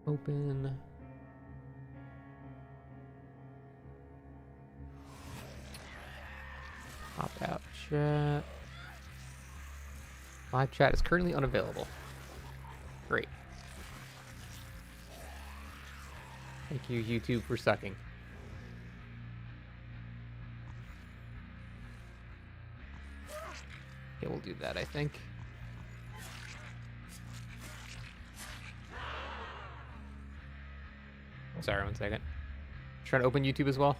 Open. Opt out chat. Live chat is currently unavailable. Great. Thank you, YouTube, for sucking. Okay, we'll do that, I think. Sorry, 1 second. Trying to open YouTube as well.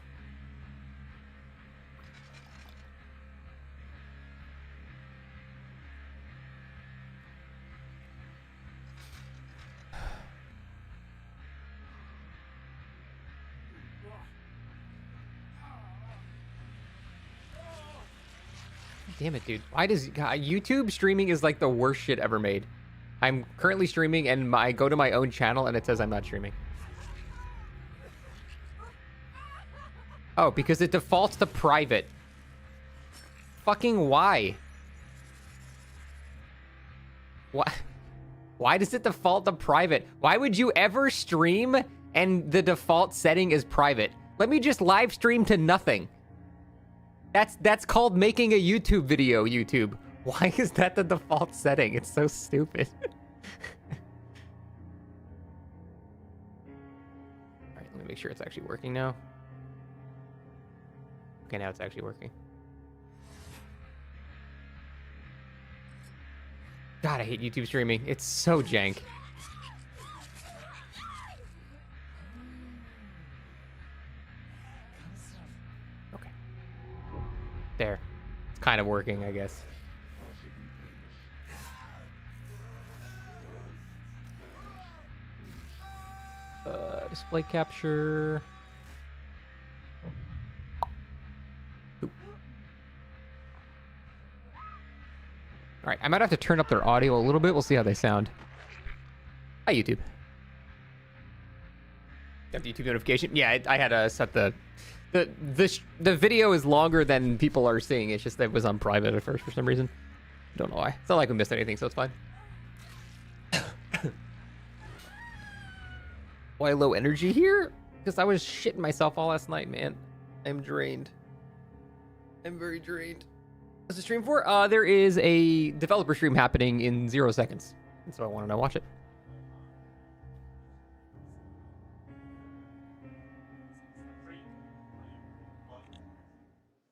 Damn it, dude. Why does YouTube streaming is like the worst shit ever made? I'm currently streaming and I go to my own channel and it says I'm not streaming. Oh, because it defaults to private. Fucking why? Why? Why does it default to private? Why would you ever stream and the default setting is private? Let me just live stream to nothing. That's called making a YouTube video, YouTube. Why is that the default setting? It's so stupid. Alright, let me make sure it's actually working now. Okay, now it's actually working. God, I hate YouTube streaming. It's so jank. Okay. There. It's kind of working, I guess. Display capture. All right, I might have to turn up their audio a little bit. We'll see how they sound. Hi, YouTube. Got the YouTube notification. Yeah, I had to set the video is longer than people are seeing. It's just that it was on private at first for some reason. Don't know why. It's not like we missed anything, so it's fine. Why low energy here? Because I was shitting myself all last night, man. I'm drained. I'm very drained. What's the stream for? There is a developer stream happening in 0 seconds. And so I want to know. Watch it.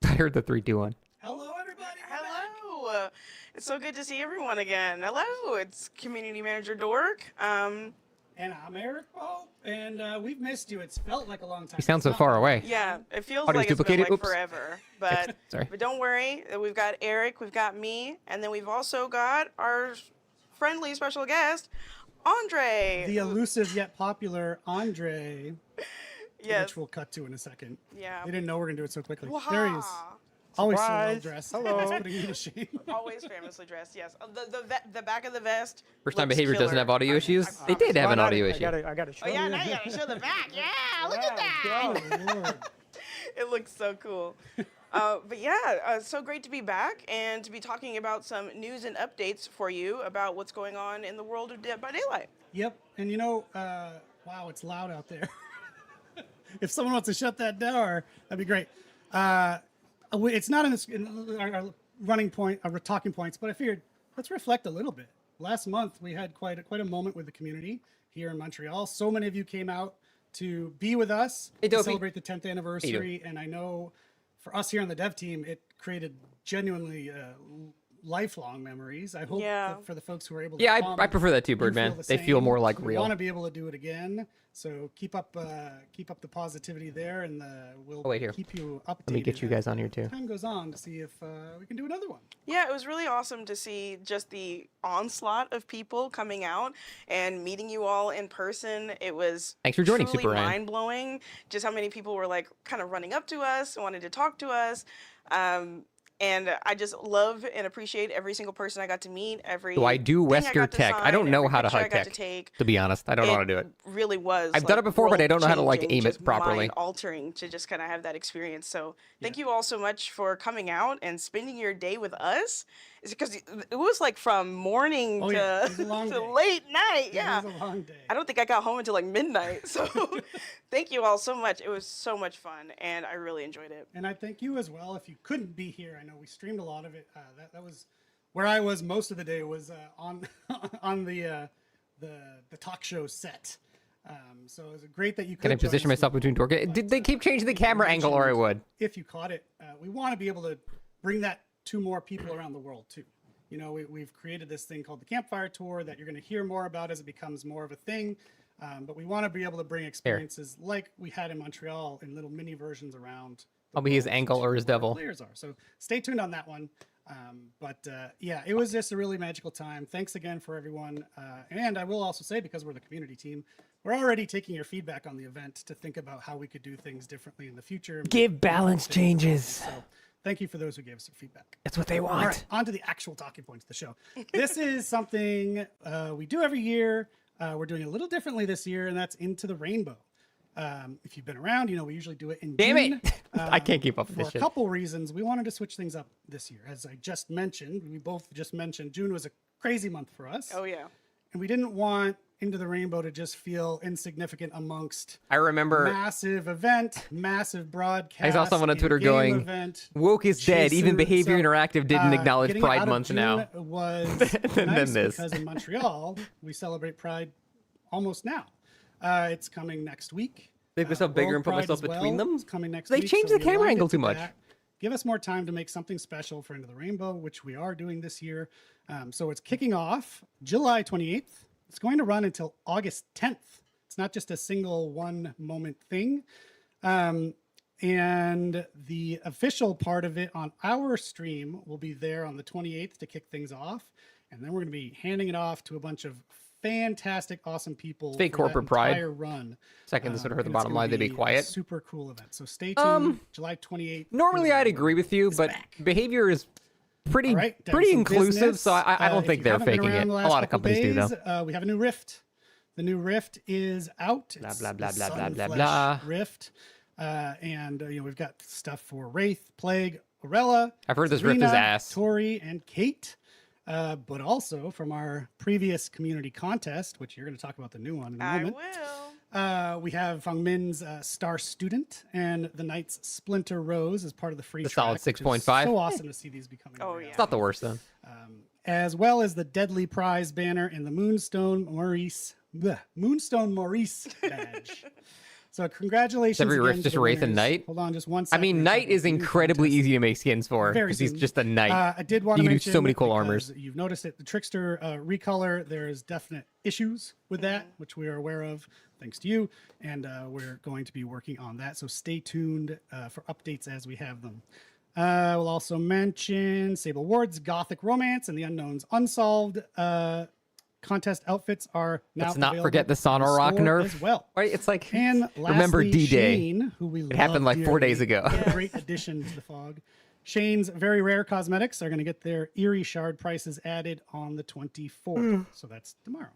I heard the 3, 2, 1. Hello, everybody. Hello. It's so good to see everyone again. Hello. It's Community Manager Dork. And I'm Eric Paul, and we've missed you. It's felt like a long time. You sound so far away. Yeah, it feels Audio's like it's been duplicated. like Oops. forever. But Sorry. but don't worry. We've got Eric, we've got me, and then we've also got our friendly special guest, Andre. The elusive yet popular Andre, Yes. which we'll cut to in a second. Yeah. They didn't know we are going to do it so quickly. Waha. There he is. Always so well Surprise. dressed. Hello. That's putting me to shame. Always famously dressed. Yes. The back of the vest. First time looks behavior doesn't killer. have audio issues. I They did have an audio I issue. gotta show Oh yeah, you. now you gotta show the back. Yeah, look at that. Oh, Lord. It looks so cool. But yeah, so great to be back and to be talking about some news and updates for you about what's going on in the world of Dead by Daylight. Yep. And you know, wow, it's loud out there. If someone wants to shut that door, that'd be great. It's not in our running point, our talking points, but I figured let's reflect a little bit. Last month, we had quite a moment with the community here in Montreal. So many of you came out to be with us Hey, to Dopey. celebrate the 10th anniversary. And I know for us here on the dev team, it created genuinely lifelong memories. I hope Yeah. that for the folks who were able to Yeah, come, I prefer that too, you feel Birdman. the They feel same. more like We real. want to be able to do it again. So keep up the positivity there, and we'll Oh, wait, here. keep you updated. Let me get you guys on here too. as time goes on to see if we can do another one. Yeah, it was really awesome to see just the onslaught of people coming out and meeting you all in person. It was Thanks for joining, truly Super Ryan. mind-blowing just how many people were like kind of running up to us and wanted to talk to us. And I just love and appreciate every single person I got to meet. So I do thing I Wesker got to tech. I sign, don't know every how to picture I hike got tech. to take. To be honest, I don't know how to do it. Really was. I've done it before, but I don't know how to, like, aim it world-changing, properly. just mind-altering to just kind of have that experience. So thank you all so much for coming out and spending your day with us It's because it was like from morning Oh, to, yeah, it was a long to day. late night. Yeah. It was a long day. I don't think I got home until like midnight. So thank you all so much. It was so much fun, and I really enjoyed it. And I thank you as well. If you couldn't be here, I know we streamed a lot of it. That was where I was most of the day, was on on the talk show set. So it was great that you could. Can I position myself between Dorka? Did they keep changing the camera angle, or I would? If you caught it, we want to be able to bring that to more people around the world too. You know, we've created this thing called the Campfire Tour that you're going to hear more about as it becomes more of a thing. But we want to be able to bring experiences like we had in Montreal in little mini versions around. I'll be his world ankle to or his where our devil. Players are. So stay tuned on that one. Yeah, it was just a really magical time. Thanks again for everyone. And I will also say, because we're the community team, we're already taking your feedback on the event to think about how we could do things differently in the future. Give balance changes. So thank you for those who gave us some feedback. That's what they want. All right, on to the actual talking points of the show. This is something we do every year. We're doing it a little differently this year, and that's Into the Rainbow. If you've been around, you know we usually do it in Damn June. it! I can't keep up with For this a shit. couple reasons, we wanted to switch things up this year. As I just mentioned, we both just mentioned June was a crazy month for us. Oh yeah. And we didn't want Into the Rainbow to just feel insignificant amongst I remember massive event, massive broadcast. I saw someone on Twitter in-game going, event, woke is dead. Even Jason- Behavior so, Interactive didn't acknowledge getting Pride out of Month June now. was And nice then this. because in Montreal we celebrate Pride almost now. It's coming next week. Make myself bigger World and put Pride myself as well between them? is coming next They week, changed so the we camera aligned angle it too to much. that. Give us more time to make something special for Into the Rainbow, which we are doing this year. So it's kicking off July 28th. It's going to run until August 10th. It's not just a single one moment thing. And the official part of it on our stream will be there on the 28th to kick things off. And then we're going to be handing it off to a bunch of fantastic, awesome people. Fake for that corporate pride. entire run. Second, this would hurt the And it's bottom gonna line. They'd be a quiet. super cool event. So stay tuned. July 28th. Normally, I'd agree with you, but back. Behavior is pretty All right, down pretty some inclusive, business. so I don't If think you they're haven't been faking around it. the A last lot of couple companies do, days, though. we have a new Rift. The new Rift is out. Blah, It's blah, the blah, blah, blah, Sun blah, Flesh blah. Rift. And we've got stuff for Wraith, Plague, Orella. I've heard this Rift is Serena, ass. Tori, and Kate. But also from our previous community contest, which you're going to talk about the new one in a I moment. will. We have Feng Min's Star Student and the Knight's Splinter Rose as part of the free The track. solid which is 6.5. So awesome to see these becoming. Oh, a yeah. reality. It's not the worst, though. As well as the Deadly Prize banner and the Moonstone Maurice badge. So congratulations. Every again Rift to just the Wraith and winners. Knight? Hold on just one I second. mean, Knight is incredibly easy to make skins for Very because he's soon. just a knight. I did want You to can do mention so many cool because armors. You've noticed it, the Trickster recolor. There's definite issues with that, which we are aware of, thanks to you, and we're going to be working on that. So stay tuned for updates as we have them. We'll also mention Sable Ward's Gothic Romance and the Unknown's Unsolved. Contest outfits are now Let's not available forget the in Sonorock store nerf. as well. Right? It's like, And remember lastly, D-Day. Shane, who we It happened like 4 days ago. Great addition to the fog. Shane's very rare cosmetics are going to get their Eerie Shard prices added on the 24th. So that's tomorrow.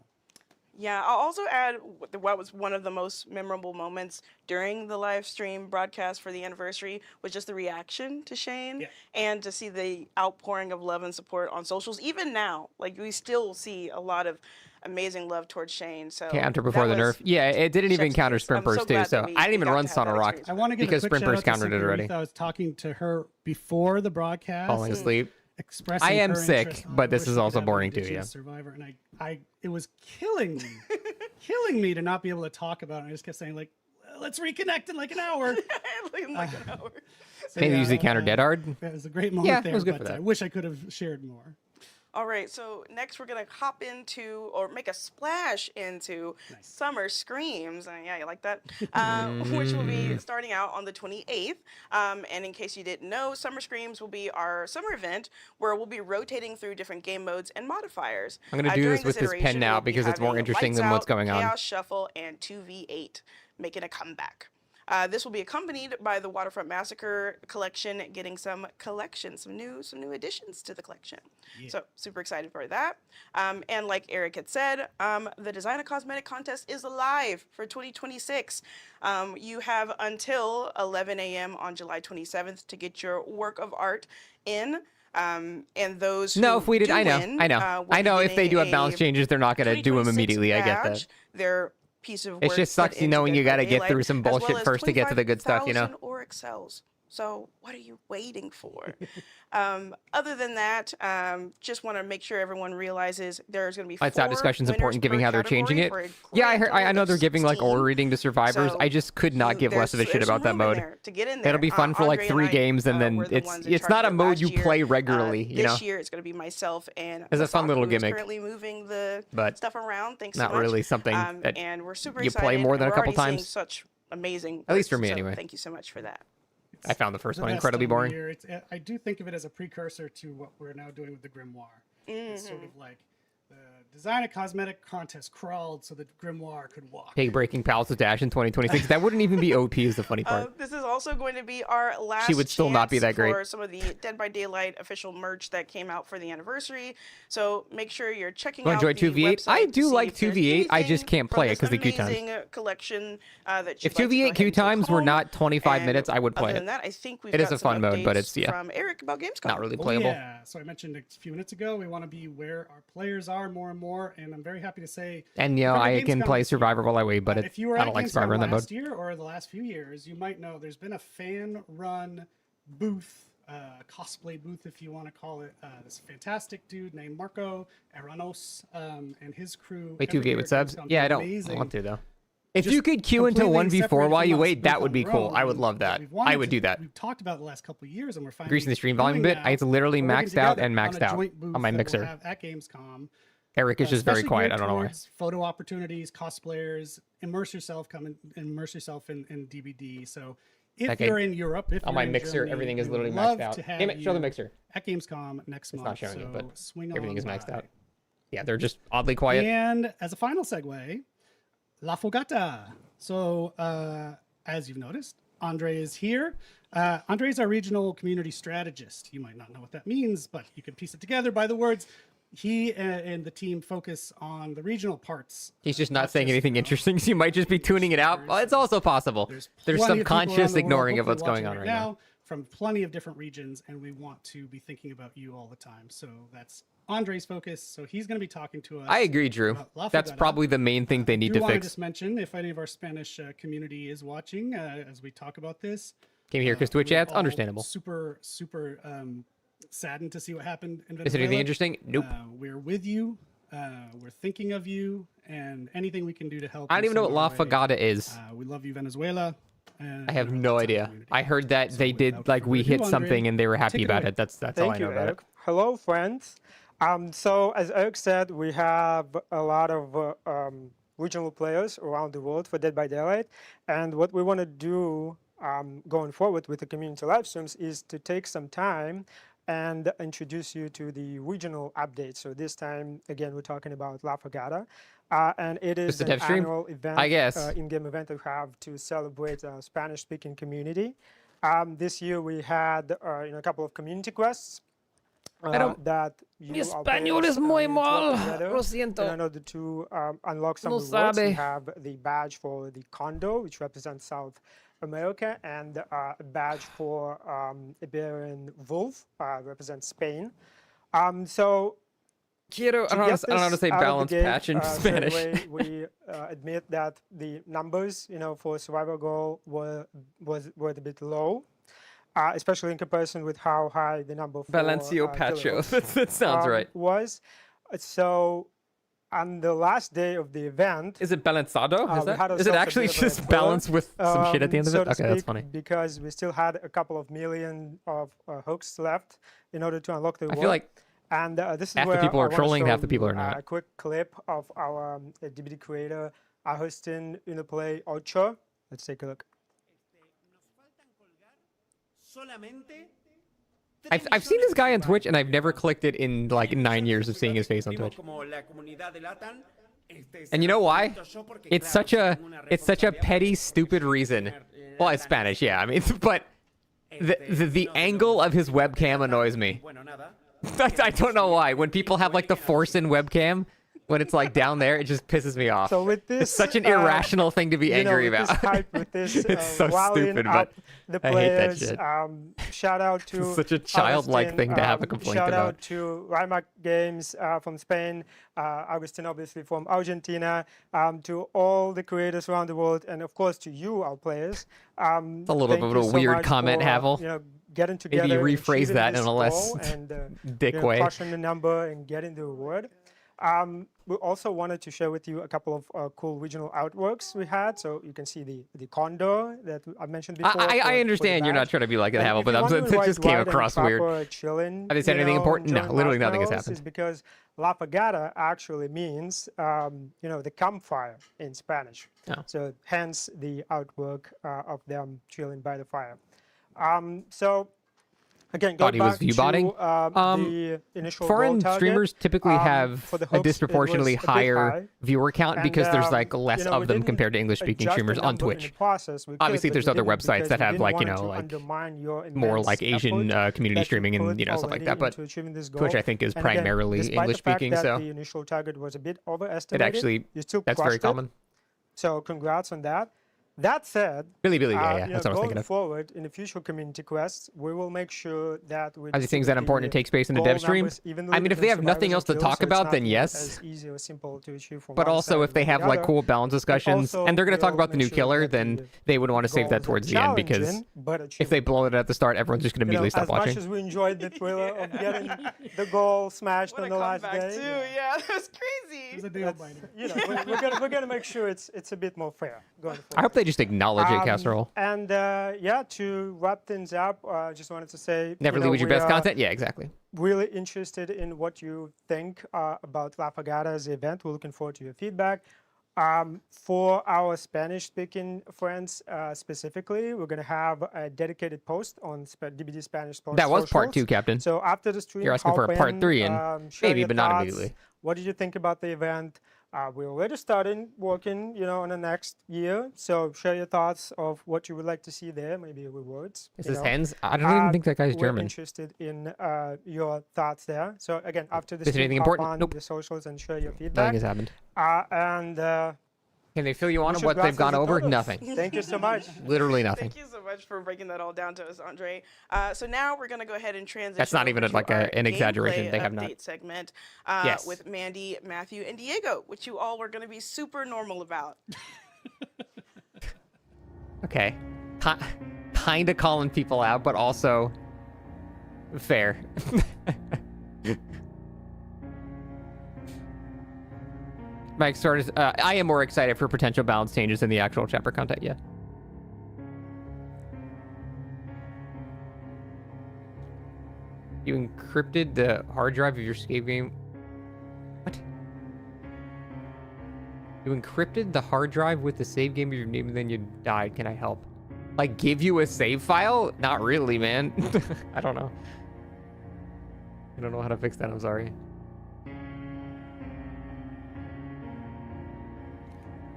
Yeah, I'll also add what was one of the most memorable moments during the live stream broadcast for the anniversary was just the reaction to Shane and to see the outpouring of love and support on socials. Even now, like we still see a lot of amazing love towards Shane. So Counter before the that was nerf. Yeah, it didn't even chef's counter kiss. sprint I'm so burst too, glad so that we I didn't even got run to have that Sonorock experience. I want to give because a quick sprint burst shout out countered to it already. I was talking to her before the broadcast. Falling asleep. Expressing I am her sick, interest. but this wish is we could also have boring an too, Indigenous yeah. Survivor, and it was killing me, killing me to not be able to talk about it. I just kept saying like, let's reconnect in like an hour. in like an hour. So, Can't yeah, usually counter Dead Hard. It was a great moment Yeah, it there, was good but for that. I wish I could have shared more. All right, so next we're gonna hop into or make a splash into Summer Screams. Yeah, you like that? Which will be starting out on the 28th. And in case you didn't know, Summer Screams will be our summer event where we'll be rotating through different game modes and modifiers. I'm gonna do During this with this pen iteration, now we'll be because it's more having interesting Lights than what's Out, going on. Chaos Shuffle, and 2v8 making a comeback. This will be accompanied by the Waterfront Massacre collection, getting some new additions to the collection. So super excited for that. And like Eric had said, the Design a Cosmetic contest is live for 2026. You have until 11 a.m. on July 27th to get your work of art in. And those No, who if we did, do I know, win, I know, will I be know. If they getting do have balance a changes, they're not gonna do them 2026 immediately. I get that. badge, their piece of work It's just put sucks, you into knowing Dead you by got to get Daylight, through some as well bullshit as first to get to the good stuff, you know. 25,000 or excels. So what are you waiting for? Other than that, just want to make sure everyone realizes there's going to be Lights out 4 discussion's winners important, given per how they're changing category it. for a Yeah, I grand heard. I total know of they're giving like 16. aura reading to survivors. So I just could not give less of a shit there's about that some room in mode. there to get in there. It'll be fun for like Andre 3 and I, games, and then were the ones in it's charge not a of it mode last you year. play regularly. You know, This year it's going to be myself and It's a fun Masako, little who's gimmick, currently moving the but stuff around. Thanks not so much. really something that And we're super you play excited. more than a We're couple already seeing times. such amazing. At least for work, me, so anyway. Thank you so much for that. I found the first The one best incredibly time of boring. year. I do think of it as a precursor to what we're now doing with the Grimoire. It's sort of like the design a cosmetic contest crawled so that Grimoire could walk. Pig breaking pals with Dash in 2026. That wouldn't even be OP. Is the funny part. This is also going to be our last. She would still not be chance that great. for some of the Dead by Daylight official merch that came out for the anniversary. So make sure you're checking You out enjoy the 2v8? website I to do see like if there's 2v8. I just anything can't play it from 'cause the this queue times. amazing collection that you'd If like to go 2v8 ahead queue and take times were home. not 25 And minutes, I would play other it. than that, I think we've It is got a some fun mode, but updates it's, yeah, from Eric about Gamescom. not really Oh, playable. yeah. So I mentioned a few minutes ago, we want to be where our players are more and more, and I'm very happy to say. And you know, from the I can Gamescom play this year, Survivor while I wait, but if you were I at don't like Gamescom Survivor in that mode. last year or the last few years, you might know there's been a fan-run booth, cosplay booth, if you want to call it. This fantastic dude named Marco Aranos and his crew. Wait, every 2v8 year with at subs? Gamescom Yeah, I do don't amazing- want to though. If just you could queue into completely 1v4 separated while from you us, wait, booth that would on be their cool. own I would love that. we've wanted I would to do that. We've talked about it the last couple of years, and we're finally Greasing the stream doing volume a bit. now. It's literally We're working maxed out together and on maxed a out joint booth on my that we'll mixer. have at Gamescom. Eric is just very especially quiet. geared I don't know why. towards Photo opportunities, cosplayers, immerse yourself in DBD. So if Okay. you're in Europe, if On you're my in mixer, Germany, everything is we literally would love maxed out. to have Damn it, show the you mixer. at Gamescom next It's month. not showing it, so but swing everything on is maxed by. out. Yeah, they're just oddly quiet. And as a final segue, La Fogata. So, as you've noticed, Andre is here. Andre is our regional community strategist. You might not know what that means, but you can piece it together by the words. He and the team focus on the regional parts. He's just not saying just, anything you know, interesting, so you might just be tuning it out. Well, it's also possible. There's plenty of people around subconscious the world ignoring of hopefully what's going watching on right now. from plenty of different regions, and we want to be thinking about you all the time. So that's Andre's focus. So he's going to be talking to us. I agree, Drew. about La That's Fogata. probably the main thing they need do to want to fix. just mention, if any of our Spanish community is watching as we talk about this, Came here because Twitch we're ads. all Understandable. Super saddened to see what happened in Venezuela. Is it anything interesting? Nope. We're with you. We're thinking of you, and anything we can do to help. I don't you even know what send La our way. Fogata is. We love you, Venezuela. And I have you know, no it's our idea. community. I heard that they did without like we further hit ado, Andre, something and they were happy take it about away. it. That's all I Thank know you, about Eric. it. Hello, friends. So, as Eric said, we have a lot of regional players around the world for Dead by Daylight. And what we want to do going forward with the community live streams is to take some time and introduce you to the regional updates. So this time, again, we're talking about La Fogata. And it is Just a an dev stream? annual event, I guess. in-game event we have to celebrate Spanish-speaking community. This year we had a couple of community quests that you Mi our español players, es muy need to work mal. together Lo siento. in order to unlock some No rewards. We sabe. have the badge for the Condo, which represents South America, and a badge for Iberian Wolf, represents Spain. So Quiero, I don't know how to say balance patch in Spanish. Straight away, we admit that the numbers, for survival goal were a bit low, especially in comparison with how high the number for Balancio Pacho. Deliverance, That sounds right. was. So on the last day of the event, Is it balanzado? we had Is it ourselves a actually bit of a just balanced with some shit at the end of so it? to Okay, that's speak, funny. because we still had a couple of million of hooks left in order to unlock the I reward. feel like And this is half the where people I are wanna trolling, show half the people you, are not. A quick clip of our DBD creator, Agustin Unoplay Ocho. Let's take a look. I've seen this guy on Twitch and I've never clicked it in like 9 years of seeing his face on Twitch. And you know why? It's such a petty, stupid reason. Well, it's Spanish, yeah. I mean, but the angle of his webcam annoys me. I don't know why. When people have like the force in webcam, when it's like down there, it just pisses me off. So with this, It's such an irrational thing to be angry with about. This hype, with this, It's so wowing stupid, up but the I hate that players. shit. Shout out to It's such a childlike Augustin, thing to have a complaint shout about. out to Rimac Games from Spain, Augustin obviously from Argentina, to all the creators around the world, and of course to you, our players. It's a little bit of a weird comment, Havel. Getting together, Maybe and rephrase achieving that in this a less goal and dick way. crushing the number and getting the reward. We also wanted to share with you a couple of cool regional artworks we had. So you can see the condor that I mentioned before. I understand you're not trying to be like a Havel, but it just came across weird. Chilling, Have they said anything important? No, literally nothing has happened. Is because La Fogata actually means, the campfire in Spanish. Oh. So hence the artwork of them chilling by the fire. So again, Thought he was back view to botting. the initial Foreign goal target. streamers typically have For the a hooks, it disproportionately was a bit higher high. viewer count And, because there's like less we of them didn't compared to English-speaking adjust the streamers on number in Twitch. the process. We could, Obviously, but there's we other didn't websites because that we have didn't like want to like undermine your more immense like Asian effort community that you streaming and put stuff like that. already But into achieving this Twitch, goal. I think, is And again, primarily despite the English-speaking, fact that so the initial target was a bit it overestimated. actually you still that's very crushed it. common. So congrats on that. That said, Billy, yeah, that's what I was going thinking of. forward in the future community quests, we will make sure that we Are these things that important to take space in a dev stream? I mean, if they have nothing else to talk about, then yes. As easy or simple to achieve from But one also, side if they or the have like other. cool balance discussions, also, and they're going to talk we'll about the make new sure killer, that then the they would want to save that goals are towards the end because challenging, but if they achievable. blow it at the start, everyone's just going to immediately stop as watching. much as we enjoyed the thriller of getting the goal smashed What on a the last comeback day, too. Yeah, that was It was a crazy. deal biter. we're gonna make sure it's a bit more fair going forward. I hope they just acknowledge it, Casserole. And to wrap things up, just wanted to say Never leave with your we best are content. Yeah, exactly. really interested in what you think about La Fogata as an event. We're looking forward to your feedback. For our Spanish-speaking friends specifically, we're going to have a dedicated post on DBD Spanish Sports That was part socials. 2, Captain. So after the stream, You're asking for a hop part in, 3 and share maybe, your but not thoughts. immediately. What did you think about the event? We're already starting working, on the next year. So share your thoughts of what you would like to see there, maybe rewards. Is you this know. hands? I don't even think that guy's We're German. interested in your thoughts there. So again, after the Is there stream, anything hop important? on Nope. the socials and share your Nothing feedback. has happened. And Can they fill you on muchas what they've gone gracias a over? todos. Nothing. Thank you so much. Literally nothing. Thank you so much for breaking that all down to us, Andre. So now we're going to go ahead and transition. That's not even over to like our an exaggeration. gameplay They have not. update segment Yes. with Mandy, Matthew, and Diego, which you all were going to be super normal about. Okay. Kind of calling people out, but also fair. Mike started. I am more excited for potential balance changes in the actual chapter content. Yeah. You encrypted the hard drive of your escape game. What? You encrypted the hard drive with the save game of your name and then you died. Can I help? Like, give you a save file? Not really, man. I don't know. I don't know how to fix that. I'm sorry.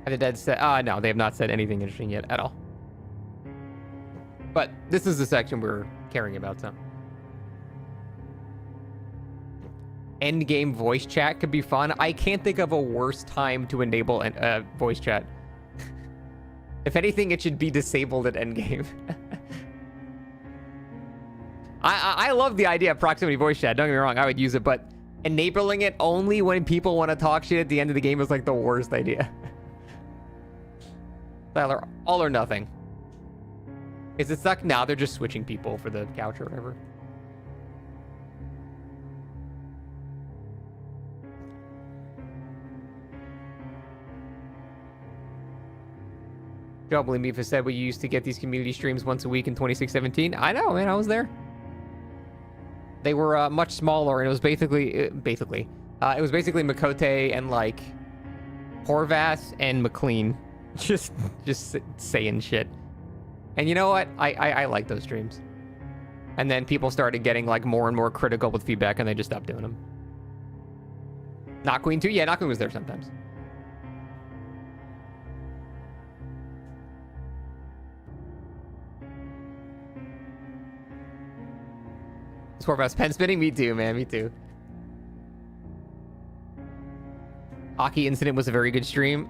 Have the dead said? No, they have not said anything interesting yet at all. But this is the section we're caring about, so. End game voice chat could be fun. I can't think of a worse time to enable voice chat. If anything, it should be disabled at endgame. I love the idea of proximity voice chat. Don't get me wrong, I would use it, but enabling it only when people want to talk shit at the end of the game is like the worst idea. Tyler, all or nothing. Is it stuck? Now they're just switching people for the couch or whatever. Don't believe me if I said we used to get these community streams once a week in 26-17. I know, man. I was there. They were much smaller, and it was basically it was basically Makote and like Horvath and McLean, just saying shit. And you know what? I like those streams. And then people started getting like more and more critical with feedback, and they just stopped doing them. Not Queen too? Yeah, Not Queen was there sometimes. Horvath's pen spinning? Me too, man. Me too. Hockey Incident was a very good stream.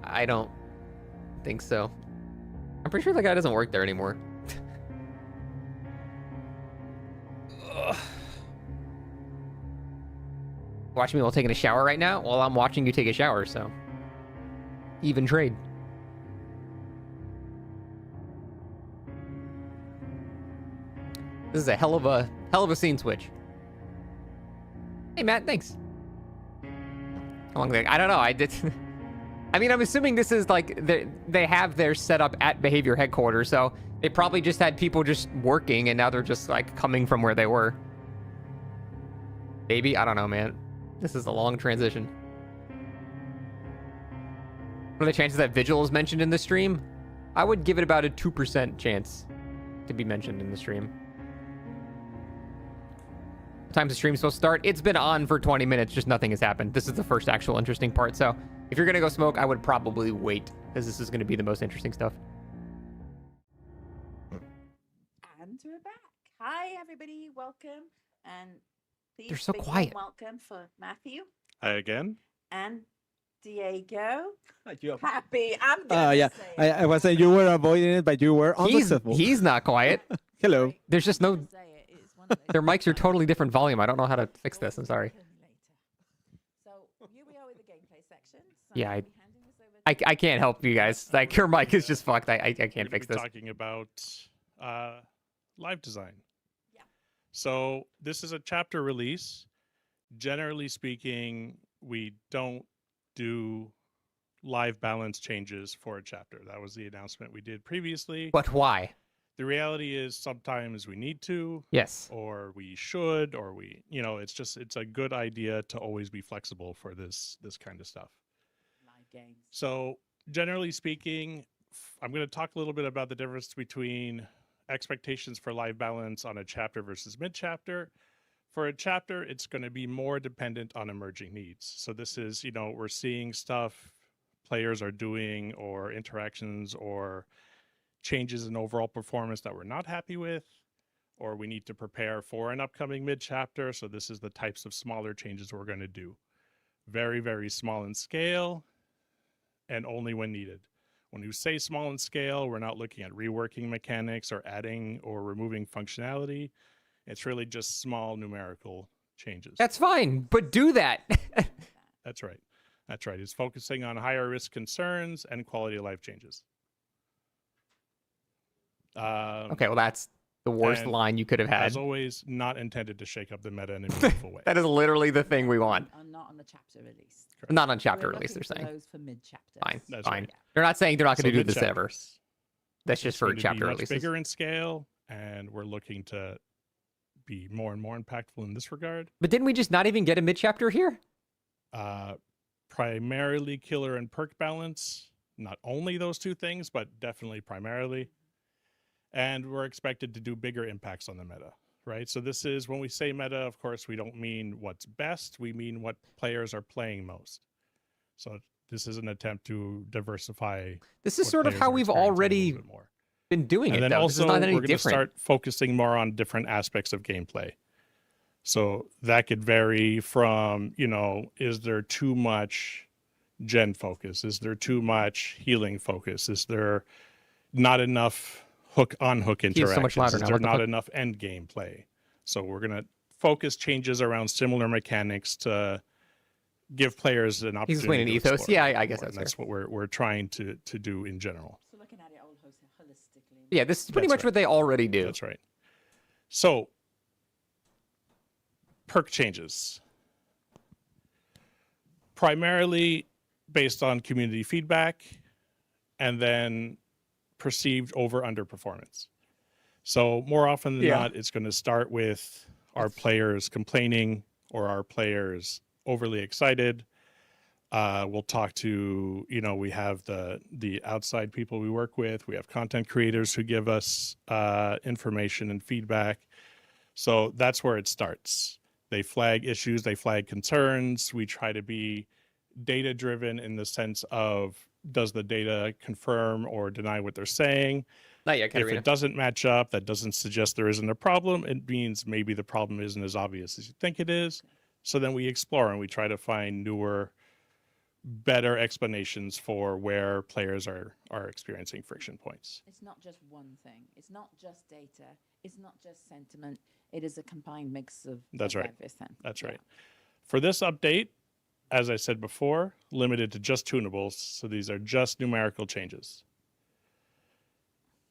I don't think so. I'm pretty sure that guy doesn't work there anymore. Watch me while taking a shower right now? Well, I'm watching you take a shower, so. Even trade. This is a hell of a scene switch. Hey Matt, thanks. How long I don't know. I did. I mean, I'm assuming this is like they have their setup at behavior headquarters, so they probably just had people just working, and now they're just like coming from where they were. Maybe, I don't know, man. This is a long transition. What are the chances that Vigil is mentioned in the stream? I would give it about a 2% chance to be mentioned in the stream. What time's the stream supposed to start? It's been on for 20 minutes, just nothing has happened. This is the first actual interesting part, so if you're gonna go smoke, I would probably wait, because this is gonna be the most interesting stuff. And we're back. Hi, everybody. Welcome. And please They're so big warm quiet. welcome for Matthew Hi again. and Diego. You have- Happy. I'm gonna yeah, say it. I was saying you were avoiding it, but you were unsuccessful. He's not quiet. Hello. Sorry, There's just I'm no... gonna say it. It's one of those Their mics are things. totally different volume. I don't know how to fix this. I'm sorry. So here we are with the gameplay section. So Yeah, I'll I- be handing this over to I can't help you guys. Like, your mic is just fucked. I We're can't gonna fix be this. Talking about live design. Yeah. So this is a chapter release. Generally speaking, we don't do live balance changes for a chapter. That was the announcement we did previously. But why? The reality is sometimes we need to, Yes. or we should, or we, it's a good idea to always be flexible for this kind of stuff. live games. So, generally speaking, I'm going to talk a little bit about the difference between expectations for live balance on a chapter versus mid chapter. For a chapter, it's going to be more dependent on emerging needs. So, this is, we're seeing stuff players are doing, or interactions, or changes in overall performance that we're not happy with, or we need to prepare for an upcoming mid chapter. So, this is the types of smaller changes we're going to do. Very, very small in scale, and only when needed. When you say small in scale, we're not looking at reworking mechanics or adding or removing functionality. It's really just small numerical changes. That's fine, but do that. That's right. That's right. It's focusing on higher risk concerns and quality of life changes. Okay, well, that's the worst and line you could have had. As always, not intended to shake up the meta in a meaningful way. That is literally the thing we want. Are not on the chapter release. Not on So chapter we're release, they're looking for saying. those for mid chapter. Fine, That's fine. right. They're not saying they're not So going to do this ever. mid-chapters, That's just it's for going to be chapter much releases. bigger in scale, and we're looking to be more and more impactful in this regard. But didn't we just not even get a mid chapter here? Primarily killer and perk balance. Not only those two things, but definitely primarily. And we're expected to do bigger impacts on the meta, right? So this is, when we say meta, of course, we don't mean what's best. We mean what players are playing most. So this is an attempt to diversify. This is what sort of players how are we've experiencing a already little bit more. been doing And it, then though. This is also, not any we're going to different. start focusing more on different aspects of gameplay. So that could vary from, is there too much gen focus? Is there too much healing focus? Is there not enough hook-on-hook He's interactions? so much louder Is now. there What the not fuck? enough end game play? So we're going to focus changes around similar mechanics to give players an opportunity explaining to ethos. explore Yeah, a bit I guess more, and that's that's what we're trying to do in general. So looking at it all holistically. Yeah, this is pretty That's much right. what they already do. That's right. So, perk changes. Primarily based on community feedback and then perceived over underperformance. So more often than Yeah. not, it's going to start with our players complaining or our players overly excited. We'll talk to, we have the outside people we work with. We have content creators who give us information and feedback. So that's where it starts. They flag issues, they flag concerns. We try to be data driven in the sense of, does the data confirm or deny what they're saying? Not yet, If Katarina. it doesn't match up, that doesn't suggest there isn't a problem. It means maybe the problem isn't as obvious as you think it is. So then we explore and we try to find newer better explanations for where players are experiencing friction points. It's not just one thing. It's not just data. It's not just sentiment. It is a combined mix of That's right. everything. That's Yeah. right. For this update, as I said before, limited to just tunables. So these are just numerical changes.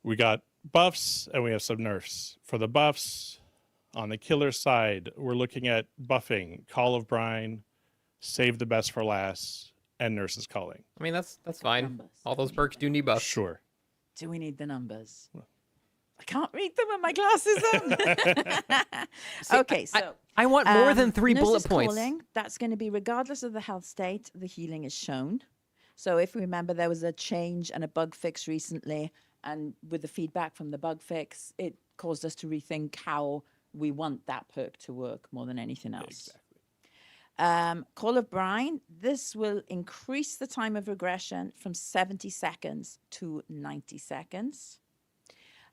We got buffs and we have some nerfs. For the buffs, on the killer side, we're looking at buffing, Call of Brine, Save the Best for Last, and Nurse's Calling. I mean, that's fine. Numbers. All those perks do need buffs. Sure. Do we need the numbers? I can't read them with my glasses on. Okay, so I want more than 3 bullet Nurse's points. Calling, that's going to be regardless of the health state, the healing is shown. So if we remember, there was a change and a bug fix recently, and with the feedback from the bug fix, it caused us to rethink how we want that perk to work more than anything else. Exactly. Call of Brine, this will increase the time of regression from 70 seconds to 90 seconds.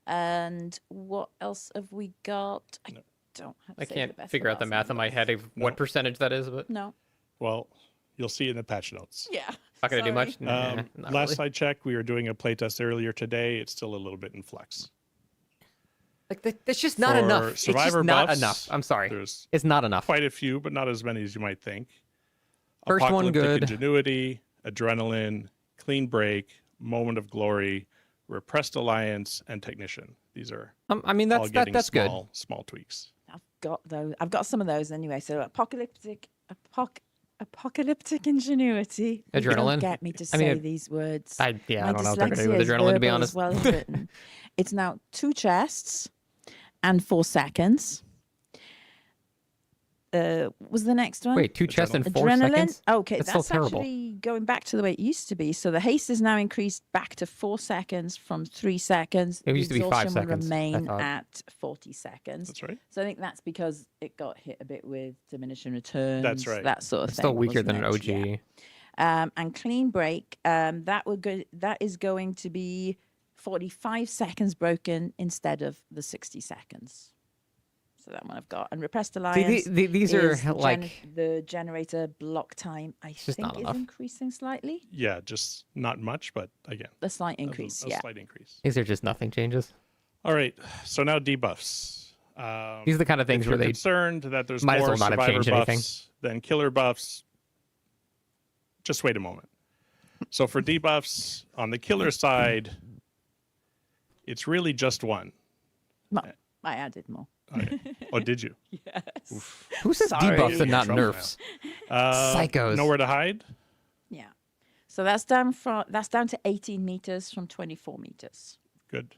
And what else have we got? I don't have I Save the can't Best figure for out the last math in my head of what percentage that is, but No. Well, you'll see in the patch notes. Yeah. not going to do Sorry. much. Nah, not Last really. I checked, we were doing a playtest earlier today. It's still a little bit in flux. Like, that's just not For enough. It's just survivor not buffs, enough. I'm sorry. There's It's not enough. quite a few, but not as many as you might think. First one Apocalyptic good. Ingenuity, Adrenaline, Clean Break, Moment of Glory, Repressed Alliance, and Technician. These are I mean, all that's getting that's good. small tweaks. I've got those. I've got some of those anyway. So apocalyptic ingenuity. You Adrenaline? Don't get me to say I mean, these words. I My don't know what they're going to do dyslexia with is adrenaline, to be verbal honest. as well as written. It's now 2 chests and 4 seconds. Was the next one? Wait, 2 chests in 4 Adrenaline. seconds? Okay, That's that's, still terrible. actually going back to the way it used to be. So the haste is now increased back to 4 seconds from 3 seconds. It used to be 5 Exhaustion seconds, will I remain thought. at 40 seconds. That's right. So I think that's because it got hit a bit with diminishing returns. right. That sort of It's thing. still weaker than an wasn't OG. it? Yeah. And clean break, that is going to be 45 seconds broken instead of the 60 seconds. So that one I've got. And repressed alliance. These are is like the generator block time. I just think not is enough. increasing slightly. Yeah, just not much, but again, A slight increase. a Yeah. slight increase. these are just nothing changes. All right, so now debuffs. These are the kind of things if you're where they concerned that there's might as more well not have survivor changed anything. buffs than killer buffs, just wait a moment. So for debuffs on the killer side, it's really just one. I added more. Okay. Oh, did you? Yes. who says Sorry. debuffs and not Trouble now. nerfs? Psychos. Psychos. Nowhere to hide. Yeah. So that's down to 18 meters from 24 meters. Good.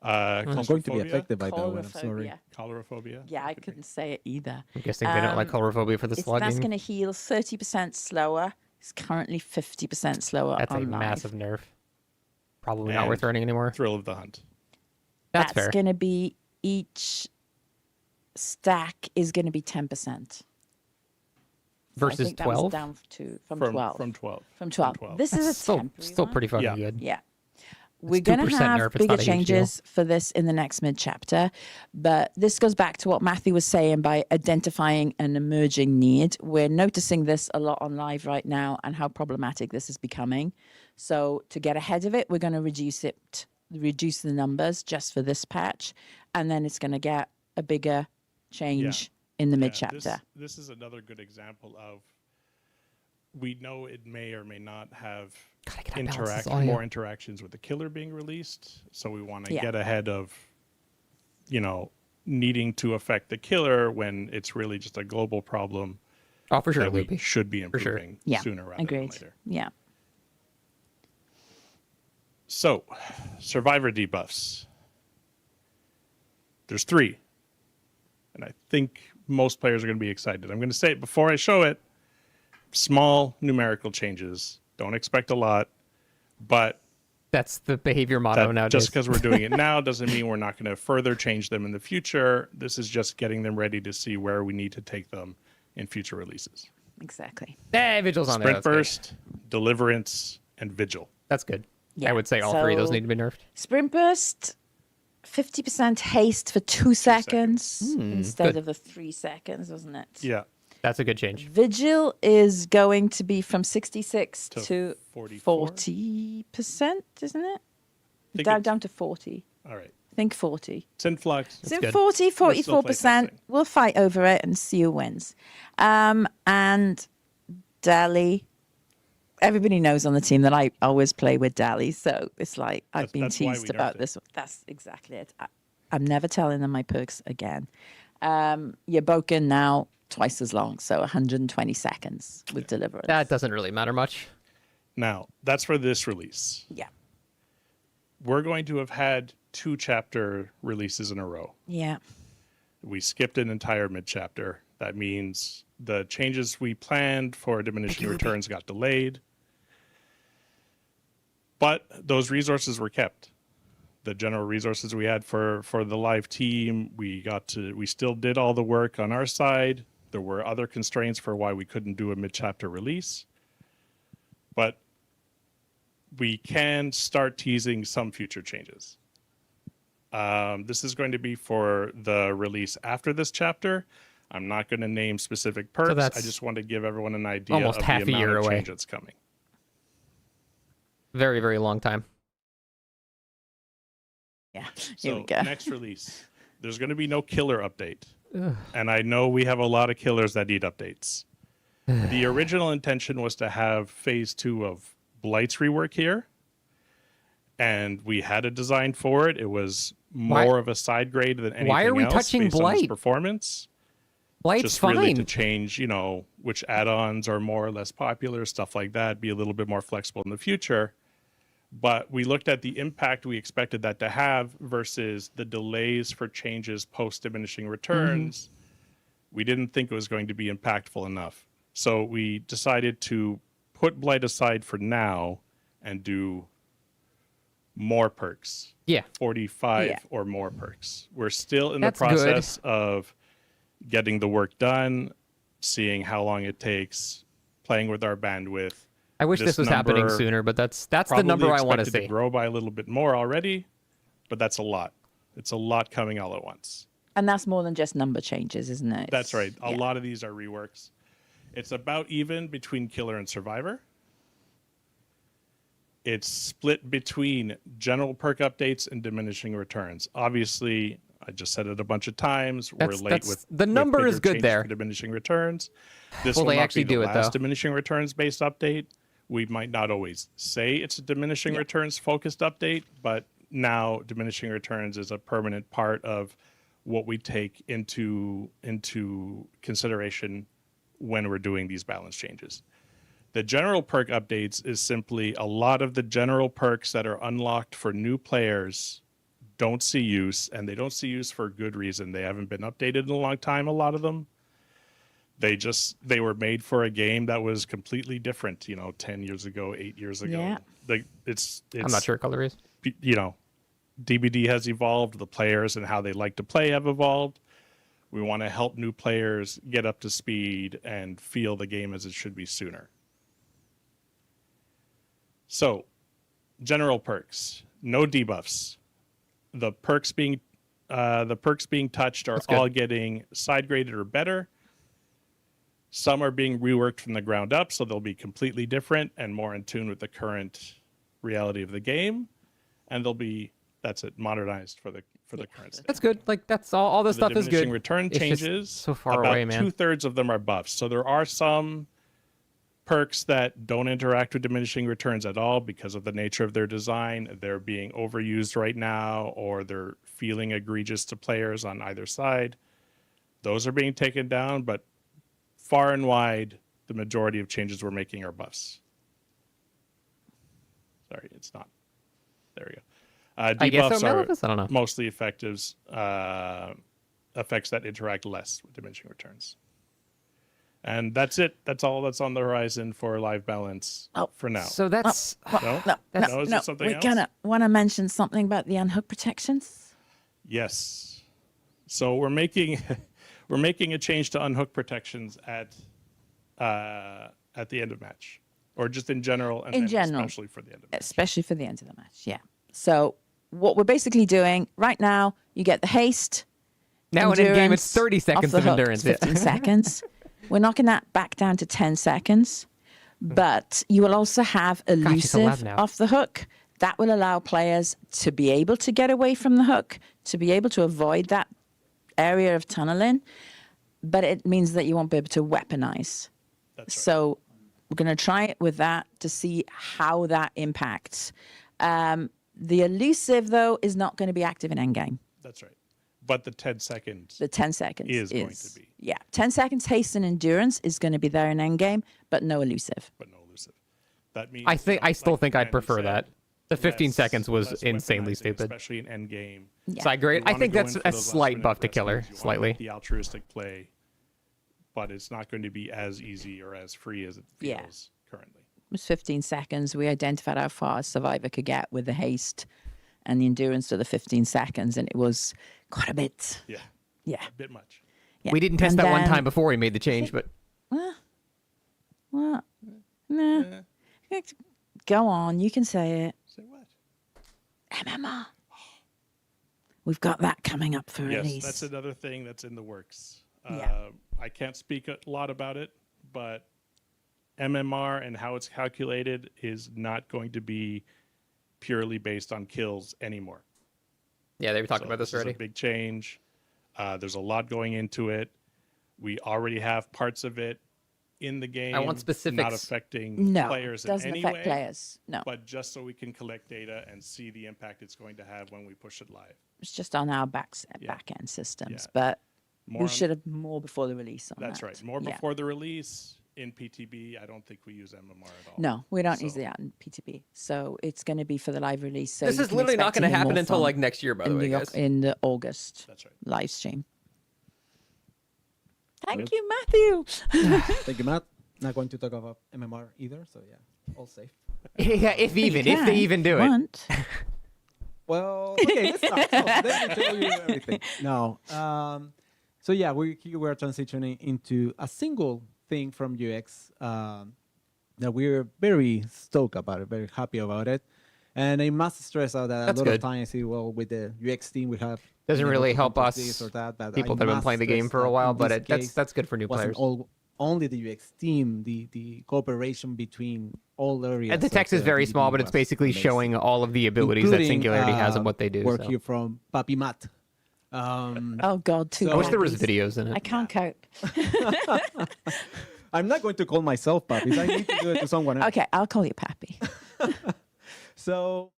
I'm going to be claustrophobia, affected by that one. I'm sorry. Coulrophobia. Choleraphobia. Yeah, I Could be. couldn't say it either. I'm guessing they don't like chlorophobia for the That's slugging. going to heal 30% slower. It's currently 50% slower That's a on live. massive nerf. Probably not And worth running anymore. Thrill of the hunt. That's fair. going to be each stack is going to be 10%. So I Versus think that was 12? down from From 12. From 12. From 12. From 12. This is a still, temporary still one. pretty fucking Yeah. good. Yeah. We're going to 2% have nerf, it's bigger not a huge deal. changes for this in the next mid chapter. But this goes back to what Matthew was saying by identifying an emerging need. We're noticing this a lot on live right now and how problematic this is becoming. So to get ahead of it, we're going to reduce the numbers just for this patch. And then it's going to get a bigger change in the mid chapter. This is another good example of we know it may or may not have God, I cannot balance this audio. more interactions with the killer being released. So we want to Yeah. get ahead of, needing to affect the killer when it's really just a global problem Oh, for sure, that we Loopy. should be sure. improving Yeah, sooner rather than agreed. later. Yeah. So, survivor debuffs. There's 3. And I think most players are going to be excited. I'm going to say it before I show it. Small numerical changes. Don't expect a lot. But That's the behavior motto that, nowadays. just because we're doing it now doesn't mean we're not going to further change them in the future. This is just getting them ready to see where we need to take them in future releases. Exactly. Vigil's on there. Sprint That's good. Burst, Deliverance, and Vigil. That's good. Yeah, I would say all 3 of those so- need to be nerfed. Sprint burst, 50% haste for 2 seconds Hmm, instead good. of the 3 seconds, wasn't it? Yeah. That's a good change. Vigil is going to be from 66 to 44? 40%, isn't it? Think Down, it's- down to 40. All right. I think 40. It's in flux. So good. 40, We're still 44%. playtesting. We'll fight over it and see who wins. And Dali, everybody knows on the team that I always play with Dali. So it's like I've been That's why we teased nerfed about it. this. That's exactly it. I'm never telling them my perks again. Your Boken now twice as long, so 120 seconds with Deliverance. That doesn't really matter much. Now, that's for this release. Yeah. We're going to have had 2 chapter releases in a row. Yeah. We skipped an entire mid-chapter. That means the changes we planned for diminishing returns got delayed. But those resources were kept. The general resources we had for the live team, we still did all the work on our side. There were other constraints for why we couldn't do a mid-chapter release. But we can start teasing some future changes. This is going to be for the release after this chapter. I'm not going to name specific perks. I that's just want to give everyone an idea almost of half the a amount year of away. change that's coming. Very, very long time. Yeah. Here we So go. next release, there's going to be no killer update. And I know we have a lot of killers that need updates. The original intention was to have phase 2 of Blight's rework here. And we had a design for it. It was more of a side grade than anything Why are we else touching based on its Blight? performance. Blight's Just fine. really to change, which add-ons are more or less popular, stuff like that, be a little bit more flexible in the future. But we looked at the impact we expected that to have versus the delays for changes post diminishing returns. We didn't think it was going to be impactful enough. So we decided to put Blight aside for now and do more perks. Yeah. 45 Yeah. or more perks. We're still in That's the good. process of getting the work done, seeing how long it takes, playing with our bandwidth. I wish this was happening number sooner, but that's the Probably number I want to expected see. grow by a little bit more already, but that's a lot. It's a lot coming all at once. And that's more than just number changes, isn't it? That's right. A Yeah. lot of these are reworks. It's about even between Killer and Survivor. It's split between general perk updates and diminishing returns. Obviously, I just said it a bunch of times. We're late That's with the with number bigger is good changes there. for diminishing returns. This Will will they not actually be the do it, last though? diminishing returns based update. We might not always say it's a diminishing returns focused update, but now diminishing returns is a permanent part of what we take into consideration when we're doing these balance changes. The general perk updates is simply a lot of the general perks that are unlocked for new players don't see use, and they don't see use for a good reason. They haven't been updated in a long time, a lot of them. They were made for a game that was completely different, 10 years ago, 8 years ago. Yeah. It's I'm not sure what color is. DBD has evolved, the players and how they like to play have evolved. We want to help new players get up to speed and feel the game as it should be sooner. So, general perks, no debuffs. The perks being touched are That's good. all getting side graded or better. Some are being reworked from the ground up, so they'll be completely different and more in tune with the current reality of the game. And they'll be modernized for the current state. That's good. Like that's all this The stuff is diminishing good. return It's just changes. so far about away, man. 2/3 of them are buffs. So there are some perks that don't interact with diminishing returns at all because of the nature of their design. They're being overused right now, or they're feeling egregious to players on either side. Those are being taken down, but far and wide, the majority of changes we're making are buffs. Sorry, it's not. There we go. I guess so. Debuffs are Malefus? I don't know. mostly effects that interact less with diminishing returns. And that's it. That's all that's on the horizon for live balance for now. So that's No? No, No, is no, it something we're else? gonna want to mention something about the unhook protections. Yes. So we're making a change to unhook protections at the end of match, or just in general, and In then general. especially for the end of match. Especially for the end of the match, yeah. So what we're basically doing right now, you get the haste. now in game it's endurance 30 off seconds the of hook, endurance. it's 15 seconds. We're knocking that back down to 10 seconds. But you will also have it's so loud elusive now. off the hook. That will allow players to be able to get away from the hook, to be able to avoid that area of tunneling. But it means that you won't be able to weaponize. That's right. So we're going to try it with that to see how that impacts. The elusive, though, is not going to be active in endgame. That's right. But the 10 seconds The 10 seconds is going to be. Yeah, 10 seconds haste and endurance is going to be there in endgame, but no elusive. But no elusive. That means I still like think I'd Randy prefer said, that. The 15 less- seconds was less insanely weaponizing, stupid. especially in endgame. So I agree. You I wanna think go that's in for a those slight last-minute buff to killer, rescues. You wanna slightly. make the altruistic play, but it's not going to be as easy or as free as it feels Yeah. currently. It was 15 seconds. We identified how far a survivor could get with the haste and the endurance to the 15 seconds, and it was quite a bit. Yeah, Yeah. a bit much. Yeah. We didn't test And that one then- time before we made the change, but Well, nah. Go on, you can say it. Say what? MMR. We've got that coming up for Yes, release. that's another thing that's in the works. Yeah. I can't speak a lot about it, but MMR and how it's calculated is not going to be purely based on kills anymore. yeah, they were talking So about this is a already. big change. There's a lot going into it. We already have parts of it in the game. I want Not specifics. affecting No, players doesn't in any affect way, players. No, but just so we can collect data and see the impact it's going to have when we push it live. it's just on our back Yeah. end systems, Yeah. but More we on- should have more before the release on That's that. right. More Yeah. before the release in PTB. I don't think we use MMR at all. No, we don't use So- that in PTB, so it's going to be for the live release. So This you is can literally not expect to going to hear happen more until from like next year, by the in way, the, guys. in the August That's right. live stream. Thank Good. you, Matthew. Thank you, Matt. Not going to talk about MMR either, so yeah, all safe. Yeah, if You they can, even do if you it. want. Well, okay, let's start. So, let me tell you everything. No. So yeah, we're transitioning into a single thing from UX that we're very stoked about it, very happy about it. And I must stress out that That's a lot good. of times, well, with the UX team, we have Doesn't been able really to help accomplish us this or that, but People I that have been must playing the game stress for a that while, in but this case, that's good for new wasn't players. only the UX team, the cooperation between all areas. And the of text is very DBD small, but it's was basically amazing. showing all of the abilities that Including, Singularity has and what they do. Work so. here from Papi Matt. Oh God, too. So- I wish there was puppies. videos in I it. can't cope. I'm not going to call myself Papis. I need to do it to someone else. Okay, I'll call you Pappy. So,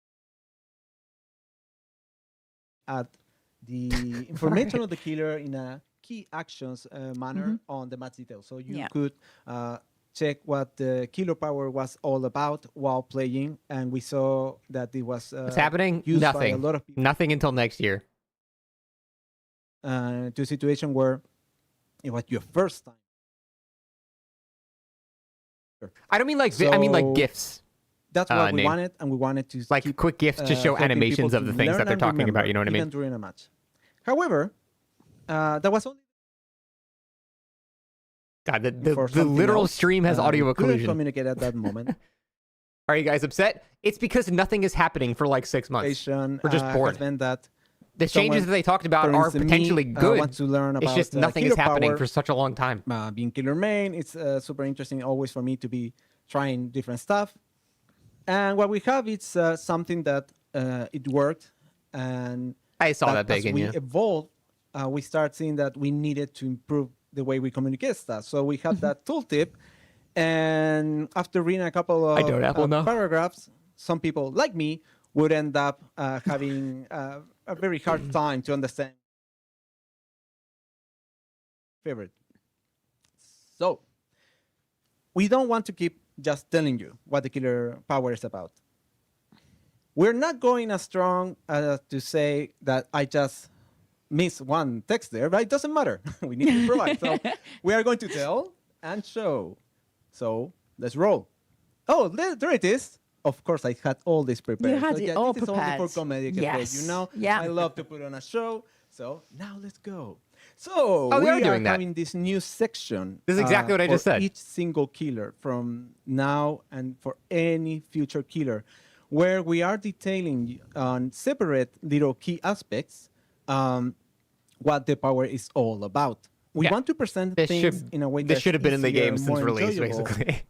add the information of the killer in a key actions manner on the match details. So you Yeah. could check what the killer power was all about while playing, and we saw that it was What's happening? used by a Nothing. lot of people Nothing until next year. to a situation where it was your first time. I don't mean like I mean like So- gifts, That's what we Nate. wanted, and we wanted to like keep quick gifts to show helping animations people of the to things learn that they're and talking about. remember, You know what I mean? even during a match. However, that was only God, the for the something literal else. stream has audio We couldn't occlusion. communicate at that moment. Are you guys upset? It's because nothing is happening for like 6 months. Patient, We're just bored. has been that The changes that they talked about for are instance, potentially me, good. want to learn It's about just nothing is killer happening power, for such a long time. being killer main. It's super interesting always for me to be trying different stuff. And what we have is something that it worked, and I saw that as big in we you. evolved, we start seeing that we needed to improve the way we communicate stuff. So we had that tooltip, and after reading a couple of I don't have one now. paragraphs, some people like me would end up having a very hard time to understand. Favorite. So we don't want to keep just telling you what the killer power is about. We're not going as strong as to say that I just missed one text there, but it doesn't matter. We need to provide. So we are going to tell and show. So let's roll. Oh, there it is. Of course, I had all this prepared. You had So, it yeah, all this is only prepared. for comedic effect. Yes. You know, Yeah. I love to put on a show. So now let's go. So Oh, we we are doing that. having this new section. This is exactly what I for just said. Each single killer from now and for any future killer, where we are detailing on separate little key aspects what the power is all about. We Yeah. want to present This things should in a way this that's should have been in the easier, game since more release, enjoyable, basically.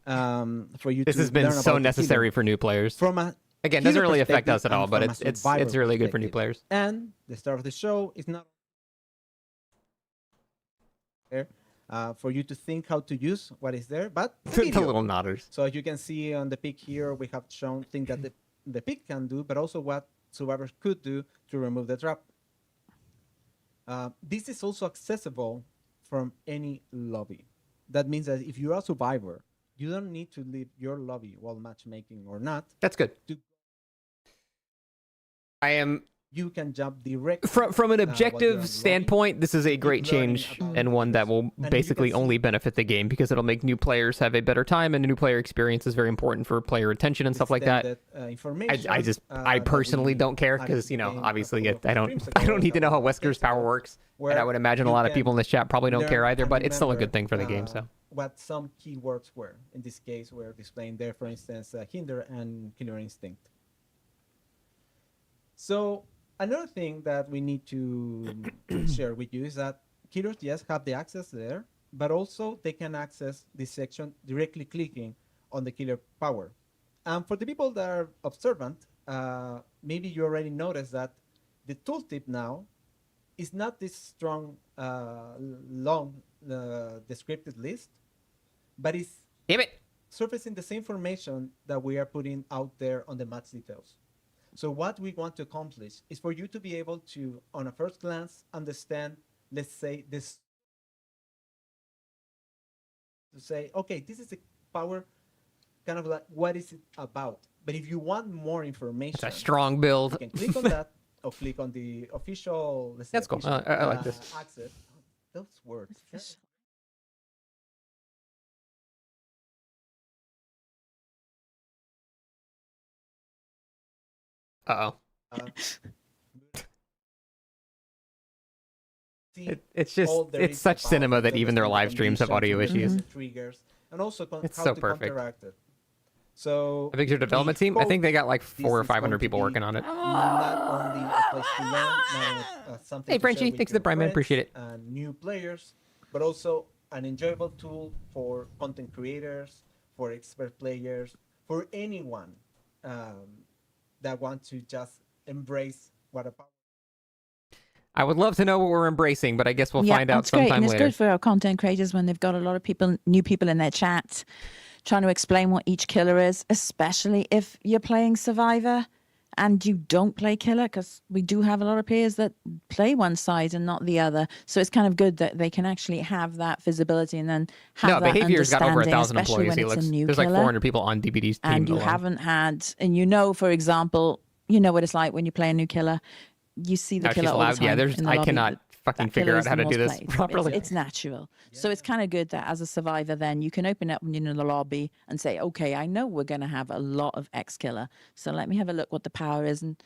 for you This to has been learn so about the killer. necessary for new players. From a Again, killer doesn't really affect us perspective at all, and but from a it's survivor really good for new perspective. players. And the start of the show is not there for you to think how to use what is there, but the The video. little nodders. So as you can see on the pic here, we have shown things that the pic can do, but also what survivors could do to remove the trap. This is also accessible from any lobby. That means that if you're a survivor, you don't need to leave your lobby while matchmaking or not. That's good. I am You can jump direct from an while you're on objective the lobby. standpoint, this is a great learning change about and one that will you can basically see- only benefit the game because it'll make new players have a better time, and a new player experience is very important for player retention and stuff like that. extended, information, I that personally we don't care added because to the game a obviously couple of I streams don't ago, need to know how couple of Wesker's days power ago, works, and where I would imagine a you lot of can people in this chat probably don't care learn either. and But it's still a good remember, thing for the game. So what some keywords were. In this case, we're displaying there, for instance, hinder and killer instinct. So another thing that we need to share with you is that killers, yes, have the access there, but also they can access this section directly clicking on the killer power. And for the people that are observant, maybe you already noticed that the tooltip now is not this strong, long descriptive list, but it's damn it. surfacing the same information that we are putting out there on the match details. So what we want to accomplish is for you to be able to, on a first glance, understand, let's say, this, to say, okay, this is a power, kind of like, what is it about? But if you want more information, It's a strong build. you can click on that, or click on the official, let's say, That's cool. official, I like this. access. Those words. Uh-oh. Uh, see It's just all there it's is such about cinema it, that even their understand live the streams have audio conditions, issues. the triggers, and also It's how so to perfect. counteract it. So I think your development we team. I hope think they got like this 400 or is going 500 to people be working on it. Not only a place to learn, not only, something Hey, to Frenchie, share with thanks for the your Prime, man. friends Appreciate it. And new players, but also an enjoyable tool for content creators, for expert players, for anyone that want to just embrace what a power. I would love to know what we're embracing, but I guess we'll Yeah, find out that's great, sometime and it's later. good for our content creators when they've got a lot of people, new people in their chat, trying to explain what each killer is, especially if you're playing Survivor and you don't play killer, because we do have a lot of players that play one side and not the other. So it's kind of good that they can actually have that visibility and then have No, that Behavior's got over understanding, 1,000 especially employees. when He it's looks a new there's killer. like 400 people on DBD's team And you alone. haven't had, and you know, for example, you know what it's like when you play a new killer. You see the No, killer she's all loud. the time. Yeah, there's in the I lobby. cannot fucking That figure killer out is how the to do most this played. properly. It's natural. So it's kind of good that as a survivor, then you can open up when you're in the lobby and say, okay, I know we're going to have a lot of X-Killer. So let me have a look what the power is and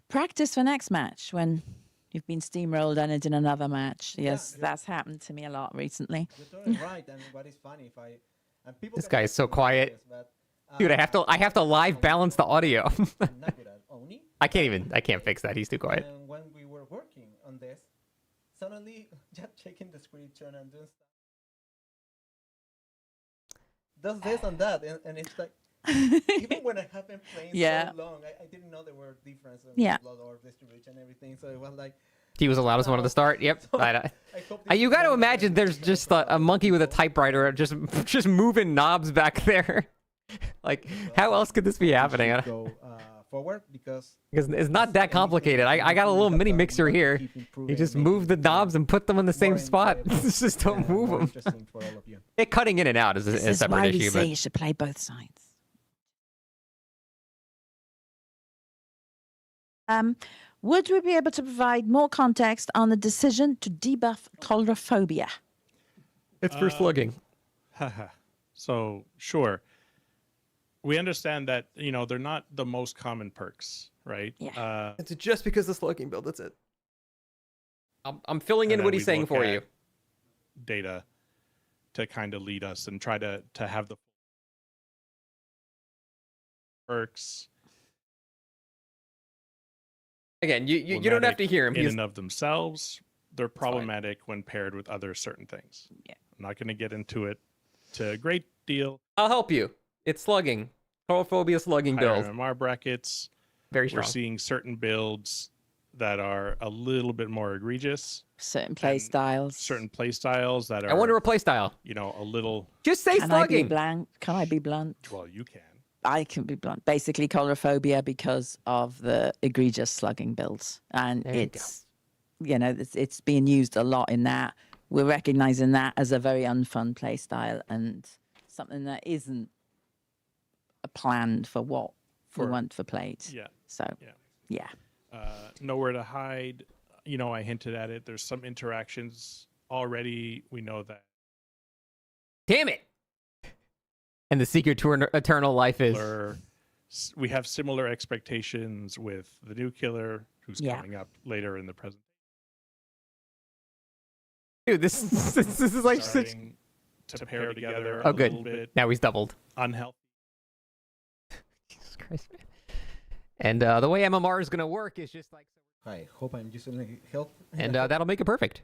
practice for next match when you've been steamrolled and it's in another match. Yes, you're- that's happened to me a lot recently. You're totally right. And what is funny, if I and people This can guy is so argue with quiet. this, but, Dude, I have to live balance the audio. I'm not good at Oni. I can't fix that. He's too quiet. And when we were working on this, suddenly just checking the description and doing stuff, does this and that, and it's like, even when I have been playing Yeah. so long, I didn't know there were differences in Yeah. blood or distribution and everything. So it was like, He was the loudest one at the start. Yep. I hope this You is got to going imagine there's just a monkey with a typewriter just moving knobs back there. Like, how else could this be happening? I go forward because It's not that complicated. I got a little mini mixer here. You just move the knobs and put them in the same spot. Just don't move them. Interesting for all of you. It cutting in and out is This a is separate why we issue, say but you should play both sides. Would we be able to provide more context on the decision to debuff coulrophobia? it's for slugging. So sure, we understand that they're not the most common perks, right? Yeah. It's just because the slugging build. That's it. I'm filling And in then what we he's saying look for at you. Data to kind of lead us and try to have the perks Again, you will don't have medic to hear him. in He's and of themselves. they're problematic when paired with other certain things. Yeah. I'm not going to get into it to a great deal. I'll help you. It's slugging. Chorophobia slugging Higher build. MMR brackets. Very We're strong. seeing certain builds that are a little bit more egregious. Certain play and styles. Certain play styles that are, I wonder what play style. you know, a little. Just say Can I be slugging. blunt? Can I be blunt? Well, you can. I can be blunt. Basically, colophobia because of the egregious slugging builds, and There you it's it's being used a lot in that. We're recognizing that as a very unfun play style and something that isn't planned for what we want for played. Yeah. So Yeah. Nowhere to hide. You know, I hinted at it. There's some interactions already. We know that. Damn it. And the secret to eternal life is... We have similar expectations with the new killer who's coming up later in the present. Dude, this is like such... Starting to pair together Oh, a good. little bit Now he's doubled. unhealthy. Jesus Christ, man. And the way MMR is going to work is just like... I hope I'm using help. And that'll make it perfect.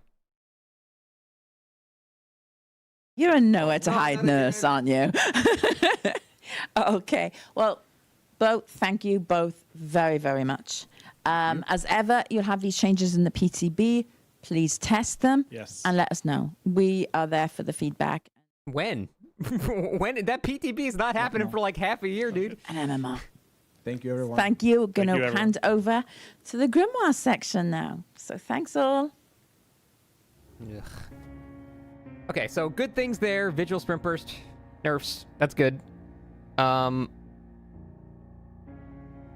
you're a nowhere to hide nurse, aren't you? Okay. Well, thank you both very, very much. As ever, you'll have these changes in the PTB. Please test them. Yes. And let us know. We are there for the feedback. When? When? That PTB is not happening for like half a year, dude. And MMR. Thank you, everyone. Thank you. We're going you, to everyone. hand over to the Grimoire section now. So thanks all. Ugh. Okay, so good things there. Vigil Sprint Burst. Nerfs. That's good.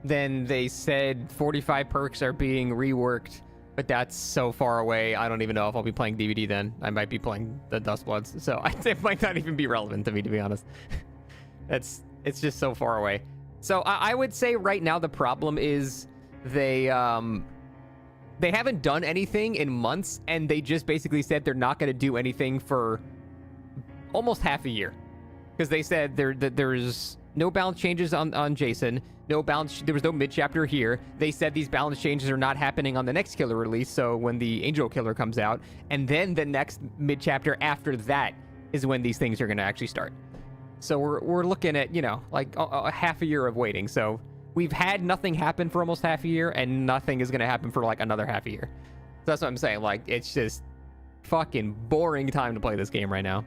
Then they said 45 perks are being reworked, but that's so far away. I don't even know if I'll be playing DBD then. I might be playing the Dustbloods, so it might not even be relevant to me, to be honest. It's just so far away. So I would say right now the problem is they haven't done anything in months, and they just basically said they're not going to do anything for almost half a year. Because they said there's no balance changes on Jason, there was no mid-chapter here. They said these balance changes are not happening on the next killer release, so when the Angel Killer comes out, and then the next mid-chapter after that is when these things are going to actually start. So we're looking at, like a half a year of waiting. So we've had nothing happen for almost half a year, and nothing is going to happen for like another half a year. So that's what I'm saying. Like, it's just fucking boring time to play this game right now.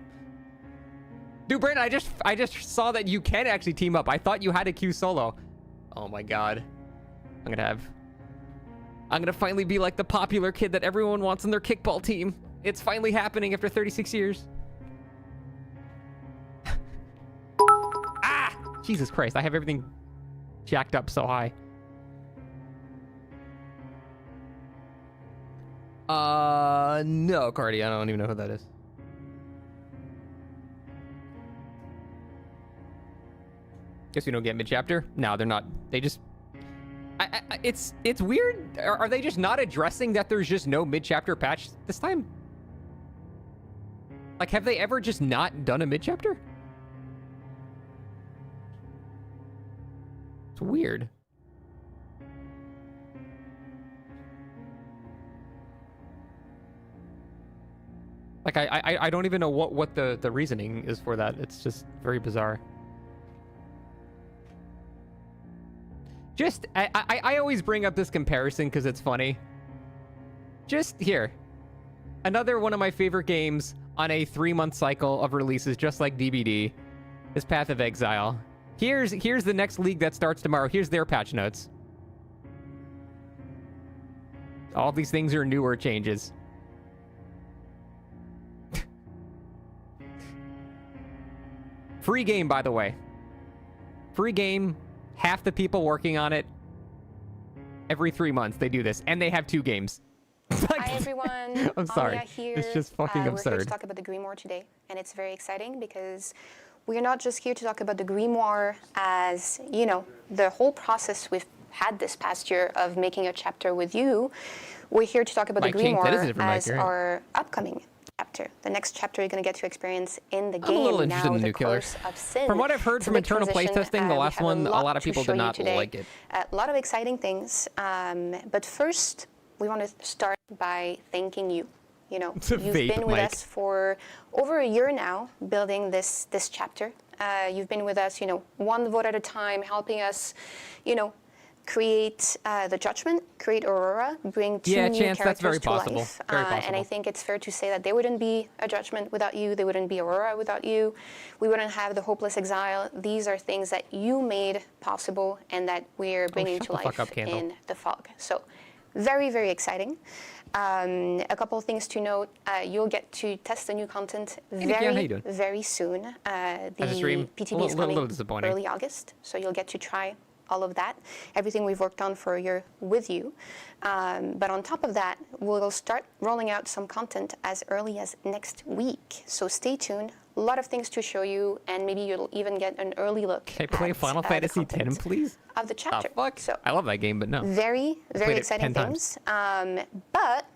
Dude, Brandon, I just saw that you can actually team up. I thought you had a queue solo. Oh my god. I'm gonna finally be like the popular kid that everyone wants in their kickball team. It's finally happening after 36 years. Ah! Jesus Christ, I have everything jacked up so high. No, Cardi, I don't even know who that is. Guess we don't get mid-chapter? No, they're not. They just... it's weird. Are they just not addressing that there's just no mid-chapter patch this time? Like, have they ever just not done a mid-chapter? It's weird. Like, I don't even know what the reasoning is for that. It's just very bizarre. Just, I always bring up this comparison because it's funny. Just here. Another one of my favorite games on a 3-month cycle of releases, just like DBD, is Path of Exile. Here's the next league that starts tomorrow. Here's their patch notes. All these things are newer changes. Free game, by the way. Free game. Half the people working on it. Every 3 months they do this, and they have 2 games. Hi everyone. I'm sorry. Anya here. It's just fucking We're here absurd. to talk about the Grimoire today, and it's very exciting because we're not just here to talk about the Grimoire as, the whole process we've had this past year of making a chapter with you. We're here to talk about the Grimoire as our upcoming chapter. The next chapter you're going to get to experience in the game. I'm a little interested now, in the the new killer. Curse of Sin. From what I've heard from internal playtesting, the last one, a lot of to people show did you not today. like it. A lot of exciting things. But first, we want to start by thanking you. You know, It's a you've vape been with mic. us for over a year now, building this chapter. You've been with us, you know, one vote at a time, helping us, you know, create the Judgment, create Aurora, bring two Yeah, new Chance, that's characters very to possible. life. Very And I possible. think it's fair to say that there wouldn't be a Judgment without you. There wouldn't be Aurora without you. We wouldn't have the Hopeless Exile. These are things that you made possible and that we're bringing shut to the fuck life up, Candle. in the fog. So very, very exciting. A couple of things to note. You'll get to test the new content Nick, yeah, how you very, doing? very soon. The stream. PTB is coming Little disappointing. early August, so you'll get to try all of that, everything we've worked on for a year with you. But on top of that, we'll start rolling out some content as early as next week. So stay tuned. A lot of things to show you, and maybe you'll even get an early look Can I play at, Final the Fantasy X, content please? of the chapter. Fuck. So I love that game, but no. very, very played it exciting 10 times. things. But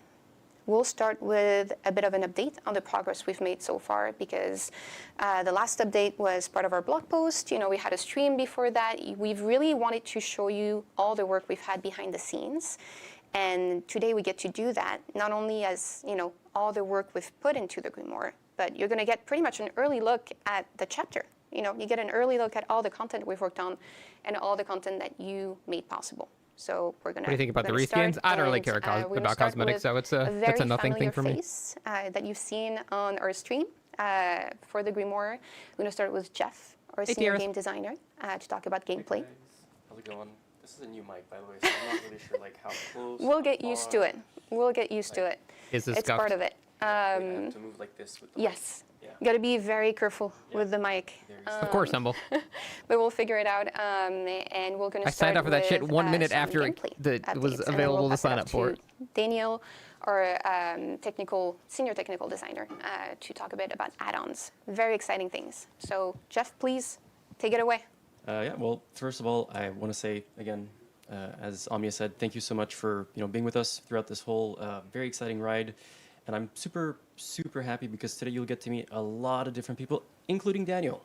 we'll start with a bit of an update on the progress we've made so far, because the last update was part of our blog post. You know, we had a stream before that. We've really wanted to show you all the work we've had behind the scenes. And today we get to do that, not only as, you know, all the work we've put into the Grimoire, but you're going to get pretty much an early look at the chapter. You know, you get an early look at all the content we've worked on and all the content that you made possible. So we're gonna. What do you think about the we're gonna reskins? start, I don't really and, care we're gonna about start cosmetics, with so it's a very that's a nothing thing familiar for me. face, that you've seen on our stream for the Grimoire. We're gonna start with Jeff, our Hey, senior dearest. game designer, to talk about gameplay. How's it going? This is a new mic, by the way, so I'm not really sure like how close. We'll get used to it. We'll get used to it. Is this It's part of it. I have to move like this with the mic. Yes. Yeah. Got to be very careful with the mic. Very Of course, Humble. But we'll figure it out, and we're going to I start signed up for that shit with, 1 minute some after gameplay it was updates, and then available we'll to pass sign it up for. to Daniel, our senior technical designer, to talk a bit about add-ons. Very exciting things. So, Jeff, please take it away. Yeah. Well, first of all, I want to say again, as Amia said, thank you so much for being with us throughout this whole very exciting ride, and I'm super happy because today you'll get to meet a lot of different people, including Daniel.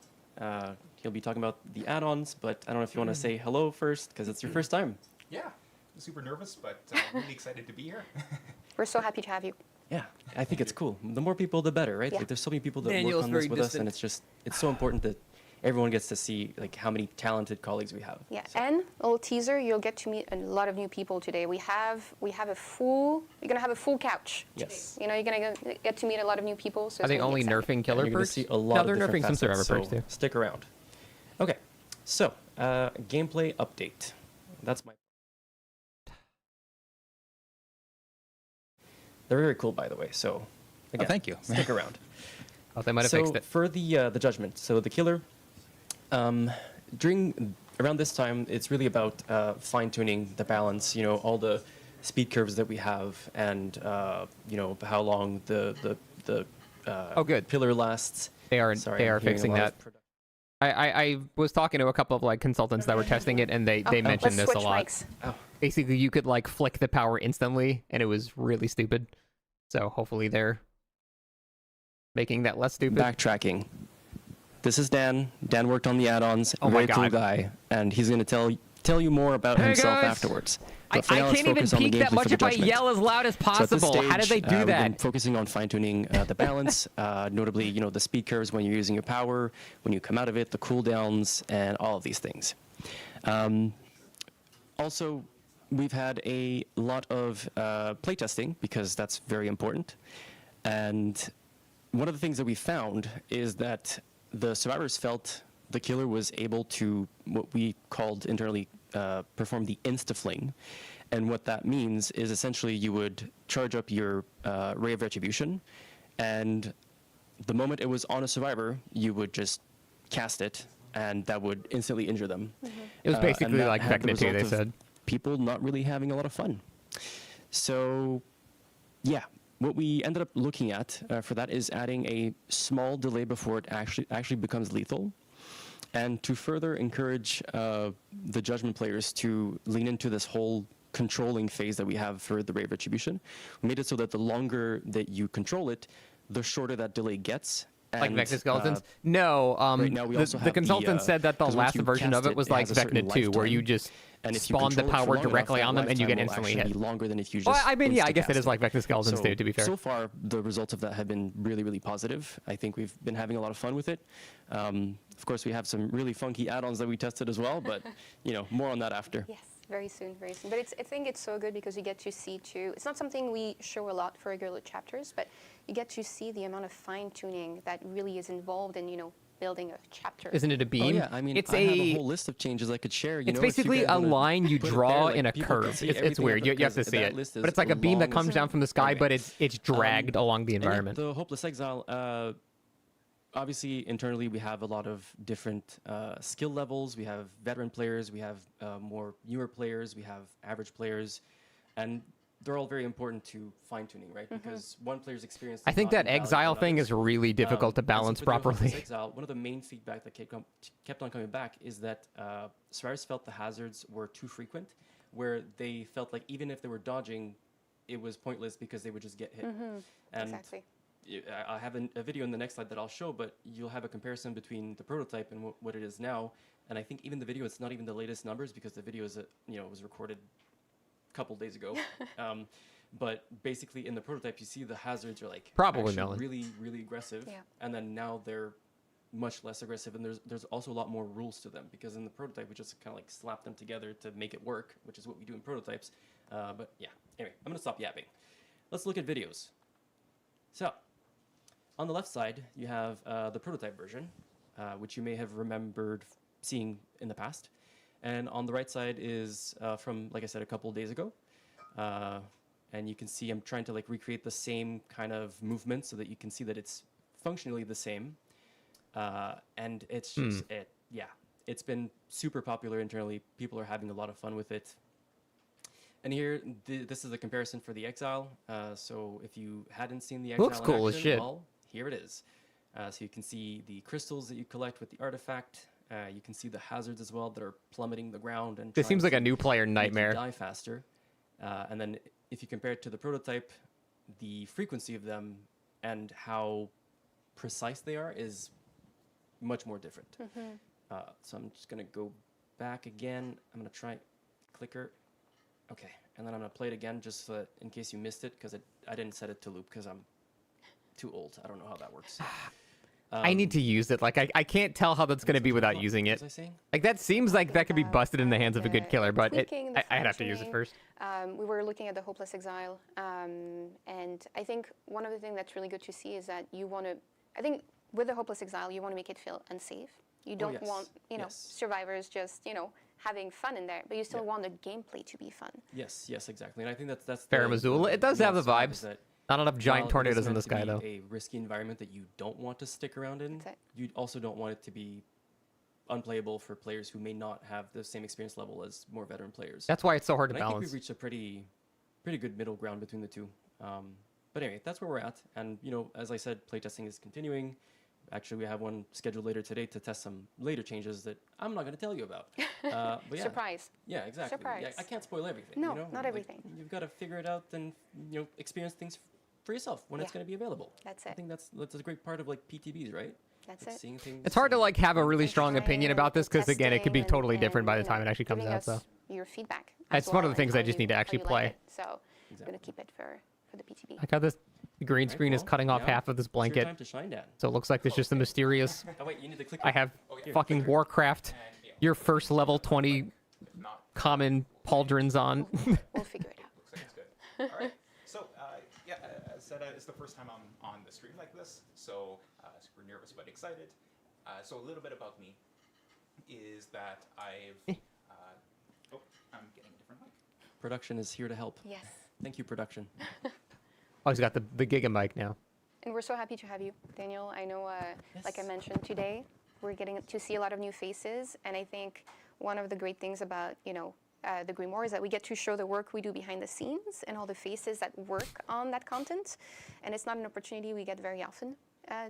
He'll be talking about the add-ons, but I don't know if you want to say hello first because it's your first time. Yeah, I'm super nervous, but really excited to be here. We're so happy to have you. Yeah, I think it's cool. The more people, the better, right? Yeah. Like, there's so many people that Daniel's work on this very with us, and it's so important that everyone gets to see like how many talented colleagues we have. Yeah, So- and a little teaser, you'll get to meet a lot of new people today. You're gonna have a full couch. Yes. You know, you're gonna get to meet a lot of new people. So Are it's they gonna be only exciting. nerfing killer You're gonna perks? see a lot No, of they're nerfing different some survivor facets, perks too. so stick around. Okay, so gameplay update. That's my. They're very cool, by the way. So, again, thank you. Stick around. Oh, they might have So fixed it. for the judgment, so the killer, around this time, it's really about fine tuning the balance. All the speed curves that we have, and how long the Oh, good. pillar lasts. They are Sorry, they I'm are hearing a fixing lot that. of produ- I was talking to a couple of like consultants that were testing it, and they mentioned Let's this a switch lot. mics. Basically, you could like flick the power instantly, and it was really stupid. So hopefully they're making that less stupid. Backtracking. This is Dan. Dan worked on the add-ons. Oh my very cool God. guy, and he's going to tell you more about Hey, himself guys. afterwards. I But for now, let's can't even focus on the peek that gameplay much for the if I judgment. yell as loud as So at this possible. How did they stage, do we've been that? focusing on fine-tuning the balance, notably, the speed curves when you're using your power, when you come out of it, the cooldowns, and all of these things. Also, we've had a lot of playtesting because that's very important. And one of the things that we found is that the survivors felt the killer was able to, what we called internally, perform the insta-fling. And what that means is essentially you would charge up your Ray of Retribution, and the moment it was on a survivor, you would just cast it, and that would instantly injure them. It was And basically that like had the Vecna 2, result they of said. people not really having a lot of fun. So, yeah, what we ended up looking at for that is adding a small delay before it actually becomes lethal. And to further encourage the judgment players to lean into this whole controlling phase that we have for the Ray of Retribution, we made it so that the longer that you control it, the shorter that delay gets, Like And, Vecna Skeletons? No. right now we also The have consultant said that the 'cause last once you version of cast it was it like has a certain Vecna 2, where you lifetime, just and if you spawn the control it for power long enough, directly that on them and you lifetime get will instantly actually hit. be longer than if you Well, just I mean, yeah, I guess it insta-cast is like Vecna Skeletons So, do, to be fair. So far, the results of that have been really, really positive. I think we've been having a lot of fun with it. Of course, we have some really funky add-ons that we tested as well, but more on that after. Yes, very soon, very soon. But I think it's so good because you get to see too. It's not something we show a lot for regular chapters, but you get to see the amount of fine-tuning that really is involved in building a chapter. Isn't it a beam? Oh, yeah, I mean, it's I have a whole list of changes I could share. It's basically a line you draw in a people can curve. see It's everything weird. of You have to because see that it. list But is it's like a beam that long comes as- down from the sky, Anyway. but it's dragged along the And yeah, environment. the Hopeless Exile, obviously, internally, we have a lot of different skill levels. We have veteran players, we have more newer players, we have average players, and they're all very important to fine-tuning, right? Because one player's experience I does think not that invalidate exile thing others. is really difficult to And so balance for the Hopeless properly. Exile, one of the main feedback that kept on coming back is that survivors felt the hazards were too frequent, where they felt like even if they were dodging, it was pointless because they would just get hit. And Exactly. I have a video in the next slide that I'll show, but you'll have a comparison between the prototype and what it is now. And I think even the video, it's not even the latest numbers because the video is, was recorded a couple days ago. But basically, in the prototype, you see the hazards are like Probably actually melon. really, really aggressive. Yeah. And then now they're much less aggressive, and there's also a lot more rules to them because in the prototype we just kind of like slap them together to make it work, which is what we do in prototypes. But yeah, anyway, I'm gonna stop yapping. Let's look at videos. So, on the left side, you have the prototype version, which you may have remembered seeing in the past. And on the right side is from, like I said, a couple of days ago. And you can see I'm trying to like recreate the same kind of movement so that you can see that it's functionally the same. And it's just, it's been super popular internally. People are having a lot of fun with it. And here, this is a comparison for the Exile. So if you hadn't seen the Exile Looks in cool as action, shit. well, here it is. So you can see the crystals that you collect with the artifact. You can see the hazards as well that are plummeting the ground. And This trying seems like to a new player make you nightmare. die faster. And then if you compare it to the prototype, the frequency of them and how precise they are is much more different. So I'm just going to go back again. I'm going to try clicker. Okay, and then I'm going to play it again just so that in case you missed it, because I didn't set it to loop because I'm too old. I don't know how that works. I need to use it. Like, I can't tell how that's going to be without using What it. was I saying? Like, that seems like that could be busted in the hands of a good killer, but tweaking, the I'd have to use it fine-tuning. first. We were looking at the Hopeless Exile, and I think one of the things that's really good to see is that you want to, I think with the Hopeless Exile, you want to make it feel unsafe. You don't yes. want, Yes. survivors just, having fun in there, but you still Yeah. want the gameplay to be fun. Yes, exactly. And I think that's Fair Missoula. It does have the nuance is vibes. that Not enough giant while it is tornadoes in meant the to sky, be though. a risky environment that you don't want to stick around in, That's it. you also don't want it to be unplayable for players who may not have the same experience level as more veteran players. That's why it's so hard to And I think balance. we've reached a pretty good middle ground between the two. But anyway, that's where we're at. And as I said, playtesting is continuing. Actually, we have one scheduled later today to test some later changes that I'm not going to tell you about. But yeah, Surprise. yeah, exactly. Yeah, Surprise. I can't spoil everything. No, you know? not Like, everything. you've got to figure it out and experience things for yourself when it's Yeah. going to be available. That's I it. think that's a great part of like PTBs, right? That's Like it. seeing things. It's hard to and- like have a really And strong trying opinion about this because again, it could be testing totally different by the and, time it actually comes giving out. So us your feedback. That's as one of the well and things I how just you- need to how actually you like play. it. So I'm Exactly. gonna keep it for the PTB. like how this green screen is well, cutting off yeah. half of this It's your blanket, time to shine, Dan. so it looks like there's just a mysterious. Oh wait, you need to click. I have Here, fucking clicker. Warcraft, And yeah, your first level 20 not common pauldrons on. We'll figure it out. looks like it's good. All right. So yeah, as I said, it's the first time I'm on the stream like this, so super nervous but excited. So a little bit about me is that I've. I'm getting a different mic. Production is here to help. Yes. Thank you, production. Oh, he's got the Giga mic now. And we're so happy to have you, Daniel. I know, like I Yes. mentioned today, we're getting to see a lot of new faces, and I think one of the great things about the Grimoire is that we get to show the work we do behind the scenes and all the faces that work on that content, and it's not an opportunity we get very often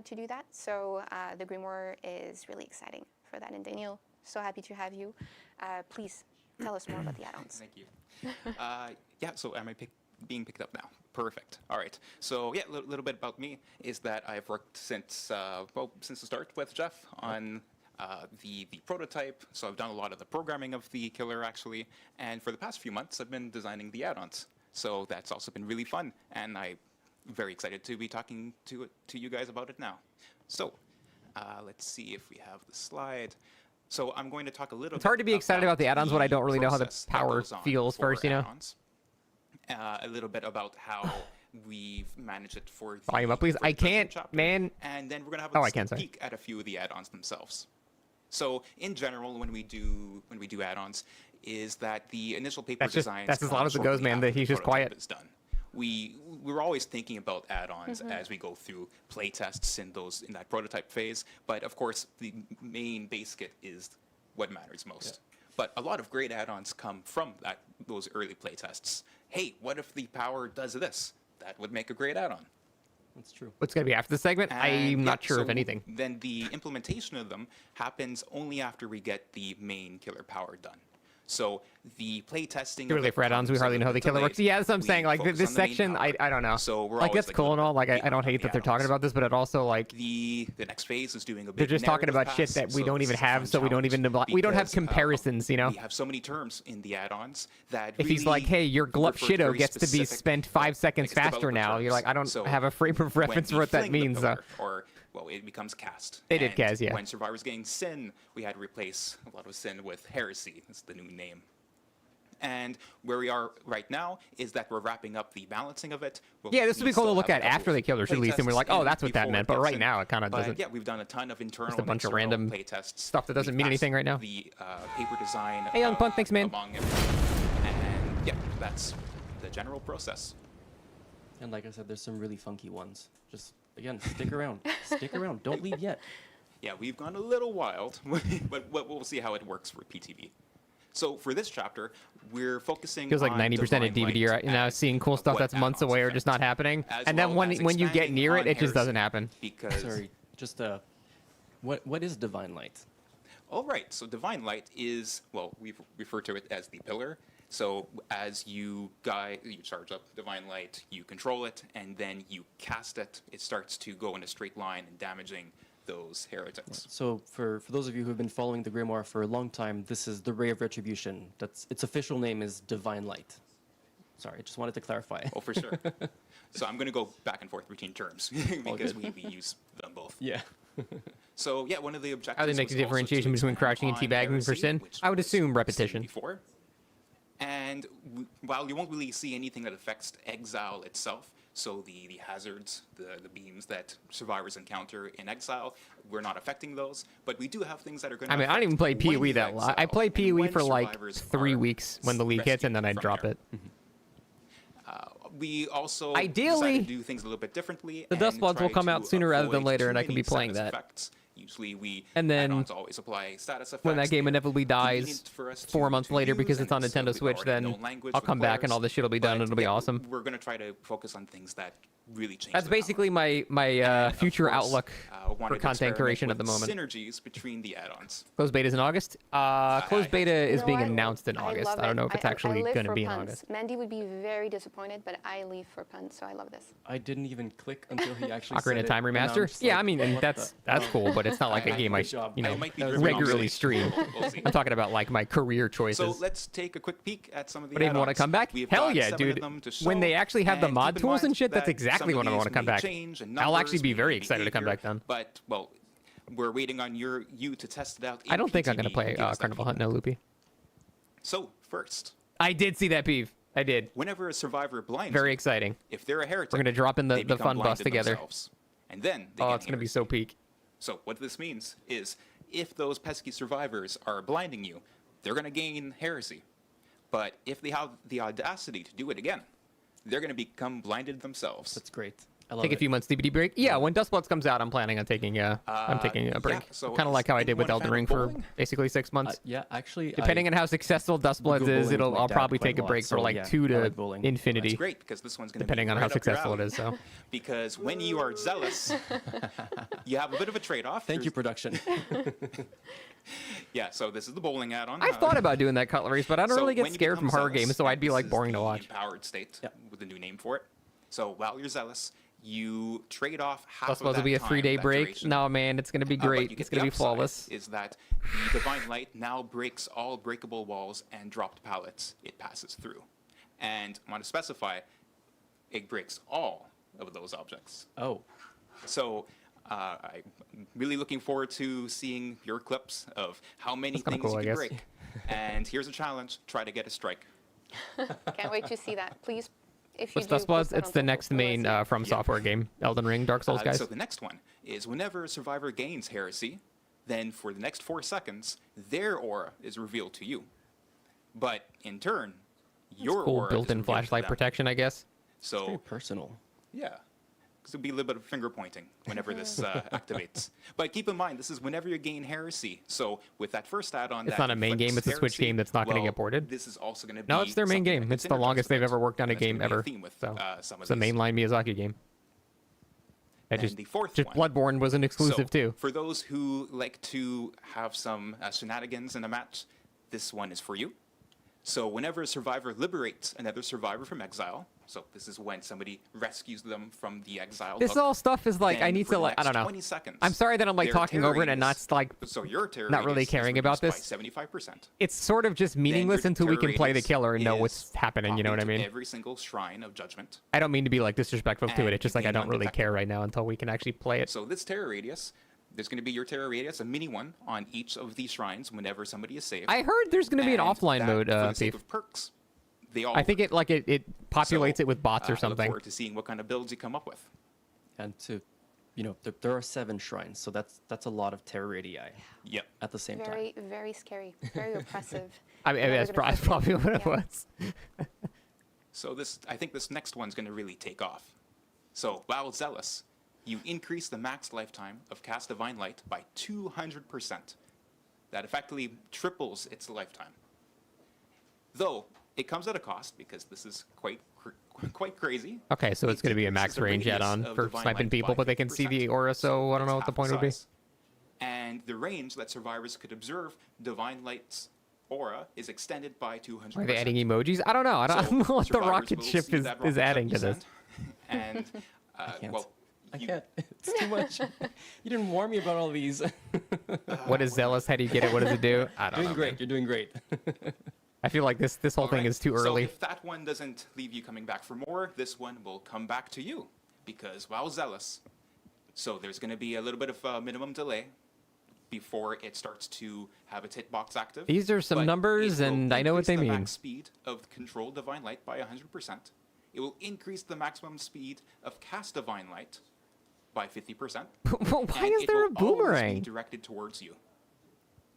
to do that. So the Grimoire is really exciting for that. And Daniel, so happy to have you. Please tell us more about the add-ons. Thank you. Yeah, so am I being picked up now. Perfect. All right. So yeah, a little bit about me is that I've worked since since the start with Jeff on the prototype. So I've done a lot of the programming of the killer actually, and for the past few months I've been designing the add-ons. So that's also been really fun, and I'm very excited to be talking to you guys about it now. So let's see if we have the slide. So I'm going to talk a little. It's hard to be excited about the add-ons when I don't really know how the power feels first, you know. A little bit about how we've managed it for the Volume up, please. I can't, chapter, man. And then we're gonna have Oh, a I can, sorry. peek at a few of the add-ons themselves. So in general, when we do add-ons, is that the initial paper design. That's as loud as it goes, man. That he's just quiet. Is done. We're always thinking about add-ons as we go through play tests in that prototype phase. But of course, the main base kit is what matters most. Yeah. But a lot of great add-ons come from those early play tests. Hey, what if the power does this? That would make a great add-on. That's true. What's going to be after the segment? I'm not sure of anything. Then the implementation of them happens only after we get the main killer power done. So the play testing. Really, for add-ons, we hardly know how the killer works. Yeah, that's what I'm saying. Like this section, I don't know. So we're like that's cool and all. Like I don't hate that they're talking about this, but it also like the next phase is doing a big. They're just talking about shit that we don't even have, so we don't even we don't have comparisons, you know. We have so many terms in the add-ons that if he's like, hey, your glup shitto gets to be spent 5 seconds faster now, you're like, I don't have a frame of reference for what that means. Or well, it becomes cast. They did cast, yeah. When Survivor's getting sin, we had to replace a lot of sin with heresy. That's the new name. And where we are right now is that we're wrapping up the balancing of it. Yeah, this would be cool to look at after the killer's released, and we're like, oh, that's what that meant. But right now, it kind of doesn't. Yeah, we've done a ton of internal just a bunch of random play tests. Stuff that doesn't mean anything right now. The paper design. Hey, Young Punk, thanks, man. And yeah, that's the general process. And like I said, there's some really funky ones. Just, again, stick around. Stick around. Don't leave yet. Yeah, we've gone a little wild, but we'll see how it works for PTV. So for this chapter, we're focusing. Feels like 90% of DBD right now, seeing cool stuff that's months away or just not happening, and then when you get near it, it just doesn't happen. Because sorry, just what is Divine Light? All right, so Divine Light is, well, we refer to it as the pillar. So as you charge up Divine Light, you control it, and then you cast it. It starts to go in a straight line and damaging those heretics. So for those of you who have been following the Grimoire for a long time, this is the Ray of Retribution. Its official name is Divine Light. Sorry, I just wanted to clarify. Oh, for sure. So I'm going to go back and forth between terms because we use them both. Yeah. So yeah, one of the objectives. How do they make the differentiation between crouching and teabagging for sin? I would assume repetition. Before. And while you won't really see anything that affects Exile itself, so the hazards, the beams that survivors encounter in Exile, we're not affecting those. But we do have things that are going to. I mean, I don't even play PoE that lot. I play PoE for like 3 weeks when the league hits, and then I drop it. We also ideally do things a little bit differently. The Dust Bloods will come out sooner rather than later, and I can be playing that. Effects. Usually we and then always apply status effects. When that game inevitably dies 4 months later because it's on Nintendo Switch, then I'll come back and all this shit will be done and it'll be awesome. We're going to try to focus on things that really change. That's basically my future outlook for content creation at the moment. Synergies between the add-ons. Closed beta is in August. Closed beta is being announced in August. I don't know if it's actually going to be in August. Mandy would be very disappointed, but I live for puns, so I love this. I didn't even click until he actually Ocarina of Time remaster. Yeah, I mean, and that's cool, but it's not like a game I regularly stream. I'm talking about like my career choices. So let's take a quick peek at some of the. But even want to come back? Hell yeah, dude! When they actually have the mod tools and shit, that's exactly when I want to come back. I'll actually be very excited to come back then. But well, we're waiting on you to test it out. I don't think I'm gonna play Carnival Hunt, no Loopy. So first, I did see that, Peeve. I did. Whenever a survivor blinds, very exciting. If they're a heretic, we're gonna drop in the fun bus together. And then it's gonna be so peak. So what this means is, if those pesky survivors are blinding you, they're gonna gain heresy. But if they have the audacity to do it again, they're gonna become blinded themselves. That's great. I love Take a it. few months DBD break. Yeah, when Dustbloods comes out, I'm planning on taking a break. so Kind of is like how I did with anyone a Elden fan of Ring for bowling? basically 6 months. Yeah, actually, Depending on how successful go Dustbloods bowling is, with my I'll dad probably quite take a a lot, break so for like yeah, 2 I to like bowling. infinity. That's great because this one's going to Depending be on right how up your successful it alley. is. So Because when you are zealous, you have a bit of a trade-off. Thank you, There's- production. Yeah, so this is the bowling add-on. I've thought about doing that cutleries, but I don't So really get when you scared from become horror zealous, games, so I'd and be this like is boring to the watch. Empowered state Yep. with a new name for it. So while you're zealous, you trade off half of Supposed to that be a time, 3-day that break. duration. No, man, it's gonna be But great. you It's get gonna the be upside flawless. Is that the divine light now breaks all breakable walls and dropped pallets it passes through, and I want to specify, it breaks all of those objects. Oh, So I'm really looking forward to seeing your clips of how many That's kinda things cool, I you can guess. break. And here's a challenge: try to get a strike. Can't wait to see that. Please, if you What's do, Dustbloods? post that It's on the social next media, main let's see. From Software game. Elden Ring, Dark Souls guys. So the next one is whenever a survivor gains heresy, then for the next 4 seconds, their aura is revealed to you. But in turn, your Cool aura is built-in revealed to flashlight them. protection, I guess. So very personal. yeah, because it'll be a little bit of finger pointing whenever this activates. But keep in mind, this is whenever you gain heresy. So with that first add-on, It's that not a main game, inflicts it's a Switch heresy, game that's not gonna well, get ported. This is also going to be No, it's their main something that game. gets It's the longest synergized they've with ever worked on a and that's game gonna be ever. theme with, So some of it's a these. mainline Miyazaki game. I And just the fourth just one. Bloodborne was an exclusive So, too. for those who like to have some shenanigans in a match, this one is for you. So whenever a survivor liberates another survivor from exile, so this is when somebody rescues them from the exile. This hook, all stuff is like I then need for to the like I next don't know. 20 seconds, I'm sorry that I'm like their talking terror over it and not radius- like So your terror not really radius is caring about reduced this. by 75%. it's sort of just meaningless Then until we your can play the radius killer and know is what's happening. You know what I popped into mean? Every single shrine of judgment. I don't mean to be like disrespectful to it. And It's just you like I gain don't really undetected. care right now until we can actually play it. So this terror radius, there's going to be your terror radius, a mini one on each of these shrines whenever somebody is saved. I heard there's going to be an And offline that, mode, for the sake Thief. of perks, they all I think work. it populates So, it with bots I or look something. forward to seeing what kind of builds you come up with. And to, there are 7 shrines, so that's a lot of terror radii Yep. at the same time. Very, very scary. Very oppressive. I mean, Never that's gonna fight probably them. what it Yeah. was. So I think this next one's going to really take off. So while zealous, you increase the max lifetime of Cast Divine Light by 200%. That effectively triples its lifetime. Though it comes at a cost because this is quite crazy. Okay, so it's It going to be a decreases max the range radius add-on of for Divine sniping Light people, by but they can see 50%. the aura, so I don't it's know what the half point would be. size. And the range that survivors could observe Divine Light's aura is extended by 200%. Are they adding emojis? I don't know. I don't know what the survivors rocket will ship see is that rocket ship adding you to this. sent, And, can't. well, I you- can't. It's too much. You didn't warn me about all these. What is zealous? How do you get it? What does it do? I don't Doing know. great. man. You're doing great. I feel like this whole thing Alright, is too So early. if that one doesn't leave you coming back for more, this one will come back to you because while zealous, so there's going to be a little bit of a minimum delay before it starts to have its hitbox active. These are some but numbers, it will and I know what increase they the mean. max speed of controlled Divine Light by 100%. It will increase the maximum speed of cast Divine Light by 50%. Why and is it there a will always be boomerang? directed towards you.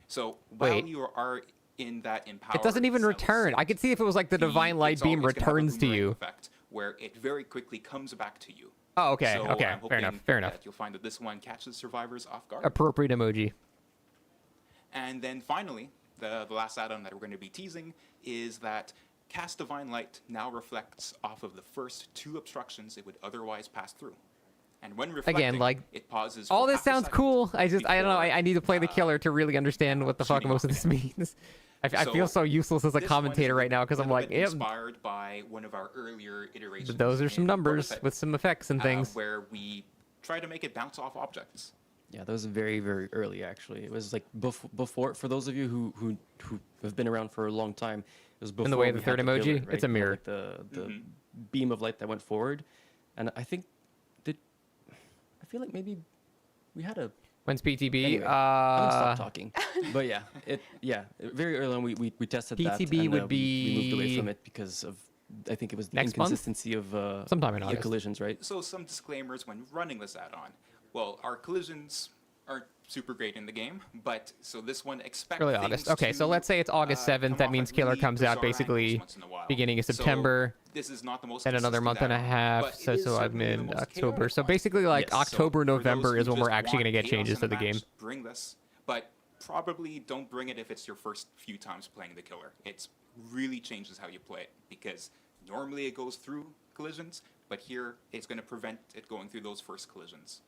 So while Wait. you are in that empowered It doesn't even zealous return. I state, could see if it was like the divine light it's beam always gonna have a returns to boomerang you. effect where it very quickly comes back to you. Oh, okay, So okay, I'm fair enough, hoping fair enough. That you'll find that this one catches survivors off guard. Appropriate emoji. And then finally, the last add-on that we're going to be teasing is that Cast Divine Light now reflects off of the first 2 obstructions it would otherwise pass through. And when reflecting, like, it pauses. All for this half a sounds second cool. I don't know. before, I need to play the killer to really understand what the fuck shooting most of off this again. means. I feel so useless as a This one is commentator right now because a I'm little like, bit yep, inspired by one of our earlier iterations. those are some in numbers Prototype, with some effects and things. where we try to make it bounce off objects. Yeah, that was very, very early, actually. It was like before, for those of you who have been around for a long time, it was before the way we the had third killer, emoji? right? It's a We had, mirror. like, the beam of light that went forward. And I think, I feel like maybe we had a... When's PTB? Anyway, I'm gonna stop talking. But yeah, very early on we tested that. PTB and, would we moved away be from it because of, I think it was the next month? inconsistency of Sometime in the August. collisions, right? So some disclaimers when running this add-on. Well, our collisions aren't super great in the game, but so this one expect Early things August. Okay, so to, let's say it's August 7th. come That off means at Killer really comes out bizarre basically angles once in a while. beginning of So September. this is not the most And another consistent month and a add-on, half, but so, it is so I'm certainly the in most October. chaotic So one. basically, like Yes, so October, for those November who is when we're just actually want gonna get chaos changes in to the the game. match, bring this, but probably don't bring it if it's your first few times playing the Killer. It's really changes how you play it, because normally it goes through collisions, but here it's going to prevent it going through those first collisions.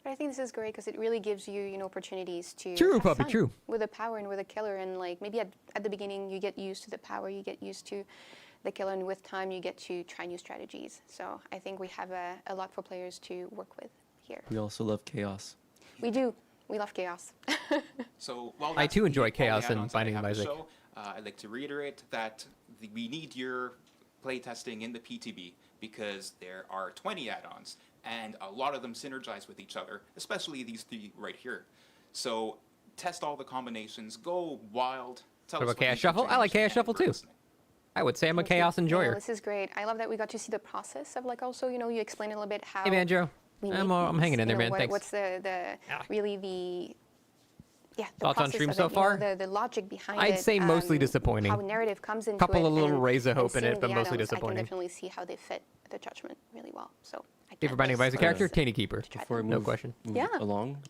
But I think this is great because it really gives you, opportunities to True, have puppy, fun true. with the power and with the Killer, and like maybe at the beginning you get used to the power, you get used to the Killer, and with time you get to try new strategies. So I think we have a lot for players to work with here. We also love chaos. We do. We love chaos. So while I that's too really enjoy all the chaos and add-ons that I Binding have of to Isaac. show, I'd like to reiterate that we need your playtesting in the PTB, because there are 20 add-ons, and a lot of them synergize with each other, especially these three right here. So test all the combinations, go wild. Tell What us about Chaos you should Shuffle? I like change, Chaos and Shuffle we're too. listening. I would say I'm a Thank you. chaos enjoyer. Yeah, this is great. I love that we got to see the process of like also, you explain a little bit how Hey, Banjo. we I'm make hanging in things, there, man. what- Thanks. What's the really the Thoughts on process stream of so it, far? The logic behind it. I'd say mostly disappointing. How narrative comes into Couple it. of little and- rays of and hope in it, seeing but the mostly add-ons, disappointing. I can definitely see how they fit the judgment really well. So I Hey, for can't Binding of wait Isaac for character, this. Taney Keeper. try Before I them. move, No question. move Yeah. along,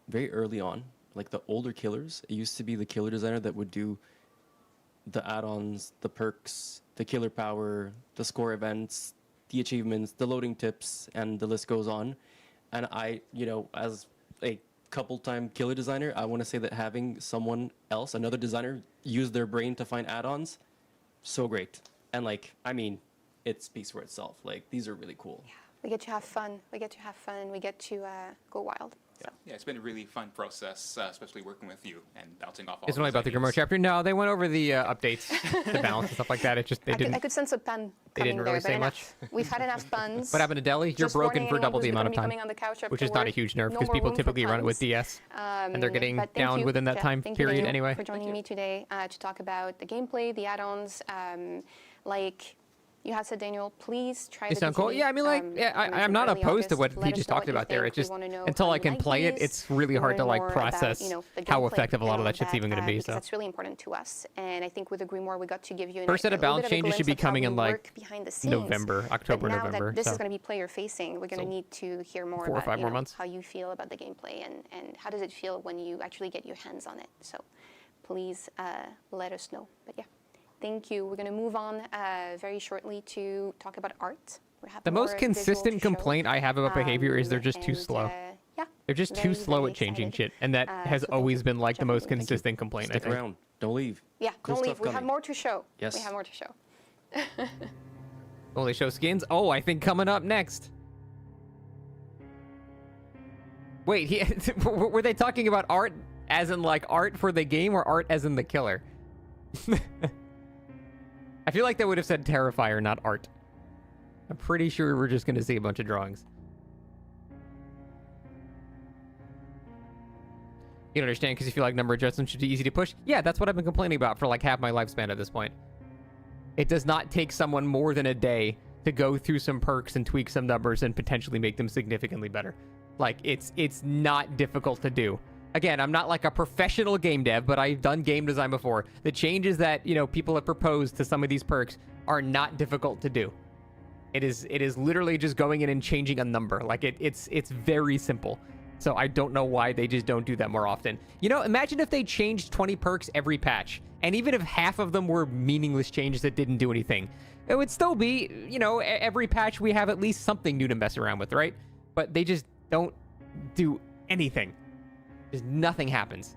very early on, like the older killers, it used to be the killer designer that would do the add-ons, the perks, the killer power, the score events, the achievements, the loading tips, and the list goes on. And I, as a couple-time killer designer, I want to say that having someone else, another designer, use their brain to find add-ons, so great. And like, I mean, it speaks for itself. Like, these are really cool. We get to have fun. We get to have fun. And we get to go wild. So. Yeah, it's been a really fun process, especially working with you and bouncing off all It's only those about the ideas. Grimoire chapter. No, they went over the updates, the balance and stuff like that. It just, they I didn't. could sense a pun They coming didn't there, really but say enough. We've had enough puns. What happened to Deli? You're Just broken warning for anyone double the who's amount of gonna be time, coming on the couch which is not a afterward. huge nerf No because more people room for typically run it with puns. DS, and they're getting But thank down you, within that Jeff. time Thank you, period Daniel, anyway. for joining me today to talk about the gameplay, the add-ons. Like you had said, Daniel, please try They the sound cool. PTB. Yeah, I mean, like, You I'm mentioned not early opposed to August. what Let he us just know talked what you about there. think. It's We just wanna know until how I you can like play it, these, it's really hard to learn like more about, process the how gameplay effective a lot of and that all shit's even going to be. because So that's really important to us. And I think with the Grimoire, we got to give you First set of a little balance bit of a changes should be glimpse of how coming we in, like, work behind the scenes. November, October, but now November, That this so- is going to be player facing. We're going to So need to hear more 4 or about 5 more months. how you feel about the gameplay and how does it feel when you actually get your hands on it. So please let us know. But yeah. Thank you. We're going to move on very shortly to talk about art. We have the more most visual consistent to show. complaint I have about behavior is they're just too And, slow. Yeah, They're just very, too slow very at changing excited. shit, and that has so thank always you. been like the Jeff, most thank you. consistent complaint. I Stick think. around. Don't leave. Yeah, Cool don't stuff leave. We have coming. more to show. Yes. We have more to show. Only show skins. Oh, I think coming up next. Wait, were they talking about art as in like art for the game or art as in the killer? I feel like they would have said Terrifier, not art. I'm pretty sure we're just going to see a bunch of drawings. You don't understand because you feel like number adjustments should be easy to push? Yeah, that's what I've been complaining about for like half my lifespan at this point. It does not take someone more than a day to go through some perks and tweak some numbers and potentially make them significantly better. Like, it's not difficult to do. Again, I'm not like a professional game dev, but I've done game design before. The changes that, people have proposed to some of these perks are not difficult to do. It is literally just going in and changing a number. Like, it's very simple. So I don't know why they just don't do that more often. Imagine if they changed 20 perks every patch, and even if half of them were meaningless changes that didn't do anything, it would still be, every patch we have at least something new to mess around with, right? But they just don't do anything. Just nothing happens.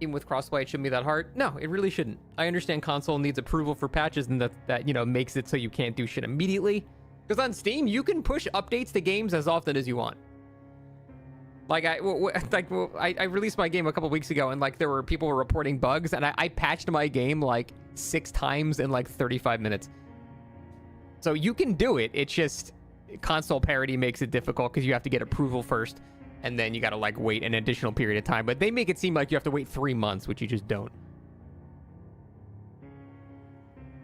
Even with crossplay, it shouldn't be that hard. No, it really shouldn't. I understand console needs approval for patches, and that makes it so you can't do shit immediately. Because on Steam, you can push updates to games as often as you want. Like I released my game a couple weeks ago, and like there were people reporting bugs, and I patched my game like 6 times in like 35 minutes. So you can do it. It's just console parity makes it difficult because you have to get approval first, and then you got to like wait an additional period of time. But they make it seem like you have to wait 3 months, which you just don't.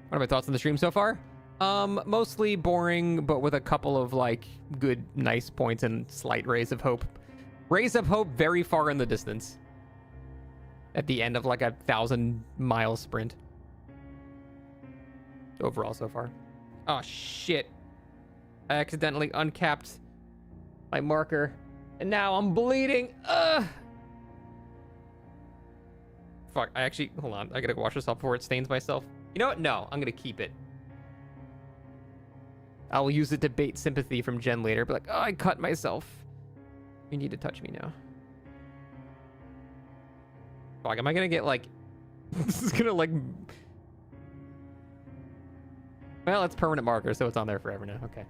What are my thoughts on the stream so far? Mostly boring, but with a couple of like good, nice points and slight rays of hope. Rays of hope very far in the distance. At the end of like a 1,000-mile sprint. Overall so far. Oh shit. I accidentally uncapped my marker. And now I'm bleeding. Ugh. Fuck, I actually, hold on. I gotta wash this off before it stains myself. You know what? No, I'm gonna keep it. I'll use it to bait sympathy from Jen later. Be like, oh, I cut myself. You need to touch me now. Fuck, am I gonna get like... this is gonna like... Well, it's permanent marker, so it's on there forever now. Okay.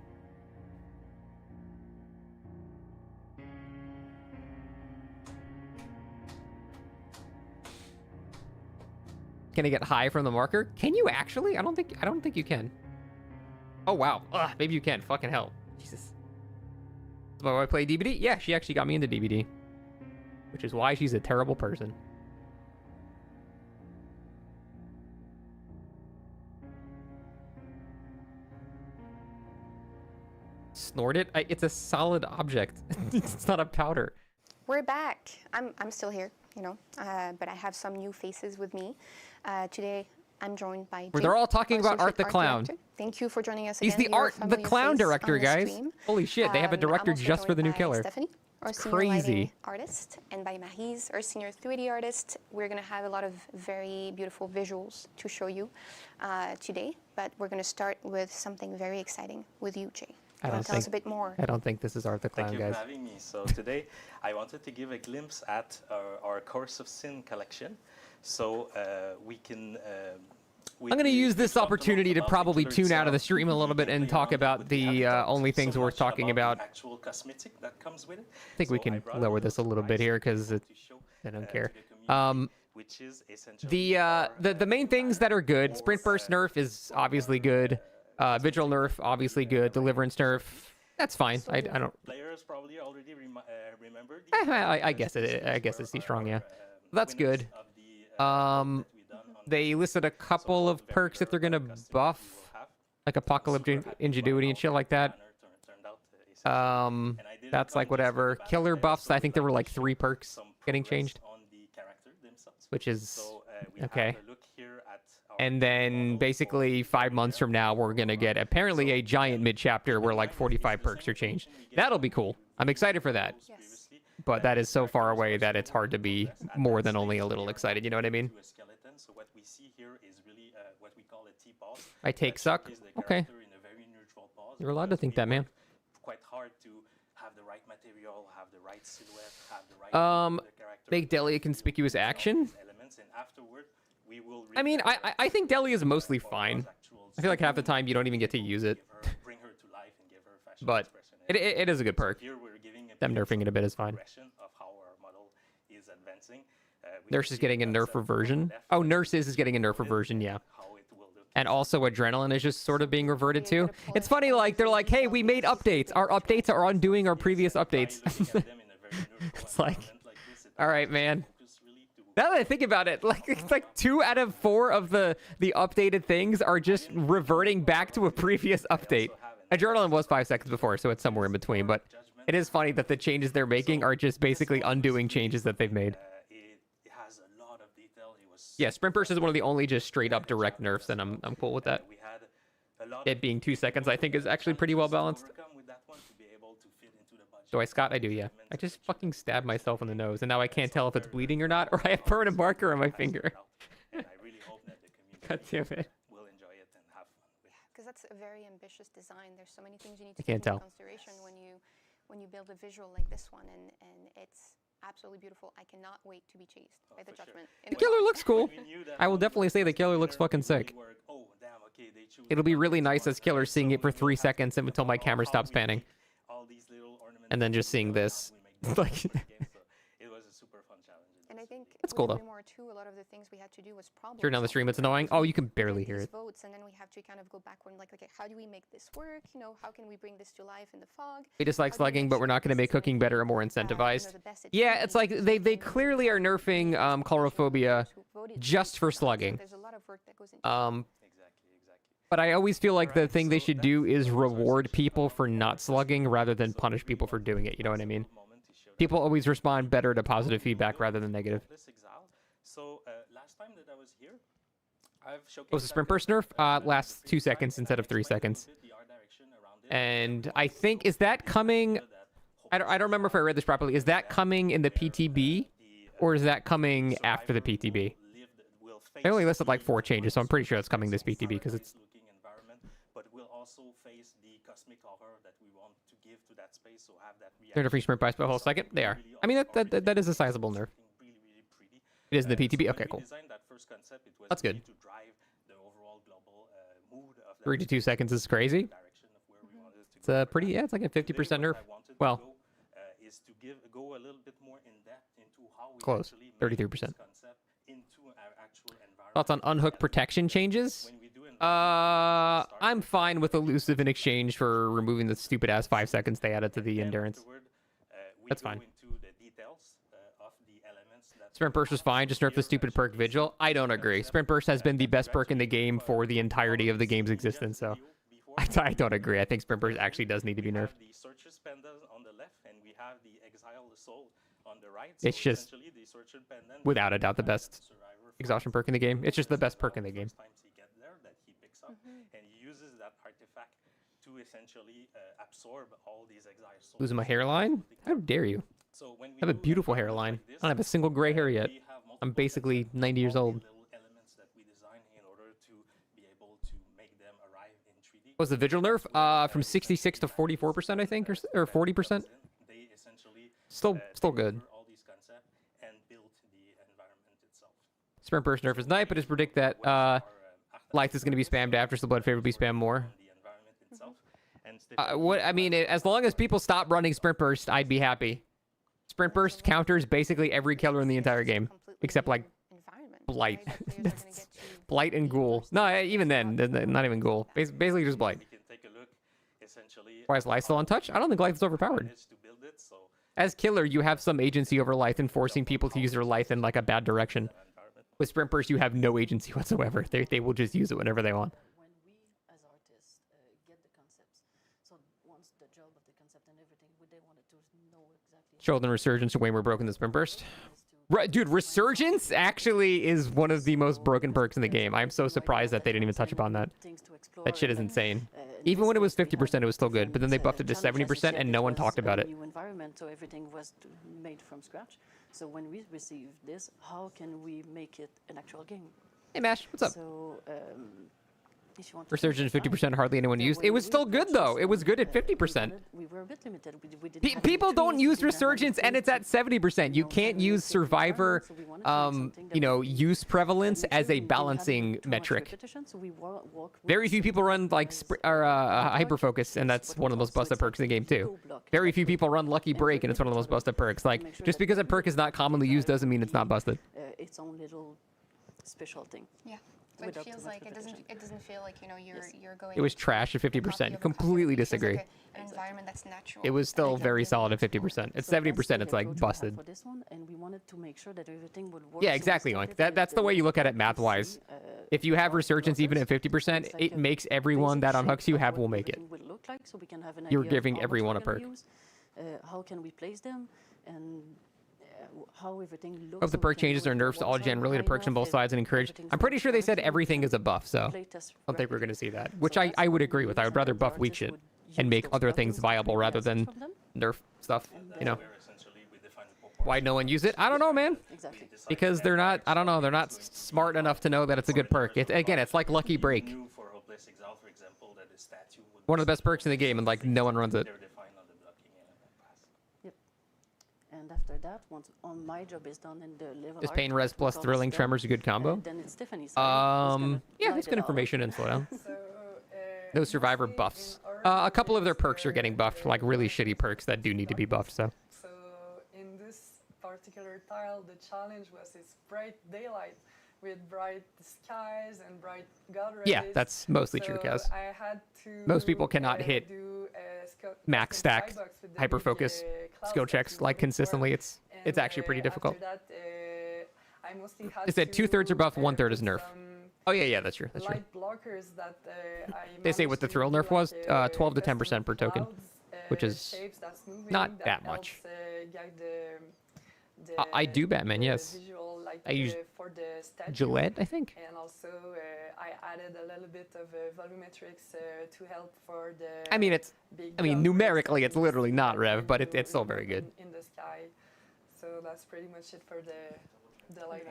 Can I get high from the marker? Can you actually? I don't think you can. Oh wow. Ugh, maybe you can. Fucking hell. Jesus. So I play DBD? Yeah, she actually got me into DBD. Which is why she's a terrible person. Snort it? It's a solid object. It's not a powder. We're back. I'm still here, you know, but I have some new faces with me. Today, I'm joined by Where they're all talking about Art the Clown. Director. Thank you for joining us He's again. the You're a art, the familiar clown face director, on the guys. stream. Holy shit, they have a director I'm also just for the new joined by killer. Stephanie, our It's senior lighting crazy. artist, and by Maryse, our senior 3D artist. We're going to have a lot of very beautiful visuals to show you today, but we're going to start with something very exciting with you, Jay. I don't Tell us think- a bit more. I don't think this is Art the Clown, Thank you guys. for having me. So today I wanted to give a glimpse at our Course of Sin collection. So we can... I'm going to use this opportunity to probably tune out of the stream a little bit and talk about the only things worth talking about. Actual cosmetic that comes with it. I think we can lower this a little bit here because I don't care. Which is essentially The main things that are good, Sprint Burst nerf is obviously good. Vigil nerf, obviously good. Deliverance nerf, that's fine. I don't... players probably already remember. I guess it's too strong, yeah. That's good. They listed a couple of perks that they're gonna buff, like Apocalyptic Ingenuity and shit like that. That's like whatever. Killer buffs, I think there were like 3 perks getting changed, which is okay. And then basically 5 months from now, we're gonna get apparently a giant mid-chapter where like 45 perks are changed. That'll be cool. I'm excited for that. Yes. But that is so far away that it's hard to be more than only a little excited. You know what I mean? So what we see here is really what we call a T-pause. I take suck. Okay. You're allowed to think that, man. Quite hard to have the right material, have the right silhouette, have the right Make Deli a conspicuous action. elements, and afterward we will. I mean, I think Deli is mostly fine. I feel like half the time you don't even get to use it. Bring her to life and give her fashion But expression. it is a good perk. Here we're giving Them nerfing it a bit is fine. of how our model is advancing. Nurse is getting a nerf reversion. Oh, Nurse is getting a nerf reversion, yeah. And also Adrenaline is just sort of being reverted to. It's funny, like, they're like, hey, we made updates. Our updates are undoing our previous updates. It's like, all right, man. Now that I think about it, like it's like 2 out of 4 of the updated things are just reverting back to a previous update. Adrenaline was 5 seconds before, so it's somewhere in between. But it is funny that the changes they're making are just basically undoing changes that they've made. It has a lot of detail. It was Yeah, Sprint Burst is one of the only just straight up direct nerfs, and I'm cool with that. we had a lot It being 2 seconds, I think, is actually pretty well balanced. overcome with that one to be able to fit into the budget. Do I, Scott? I do, yeah. I just fucking stabbed myself in the nose, and now I can't tell if it's bleeding or not, or I have permanent marker on my finger. And I really hope that the God community damn it. will enjoy it and have fun with it. Because that's a very ambitious design. There's so many things you need to can't take into tell. consideration when you build a visual like this one, and it's absolutely beautiful. I cannot wait to be chased by the judgment. The killer looks cool. I will definitely say the killer looks fucking sick. Oh, damn, okay, they choose It'll be really nice as killer seeing it for 3 seconds until my camera stops panning. all these little ornaments And then just seeing this. Like, so it was a super fun challenge. And I think That's cool, with though. Grimoire 2, a lot of the things we had to do was problem turn down the stream, it's annoying. Oh, you can barely hear it. Votes, and then we have to kind of go backward, like, okay, how do we make this work? You know, how can we bring this to life in the fog? We dislike How do we slugging, make but sure we're not going to this make is, cooking better or more you know, incentivized. the best it Yeah, can it's be, like so they something clearly are nerfing who chlorophobia voted just for so slugging. There's a lot of work that goes into Um, But I always feel like the Alright, thing they so should that's do is the reward resolution. people for not slugging rather than punish people for doing it. You know what I mean? People always respond better to positive feedback rather than negative. So last time that I was here, I've showcased Was the sprint burst nerf? Lasts 2 seconds instead of 3 seconds. And I think, is that coming... I don't remember if I read this properly. Is that coming in the PTB? Or is that coming after the PTB? I only listed like 4 changes, so I'm pretty sure it's coming this PTB because it's... But we'll also face the cosmic horror that we want to give to that space, so have that They're a free sprint price by a whole second? They are. I mean, that is a sizable nerf. It is in the PTB? Okay, cool. That's good. 3 to 2 seconds is crazy. It's a pretty, yeah, it's like a 50% nerf. Well, is to go a little bit more in depth into how we close. actually make 33%. this concept into our actual environment. Thoughts on unhook protection changes? I'm fine with elusive in exchange for removing the stupid ass 5 seconds they added to the endurance. That's fine. Sprint burst was fine, just nerf the stupid perk vigil. I don't agree. Sprint burst has been the best perk in the game for the entirety of the game's existence, so I don't agree. I think sprint burst actually does need to be nerfed. The Searcher's Pendant on the left, and we have the Exile Soul on the right. It's So just, essentially, the Searcher Pendant without a doubt, the best exhaustion perk in the game. It's just the best perk in the game. times he get there that he picks up, and he uses that artifact to essentially absorb all these Exile Souls. Losing my hairline? How dare you? So when we I have a do beautiful environments hairline. like this, I don't have a single gray hair yet. we have multiple I'm basically concepts, 90 years all the old. little elements that we design in order to be able to make them arrive in 3D. What was the vigil nerf? From 66 to 44%, I think, or 40%. They essentially Still good. all these concepts and build the environment itself. Sprint burst nerf is nice, but just predict that life is going to be spammed after, so blood favor will be spammed more. The environment itself. And What I mean, as long as people stop running sprint burst, I'd be happy. Sprint burst counters basically every killer in the entire game, except like blight. Blight and ghoul. No, even then, not even ghoul. Basically just blight. we can take a look essentially Why is life still untouched? I don't think life is overpowered. managed to build it, so As killer, you have some agency over life and forcing people to use their life in like a bad direction. With sprint burst, you have no agency whatsoever. They will just use it whenever they want. When we as artists get the concepts, so once the job of the concept and everything, they wanted to know exactly. Sheldon Resurgence are way more broken than sprint burst. Dude, Resurgence actually is one of the most broken perks in the game. I'm so surprised that they didn't even touch upon that. That shit is insane. Even when it was 50%, it was still good, but then they buffed it to 70% and no one talked about it. New environment, so everything was made from scratch. So when we received this, how can we make it an actual game? Hey Mash, what's up? So if you want to Resurgence finish, 50%, hardly anyone used. It was still good though. It was good at 50%. we were a bit limited. We didn't have People any don't tools, use we didn't have any Resurgence and it's at tools. 70%. You can't use Survivor, use prevalence as a balancing metric. Very few people run like hyper focus, and that's one of the most busted perks in the game too. Very few people run Lucky Break, and it's one of the most busted perks. Like, just because a perk is not commonly used doesn't mean it's not busted. Its own little special thing. Yeah. So it Without too feels much like it doesn't feel like you're going. It was trash at 50%. Completely disagree. An environment that's natural. It was still very solid at 50%. At 70%, it's like busted. For this one, and we wanted to make sure that everything would work. Yeah, exactly, Oink. That's the way you look at it math-wise. If you have Resurgence even at 50%, it makes everyone that unhooks you will make it. You're giving everyone a perk. How can we place them, and how everything looks. Hope the perk changes are nerfs to all generally to perks on both sides and encourage. I'm pretty sure they said everything is a buff, so I don't think we're going to see that. Which I would agree with. I would rather buff weak shit and make other things viable rather than nerf stuff, you know. Why no one use it? I don't know, man. Exactly. Because they're not, I don't know, they're not smart enough to know that it's a good perk. Again, it's like Lucky Break. One of the best perks in the game, and like no one runs it. And after that, once on my job is done in the level. Is Pain Res plus Thrilling Tremors a good combo? Then it's Stephanie's side. Yeah, it's good information and slowdown. No Survivor buffs. A couple of their perks are getting buffed, like really shitty perks that do need to be buffed, so. So in this particular tile, the challenge was this bright daylight with bright skies and bright god rays. Yeah, that's mostly true, Kaz. I had to Most people cannot hit max stack hyper focus skill checks like consistently. It's actually pretty difficult. After that, I mostly had It said 2/3 are buffed, 1/3 is nerf. Oh yeah, that's true. That's true. light blockers that They say what the thrill nerf was, 12 to 10% per token, which is not that much. I do Batman, yes. Visual, like, I use for the statue. Gillette, I think. And also, I added a little bit of volumetrics to help for the. I mean, it's. big I mean, numbers numerically, that it's you literally see not that Rev, you but do it's still very good. in the sky. So that's pretty much it for the lighting.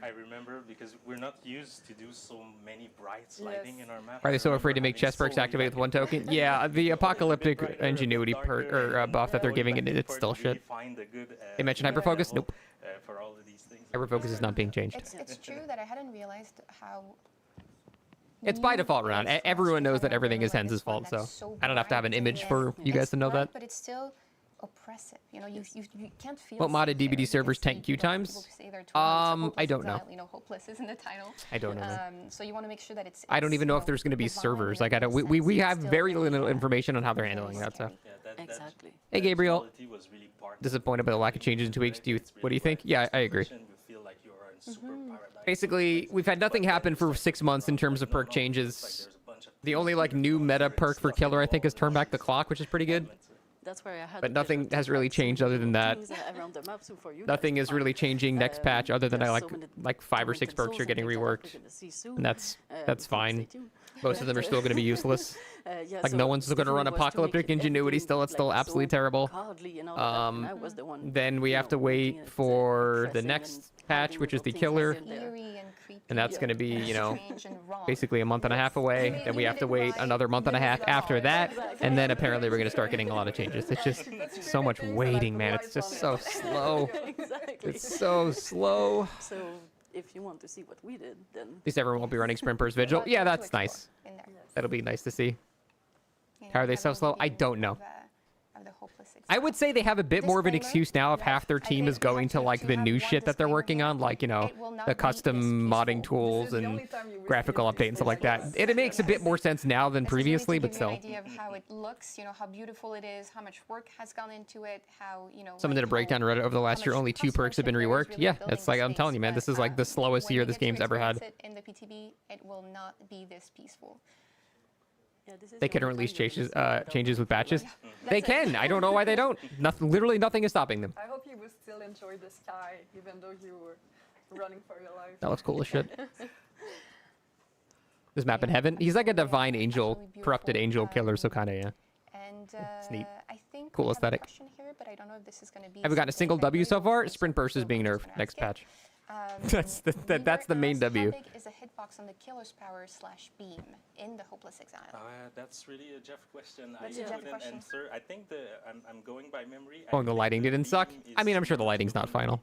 I remember because we're not used to do so many brights lighting in our map. Are they so I afraid to remember make chest having perks so activate with many, one token? Yeah, the apocalyptic brighter, ingenuity darker, perk or buff that they're giving it, it's still really shit. find a good, They mentioned hyperfocus? level, Nope. for all of these things. Hyperfocus is not being changed. It's true that I hadn't realized how. It's by default around. Everyone knows that everything is Hens' fault, so I don't have to have an image for you guys to know that. But it's still oppressive. You know, you can't feel. What modded safe DBD there. servers You can tank see queue people times? say they're tolerant, I hopeless don't know. exile, you know, hopeless is in the title. I don't know, man. So you want to make sure that it's. I don't even know if there's going to be servers. Like I don't. We have very little information on how they're handling that stuff. Exactly. Hey Gabriel, Quality was really part of disappointed by the lack of changes in 2 weeks. What do you think? Yeah, I agree. you feel like you are in super paradise. Basically, we've had nothing happen for 6 months in terms of perk changes. The only like new meta perk for killer I think is turn back the clock, which is pretty good. That's where I had. But nothing has really changed other than that. Around the map, so for you Nothing guys, is really changing next patch other than I there's like so many like 5 or 6 talented perks are souls getting and things that reworked, we're gonna see soon. and that's Stay fine. tuned. Most of them are still going to be useless. Yeah, Like so no one's going to Stephen run was to make apocalyptic ingenuity everything, still. It's still like, absolutely so terrible. godly and all that, and I was the one, Then we you have know, to making wait it, for the interesting next and patch, adding which is the little things killer. here and there. Eerie and creepy. And that's going to be, you know, strange and wrong. basically a month and a half away. Then we have to wait another month and a half after that. And then apparently we're going to start getting a lot of changes. It's just so much waiting, man. It's just so slow. Exactly. It's so slow. So if you want to see what we did, then At least everyone won't be running Sprint Burst Vigil. Yeah, that's nice. In there. That'll be nice to see. You know, How are they have a so slow? I review don't know. of the hopeless I would say they have a bit more of an Disclaimer, excuse now if half their I team think is going to to like the have new one shit that they're disclaimer working here. on, like, you know, It will not the be custom this modding peaceful. tools This is the and only time you will graphical see updates and stuff like that. peaceful. It makes a bit more sense now than This is really previously, to but give still. you an idea of how it looks, you know, how beautiful it is, how much work has gone into it, how, you know. Someone did a breakdown on Reddit over the last year. Only 2 perks have been reworked. Yeah, it's like I'm telling you, man, this is like the slowest year this game's ever had. In the PTB, it will not be this peaceful. yeah, this is They the can only release time you're gonna changes see it without changes with batches. That's They it. can. I don't know why they don't. Nothing. Literally nothing is stopping them. I hope you will still enjoy the sky, even though you were running for your life. That looks cool as shit. This map in heaven. He's like a divine angel, Absolutely corrupted beautiful, angel killer. So kind of yeah. And neat. I think Cool we have a aesthetic. question here, but I don't know if this is going to be Have we gotten a something single that W you're so able far? to Sprint answer, burst is so being we're nerfed just gonna next ask it. patch. That's the main How W. big is a hitbox on the killer's power / beam in the Hopeless Exile? That's really a Jeff question. That's I a Jeff couldn't question. answer. I think I'm going by memory. Oh, and the lighting didn't suck? I mean, I'm sure the lighting's not final.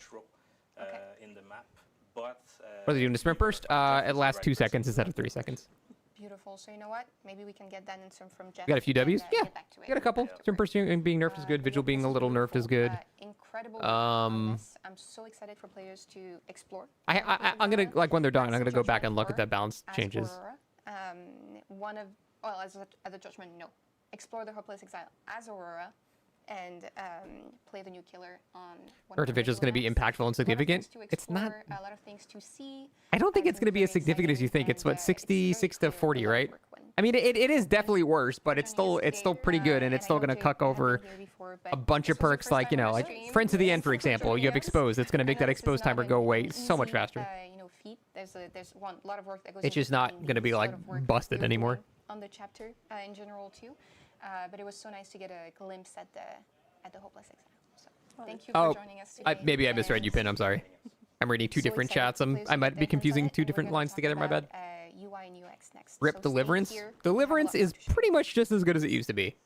In the map, but What are they doing to sprint burst? It lasts 2 seconds instead of 3 seconds. Beautiful. So you know what? Maybe we can get that answer from Jeff. You got a few and, W's? Yeah. get back to You got a couple. Sprint burst being nerfed is good. Vigil being a little nerfed is good. Incredible. I'm so excited for players to explore. I'm gonna like when they're done. I'm gonna go back and look at the balance as changes. Aurora. As a judgment, no. Explore the Hopeless Exile as Aurora, and play the new killer on. Nerf Vigil is gonna be impactful and significant. It's not. A lot of things to see. I don't think it's gonna be as significant as you think. It's what 66 to 40, right? I mean, it is definitely worse, but it's still pretty good, and it's still gonna cuck over a bunch of perks like, you know, like Friends to the End, for example. You have Exposed. It's gonna make that Exposed timer go away so much faster. You know, feat. There's one lot of work that goes. It's just into not finding gonna be the like sort of work busted you're anymore. doing on the chapter in general too, but it was so nice to get a glimpse at the Hopeless Exile. So thank you for joining us today. Maybe I misread you, Pin. I'm sorry. I'm reading 2 different chats. I might be confusing 2 different lines together. My bad. UI and UX next. Rip So stay Deliverance. here. Deliverance is pretty much just as good as it used to be.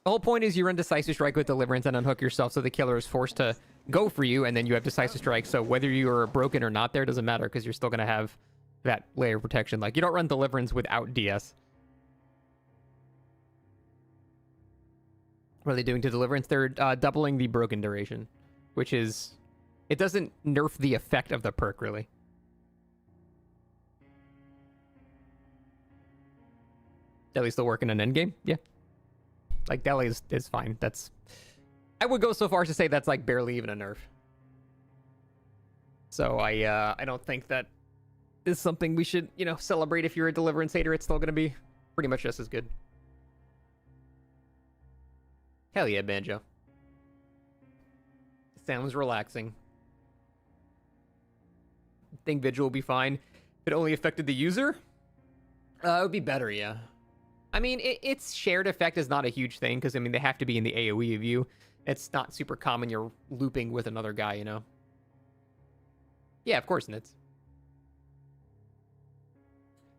The whole point is you run Decisive Strike with Deliverance and unhook yourself so the killer is forced to go for you, and then you have Decisive Strike. So whether you're broken or not there doesn't matter because you're still going to have that layer of protection. Like, you don't run Deliverance without DS. What are they doing to Deliverance? They're doubling the broken duration, which is... It doesn't nerf the effect of the perk, really. Deli's still working on endgame? Yeah. Like, Deli is fine. That's... I would go so far as to say that's, like, barely even a nerf. So I don't think that is something we should, you know, celebrate. If you're a Deliverance hater, it's still going to be pretty much just as good. Hell yeah, Banjo. Sounds relaxing. Think Vigil will be fine. If it only affected the user? It would be better, yeah. I mean, its shared effect is not a huge thing, because, I mean, they have to be in the AoE view. It's not super common you're looping with another guy, you know? Yeah, of course, Nits.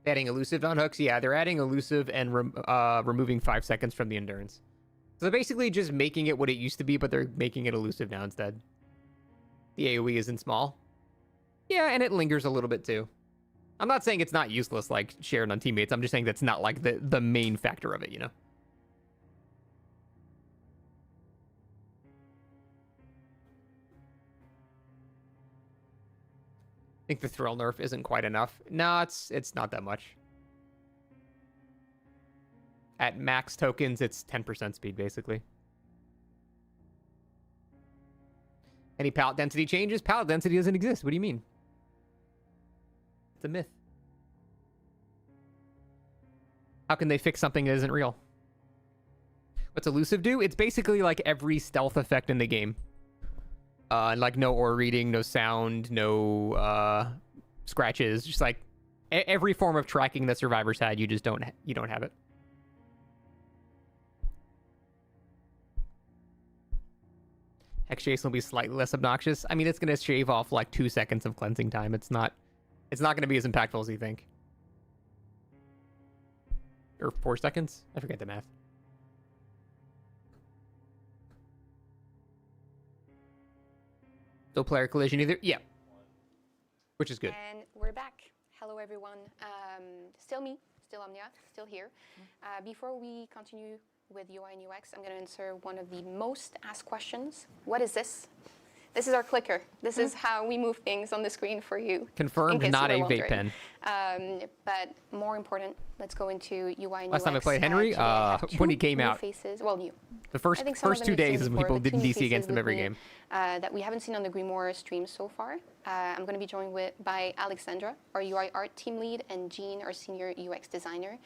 Adding elusive on hooks? Yeah, they're adding elusive and removing 5 seconds from the endurance. So they're basically just making it what it used to be, but they're making it elusive now instead. The AoE isn't small. Yeah, and it lingers a little bit too. I'm not saying it's not useless, like shared on teammates. I'm just saying that's not like the main factor of it, you know? I think the thrill nerf isn't quite enough. No, it's not that much. At max tokens, it's 10% speed, basically. Any pallet density changes? Pallet density doesn't exist. What do you mean? It's a myth. How can they fix something that isn't real? What's elusive do? It's basically like every stealth effect in the game. Like no aura reading, no sound, no scratches. Just like every form of tracking that survivors had, you just don't have it. Hex Jason will be slightly less obnoxious. I mean, it's gonna shave off like 2 seconds of cleansing time. It's not gonna be as impactful as you think. Or 4 seconds? I forget the math. No player collision either? Yeah. Which is good. And we're back. Hello, everyone. Still me, still Omnia, still here. Before we continue with UI and UX, I'm going to answer one of the most asked questions. What is this? This is our clicker. This is how we move things on the screen for you. Confirmed, not a vape pen. But more important, let's go into UI and UX. Last time I played Henry, when he came out. Faces. Well, new. The first 2 days is when people didn't DC against him every game. That we haven't seen on the Grimoire stream so far. I'm going to be joined by Alexandra, our UI art team lead, and Jean, our senior UX designer,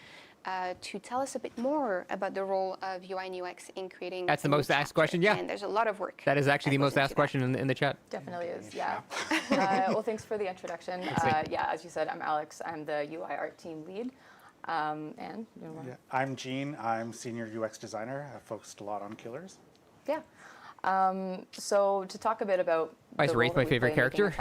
to tell us a bit more about the role of UI and UX in creating. That's the most asked question, yeah. And there's a lot of work. That is actually the most asked question in the chat. Definitely is, yeah. Well, thanks for the introduction. Yeah, as you said, I'm Alex. I'm the UI art team lead. And you know, yeah, I'm Gene. I'm senior UX designer. I've focused a lot on killers. Yeah. So to talk a bit about Vice Wraith, my favorite character,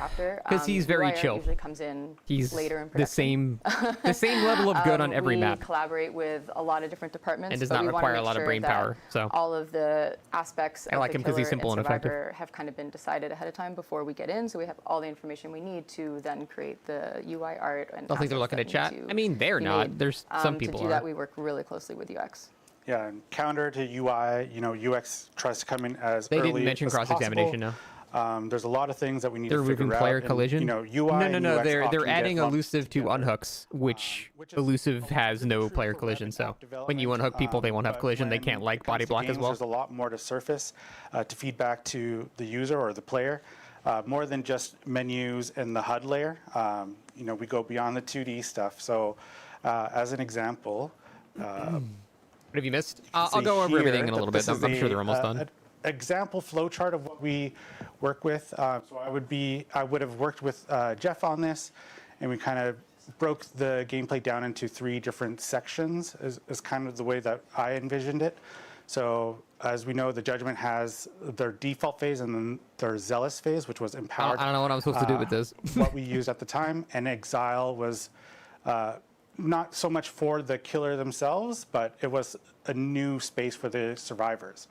because he's very chill. Usually comes in he's later in the same level of good on every map. We collaborate with a lot of different departments, and does not require a lot of brain power. So all of the aspects I like of him the because he's killer simple and effective. have kind of been decided ahead of time before we get in. So we have all the information we need to then create the UI art. And I don't think they're looking at chat. I mean, they're not. There's some people. To do that, we work really closely with UX. Yeah, and counter to UI, you know, UX tries to come in as they early didn't mention cross-examination, no. There's a lot of things that we need to figure out. They're removing player collision? And, you know, UI no. They're adding elusive to unhooks, which elusive has no player collision. So when you unhook people, they won't have collision. They can't like body block as well. There's a lot more to surface to feed back to the user or the player, more than just menus and the HUD layer. You know, we go beyond the 2D stuff. So as an example. What have you missed? I'll go over everything in a little bit. I'm sure they're almost done. Example flowchart of what we work with. So I would have worked with Jeff on this, and we kind of broke the gameplay down into 3 different sections is kind of the way that I envisioned it. So as we know, the Judgment has their default phase and then their Zealous phase, which was empowered. I don't know what I'm supposed to do with this. What we used at the time, and Exile was not so much for the killer themselves, but it was a new space for the survivors.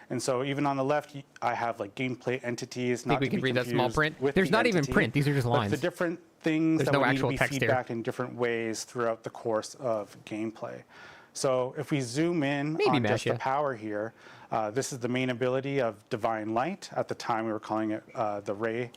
And so even on the left, I have like gameplay entities. I think we can read that small print. There's not even print. These are just lines. The different things There's that no would need actual to be text feedback in different ways throughout the course of gameplay. So if we zoom in on just the power here, this is the main ability of Divine Light. At the time, we were calling it the Ray.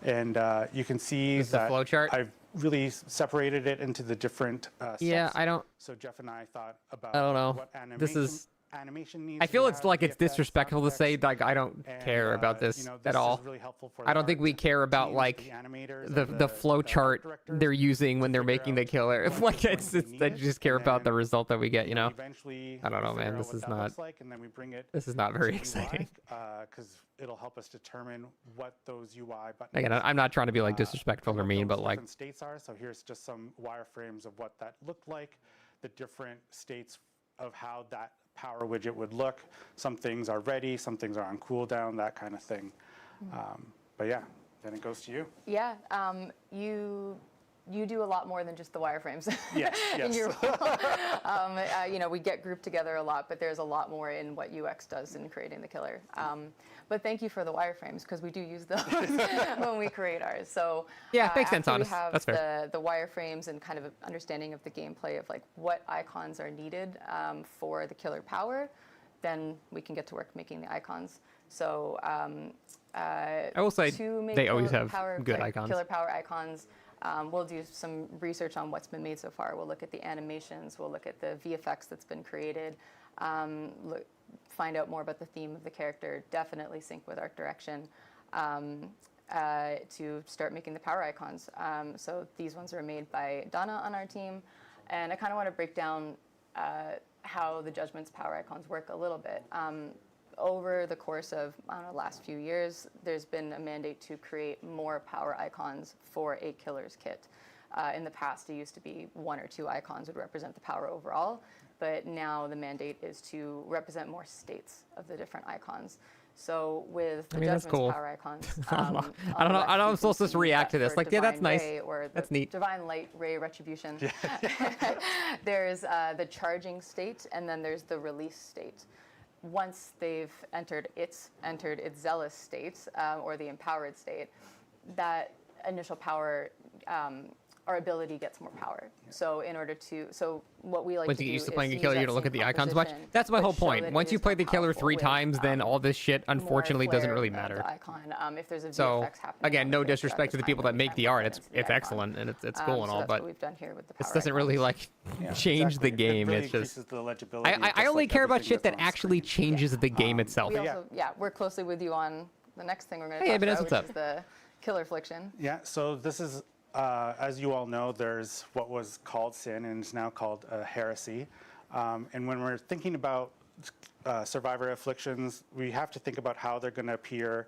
And you can see that I've really separated it into the different yeah, sets. I don't. So Jeff and I thought about I don't know. what animation. This is animation needs. I feel to it's have like it's VFX, disrespectful to sound say effects, like I don't and, care about this you know, at this all. is really helpful for I don't the think we art care about teams, like the animators, the and flow art chart directors they're using when to they're figure making the out killer. what's Like going it's to be I needed, just care and about the then, result that we get. You know. eventually I don't know, we figure man. out This what is that not. looks like, and then we bring it This is not very to exciting. because it'll help us determine what those UI buttons. Again, I'm not trying to be like disrespectful or mean, but like different states are. So here's just some wireframes of what that looked like, the different states of how that power widget would look. Some things are ready, some things are on cooldown, that kind of thing. But yeah, then it goes to you. Yeah, you do a lot more than just the wireframes. Yes, in yes. your role. You know, we get grouped together a lot, but there's a lot more in what UX does in creating the killer. But thank you for the wireframes, because we do use those when we create ours. So yeah, makes sense. after Honest, we have that's fair. the wireframes and kind of understanding of the gameplay of like what icons are needed for the killer power, then we can get to work making the icons. So I will say to make they always killer have power, good like, icons. Killer power icons. We'll do some research on what's been made so far. We'll look at the animations. We'll look at the VFX that's been created. Find out more about the theme of the character. Definitely sync with art direction to start making the power icons. So these ones are made by Donna on our team. And I kind of want to break down how the Judgment's power icons work a little bit. Over the course of, I don't know, last few years, there's been a mandate to create more power icons for a killer's kit. In the past, it used to be 1 or 2 icons would represent the power overall, but now the mandate is to represent more states of the different icons. So with the that's Judgment's cool. power icons, I don't know. on I don't know. the left, I know you I'm can supposed to see react to that this. for Like, yeah, that's Divine nice. Ray, or the That's neat. Divine Light Ray Retribution. There's the charging state, and then there's the release state. Once they've entered its zealous state, or the empowered state, that initial power or ability gets more power. So in order to, what we like Once to you do get used to is playing a use killer, that you don't look same at the icons much. composition, That's my but whole show point. that it Once you is play more the killer powerful 3 with, times, then all this shit more unfortunately doesn't flair really of the matter. icon. If there's a So VFX happening again, on no the face, disrespect to the that's people fine, that but we make try the and art. put that It's into the icon. excellent and it's cool and So all, that's but what we've done here with the this power doesn't really icons. like change the game. Really It's just increases the legibility of I just, only like, care about everything shit that that's on actually changes the game itself. We also, work closely with you on the next thing we're going to Hey, talk Evan, about, what's which up? is the killer affliction. Yeah, so this is, as you all know, there's what was called sin and is now called heresy. And when we're thinking about survivor afflictions, we have to think about how they're going to appear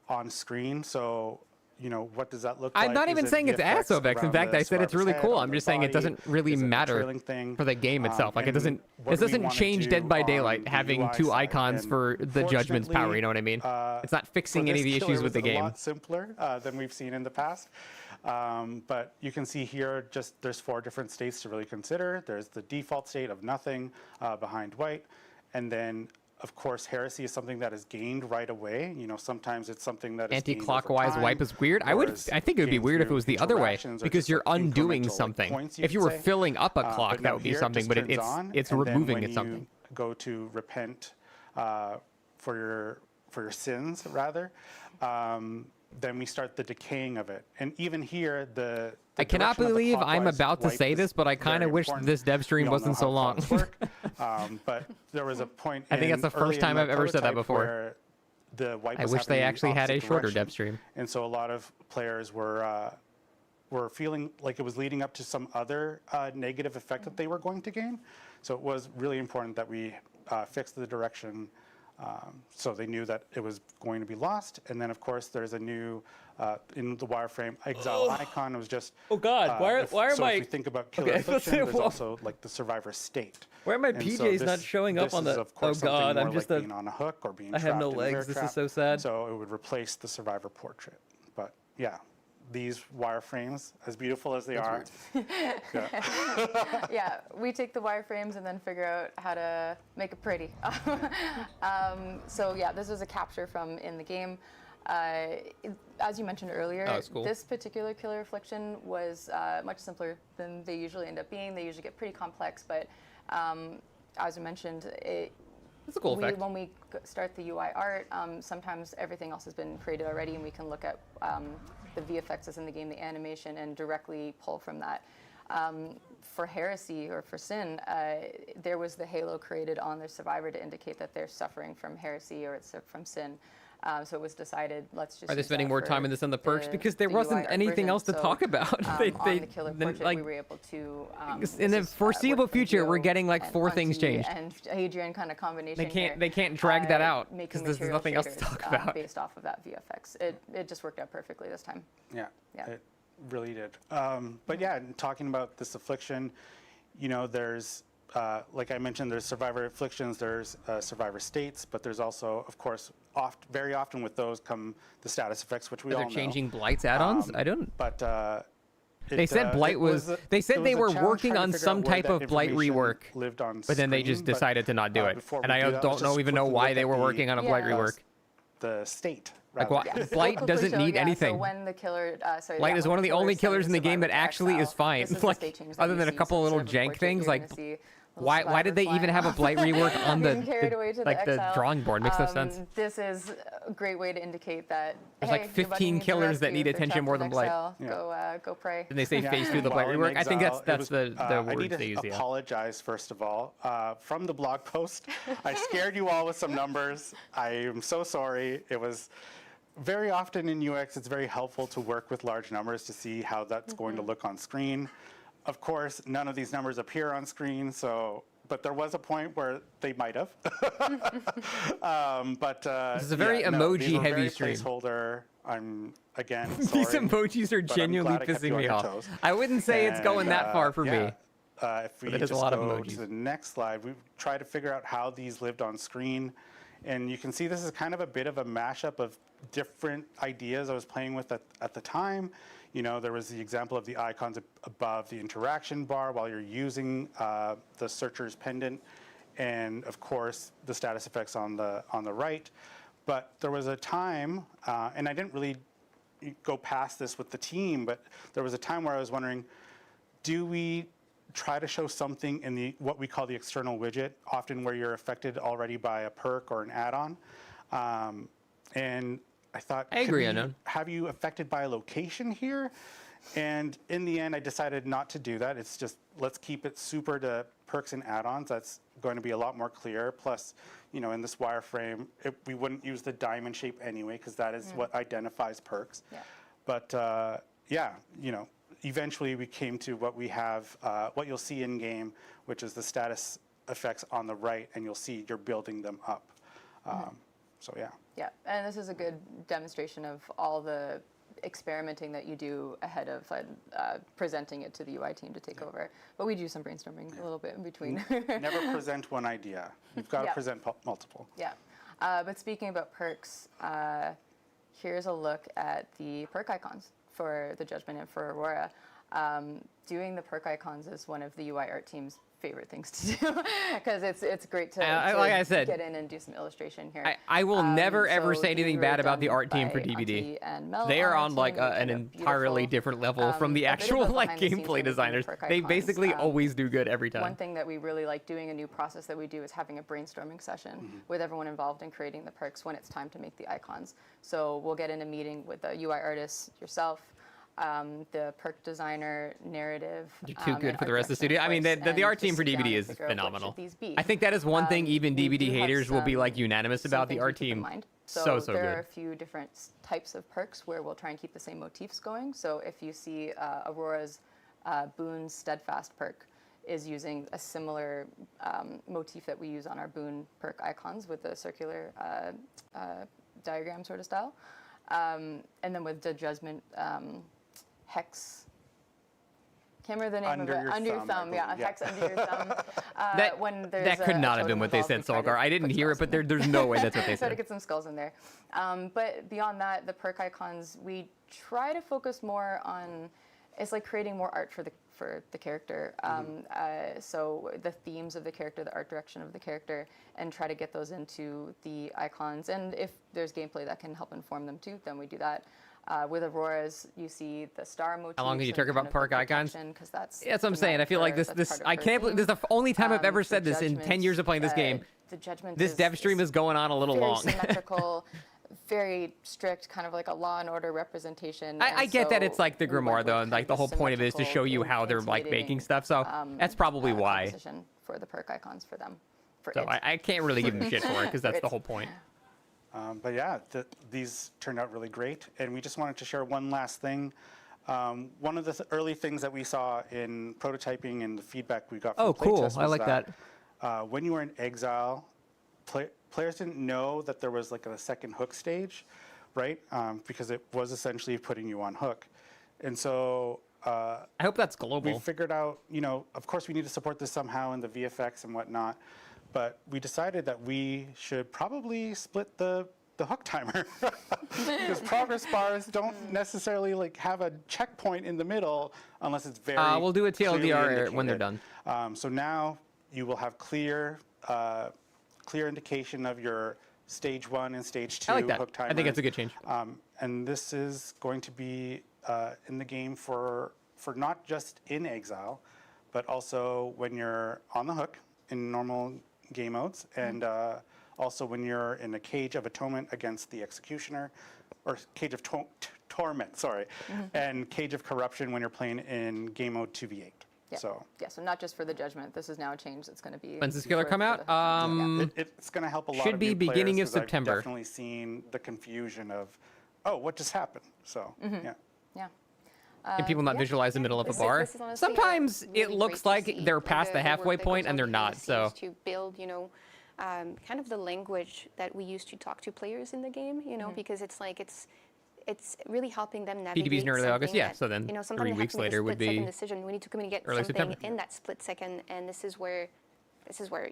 on screen. So, you know, what does that look like? I'm not even Is it saying it's VFX ASOVX. In around fact, the I said it's survivor's really head, cool. on I'm their just saying it body? doesn't really Is it a matter trailing thing? for the game itself. Like it And doesn't. what This do we doesn't wanna change do Dead by on Daylight the having UI 2 side? icons And for the Judgment's power. You know what I mean? It's not fixing for any of this the killer, issues it with the was a game. lot simpler than we've seen in the past. But you can see here, just there's 4 different states to really consider. There's the default state of nothing behind white, and then of course, heresy is something that is gained right away. You know, sometimes it's something that is gained over Anti-clockwise time, wipe is weird. or is I think it would be gained weird if it through was the other way, interactions or because just, you're like, undoing incremental, like, something. points, If you were could say. filling up a But clock, no, that would be here it something. just But turns it's on, it's and then removing when it something. you go to repent for your sins, rather. Then we start the decaying of it, and even here, the I cannot direction of the believe I'm clockwise about to wipe say is this, but I kind of very wish important. this dev stream We all know wasn't so how long. clocks work. But there was a point. I think that's the early first in time the I've ever said that prototype before. where the wipe I was wish they happening in the actually had a opposite shorter direction. dev stream. And so a lot of players were feeling like it was leading up to some other negative effect that they were going to gain. So it was really important that we fixed the direction so they knew that it was going to be lost. And then, of course, there's a new, in the wireframe, exile icon. It was just... Oh, God. Why are so my... if we think about killer Okay, affliction, there's whoa. also like the survivor state. Why are my And so PJs not this- showing up this on is, the... of course, Oh, something God. I'm more just like a... being on a hook or being I have trapped no in a bear legs. This is trap. so sad. So it would replace the survivor portrait. But yeah, these wireframes, as beautiful as they are, Yeah, we take the wireframes and then figure out how to make it pretty. So yeah, this was a capture from in the game. As you mentioned earlier, Oh, that's cool. this particular killer affliction was much simpler than they usually end up being. They usually get pretty complex, but as I mentioned, It's a cool effect. when we start the UI art, sometimes everything else has been created already, and we can look at the VFX that's in the game, the animation, and directly pull from that. For heresy or for sin, there was the halo created on the survivor to indicate that they're suffering from heresy or it's from sin. So it was decided, let's just. Are they use spending that more for time in this on the perks? Because there the wasn't UI anything version. else to So, talk about. on the killer portrait, we were able to. In the foreseeable future, we're getting like 4 things changed. And Adrian kind of combination. They can't drag that out because because there's nothing else to talk about. Based off of that VFX, it just worked out perfectly this time. Yeah. Yeah. It really did. But yeah, talking about this affliction, you know, there's like I mentioned, there's survivor afflictions, there's survivor states, but there's also, of course, very often with those come the status effects, which we all know. They're changing Blight's add-ons? I don't. But they said Blight was. They said they were working on some type of Blight rework, lived on but then they just decided to not do it. And I don't even know why they were working on a Blight rework. The state. Like, Blight doesn't need anything. So when the killer, Blight is one of the only killers in the game that actually is fine. Like, other than a couple little jank things, like. Why did they even have a Blight rework on the drawing board? Makes no sense. This is a great way to indicate that there's like 15 killers that need attention more than Blight. Go pray. And they say face through the Blight rework. I think that's the words they use. I need to apologize first of all from the blog post. I scared you all with some numbers. I am so sorry. It was very often in UX. It's very helpful to work with large numbers to see how that's going to look on screen. Of course, none of these numbers appear on screen, but there was a point where they might have. This is a very emoji-heavy stream. Placeholder. I'm again sorry. These emojis are genuinely pissing me off. I wouldn't say it's going that far for me. If we just go to the next slide, we try to figure out how these lived on screen, and you can see this is kind of a bit of a mashup of different ideas I was playing with at the time. You know, there was the example of the icons above the interaction bar while you're using the searcher's pendant, and of course the status effects on the right. But there was a time, and I didn't really go past this with the team, but there was a time where I was wondering, do we try to show something in what we call the external widget, often where you're affected already by a perk or an add-on, and I thought, I agree, have you affected by a location here? And in the end, I decided not to do that. It's just, let's keep it super to perks and add-ons. That's going to be a lot more clear. Plus, you know, in this wireframe, we wouldn't use the diamond shape anyway, because that is what identifies perks. Yeah. But yeah, you know, eventually we came to what we have, what you'll see in game, which is the status effects on the right, and you'll see you're building them up. So yeah. Yeah, and this is a good demonstration of all the experimenting that you do ahead of presenting it to the UI team to take over. But we do some brainstorming a little bit in between. Never present one idea. You've got to present multiple. Yeah, but speaking about perks, here's a look at the perk icons for the Judgment and for Aurora. Doing the perk icons is one of the UI art team's favorite things to do because it's great to, like I said, get in and do some illustration here. I will never ever say anything bad about the art team for DBD. They are on like an entirely different level from the actual like gameplay designers. They basically always do good every time. One thing that we really like doing, a new process that we do, is having a brainstorming session with everyone involved in creating the perks when it's time to make the icons. So we'll get in a meeting with the UI artist, yourself, the perk designer, narrative. You're too good for the rest of the studio. I mean, the art team for DBD is phenomenal. I think that is one thing even DBD haters will be like unanimous about. The art team, so there good. are a few different types of perks where we'll try and keep the same motifs going. So if you see Aurora's Boon Steadfast perk is using a similar motif that we use on our Boon perk icons with the circular diagram sort of style. And then with the Judgment hex, can't remember the name of it. Under your thumb, yeah, hex under your thumb. That could not have been what they said, Solgar. I didn't hear it, but there's no way that's what they said. Try to get some skulls in there. But beyond that, the perk icons, we try to focus more on, it's like creating more art for the character. So the themes of the character, the art direction of the character, and try to get those into the icons. And if there's gameplay that can help inform them too, then we do that. With Aurora's, you see the star motif. How long can you talk about perk icons? That's what I'm saying. I feel like this I can't believe this is the only time I've ever said this in 10 years of playing this game. The Judgment this dev stream is going on a little long. Symmetrical. very strict, kind of like a law and order representation. I get that so it's like the we went grimoire with though, kind and like of the a whole point of it is to show you how they're like intimidating, making stuff. So that's probably why. composition for the perk icons for them. For So it. I can't really give them shit for it because that's the whole point. But yeah, these turned out really great. And we just wanted to share one last thing. One of the early things that we saw in prototyping and the feedback we got from Oh, cool. playtests I was like that. when you were in exile, players didn't know that there was like a second hook stage, right? Because it was essentially putting you on hook. And so I hope that's global. we figured out, of course we need to support this somehow in the VFX and whatnot, but we decided that we should probably split the hook timer because progress bars don't necessarily like have a checkpoint in the middle unless it's very we'll do a clearly TLDR when they're indicated. done. So now you will have clear indication of your stage 1 and stage 2 I like that. hook timers. I think that's a good change. And this is going to be in the game for not just in exile, but also when you're on the hook in normal game modes, and also when you're in a Cage of Atonement against the Executioner, or Cage of Torment, sorry, and Cage of Corruption when you're playing in game mode 2v8. Yeah. So not just for the judgment. This is now a change that's going to be. When's this killer come out? It's going to help a lot should of be new beginning players, of 'cause September. I've definitely seen the confusion of, oh, what just happened? So yeah. Yeah. Can people not visualize the middle of a bar? This is honestly, Sometimes really it looks great to like see, they're past the work halfway that point goes and on they're behind not. the So scenes to build, kind of the language that we use to talk to players in the game, because it's like it's really helping them navigate. PDB's in early August, something yeah. that, So then sometimes 3 they have weeks to make a later would split-second be decision. We need to communicate early something September. in that split second, and this is where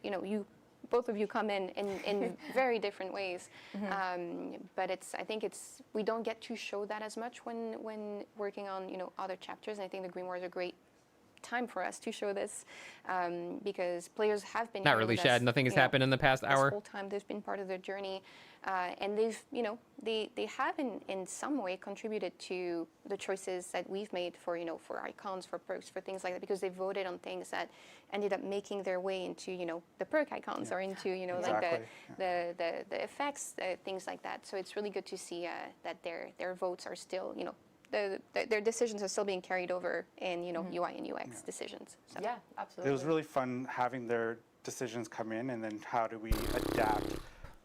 you both of you come in very different ways. But I think we don't get to show that as much when working on other chapters. And I think the Grimoire is a great time for us to show this because players have been not here really, with Shad. us, Nothing has happened in the past this hour. whole time. They've been part of their journey, and they have in some way contributed to the choices that we've made for icons, for perks, for things like that, because they voted on things that ended up making their way into the perk icons or into Exactly. the effects, things like that. So it's really good to see that their votes are still their decisions are still being carried over in UI and UX decisions. So. Yeah, absolutely. It was really fun having their decisions come in, and then how do we adapt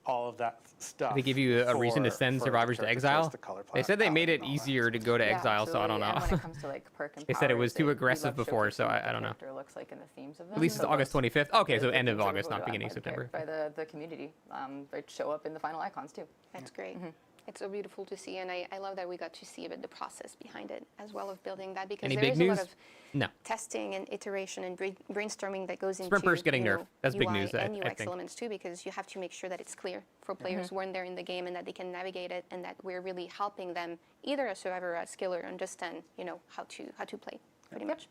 all of that stuff. They give you a reason to for- send for survivors the to character exile. choice, the color They said they palette made it and all that. easier to go to Yeah, exile, so I don't absolutely. know. And when it comes to like perk and They said it was powers, too we aggressive love before, so showcasing what I the don't know. character looks like in the themes of them. At least it's So August those- 25th. Okay, so the end of themes are August, not voted on beginning of by September. By the community. They show up in the final icons too. That's great. It's so beautiful to see, and I love that we got to see a bit the process behind it as well of building that, because Any there big is news? a lot of No. testing and iteration and brainstorming that goes into Sprint burst getting nerfed. That's big UI news, I and UX think. elements too, because you have to make sure that it's clear for players when they're in the game and that they can navigate it, and that we're really helping them, either as survivor or as killer, understand how to play pretty much.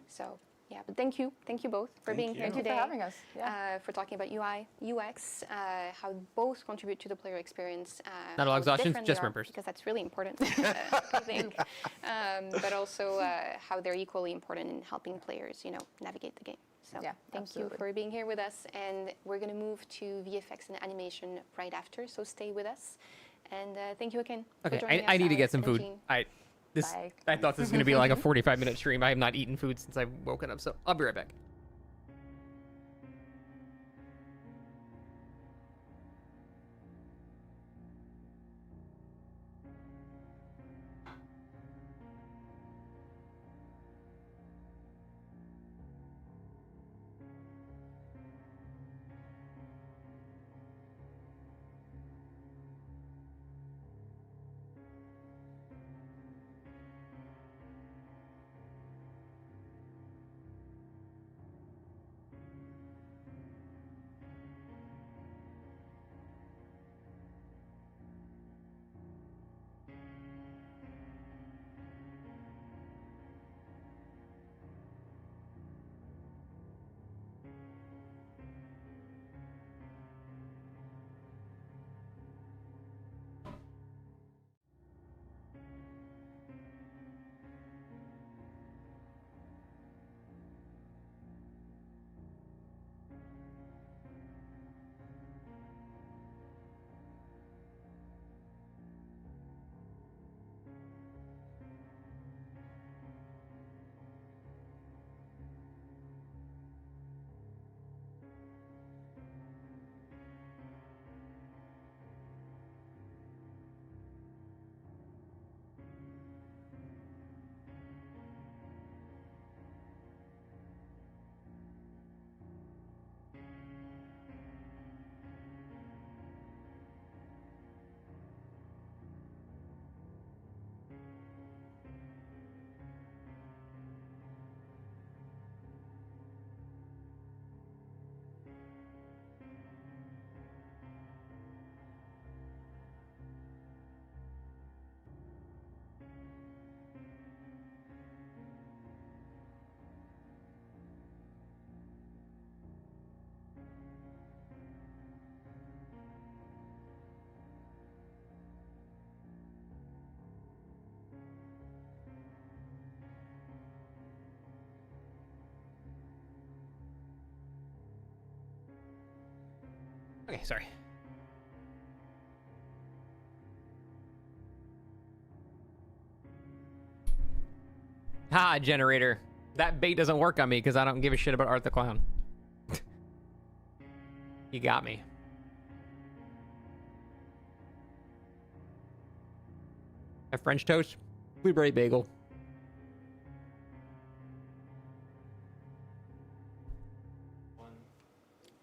So. Yeah, but thank you both for being here Thank you today. for having us. Yeah. For talking about UI, UX, how both contribute to the player experience. Not all how exhaustions, different just they are, sprint burst. because that's really important, I think. But also how they're equally important in helping players, navigate the game. So Yeah, thank absolutely. you for being here with us, and we're going to move to VFX and animation right after. So stay with us, and thank you again. for Okay, joining I us, need to get Alex some and food. Jean. Bye. I thought this was going to be like a 45-minute stream. I have not eaten food since I've woken up, so I'll be right back. Okay, sorry. Ha, generator. That bait doesn't work on me because I don't give a shit about Art the Clown. You got me. A French toast, blueberry bagel.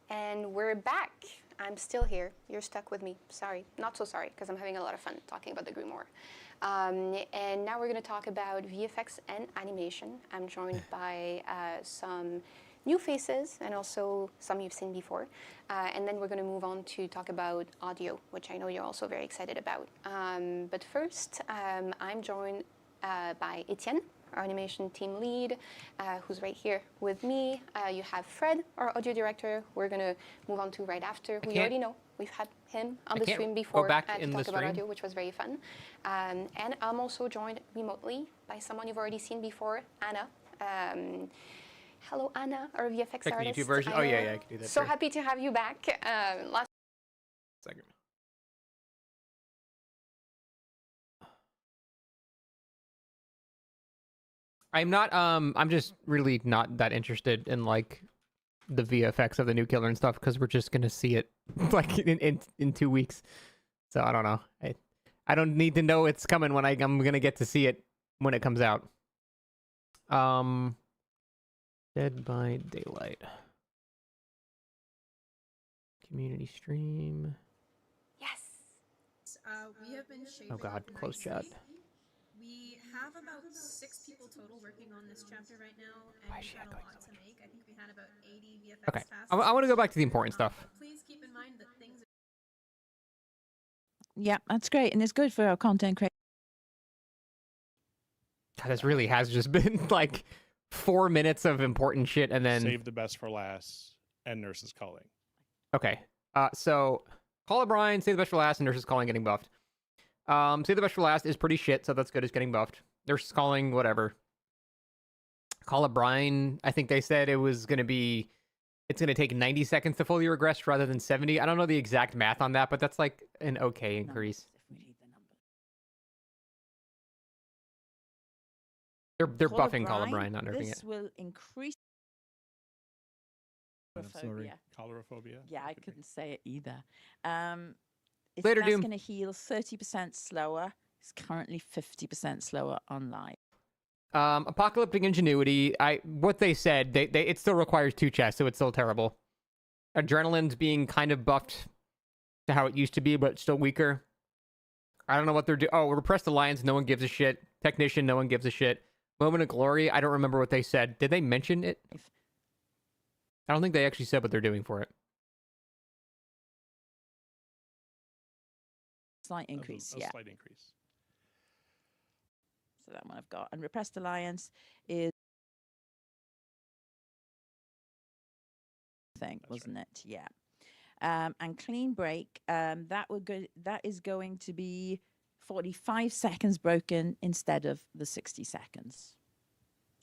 And we're back. I'm still here. You're stuck with me. Sorry. Not so sorry, because I'm having a lot of fun talking about the Grimoire. And now we're going to talk about VFX and animation. I'm joined by some new faces and also some you've seen before. And then we're going to move on to talk about audio, which I know you're also very excited about. But first, I'm joined by Etienne, our animation team lead, who's right here with me. You have Fred, our audio director, we're going to move on to right after, who you already know. We've had him on the stream before to talk about audio, which was very fun. And I'm also joined remotely by someone you've already seen before, Anna. Hello, Anna, our VFX like artist. The YouTube version? Oh, yeah, I can do that. So happy to have you back. Last Second. I'm not, I'm just really not that interested in, like, the VFX of the new killer and stuff, because we're just gonna see it, like, in 2 weeks. So, I don't know. I don't need to know it's coming when I'm gonna get to see it when it comes out. Dead by Daylight. Community stream. Yes. We have been shaping Oh god, close chat. We have about 6 people total working on this chapter right now, and we've had a lot to make. I think we had about 80 VFX Okay, tasks. I want to go back to the important stuff. Please keep in mind that things. Yeah, that's great, and it's good for our content creators. This really has just been like 4 minutes of important shit, and then Save the best for last, and Nurses Calling. Okay. So Call O'Brien, Save the Best for Last, and Nurses Calling getting buffed. Save the Best for Last is pretty shit, so that's good. It's getting buffed. Nurses Calling, whatever. Call O'Brien, I think they said it was going to be, it's going to take 90 seconds to fully regress rather than 70. I don't know the exact math on that, but that's like an okay increase. They're buffing Call O'Brien, not nerfing it. This will increase. I'm sorry. Choleraphobia. Yeah, I couldn't say it either. Later, that's Doom. going to heal 30% slower. It's currently 50% slower on live. Apocalyptic Ingenuity, what they said, it still requires 2 chests, so it's still terrible. Adrenaline's being kind of buffed to how it used to be, but still weaker. I don't know what they're doing. Oh, Repressed Alliance, no one gives a shit. Technician, no one gives a shit. Moment of Glory, I don't remember what they said. Did they mention it? I don't think they actually said what they're doing for it. Slight increase, A yeah. slight increase. So that one I've got. And Repressed Alliance is thing, wasn't it? Yeah. And Clean Break, that is going to be 45 seconds broken instead of the 60 seconds.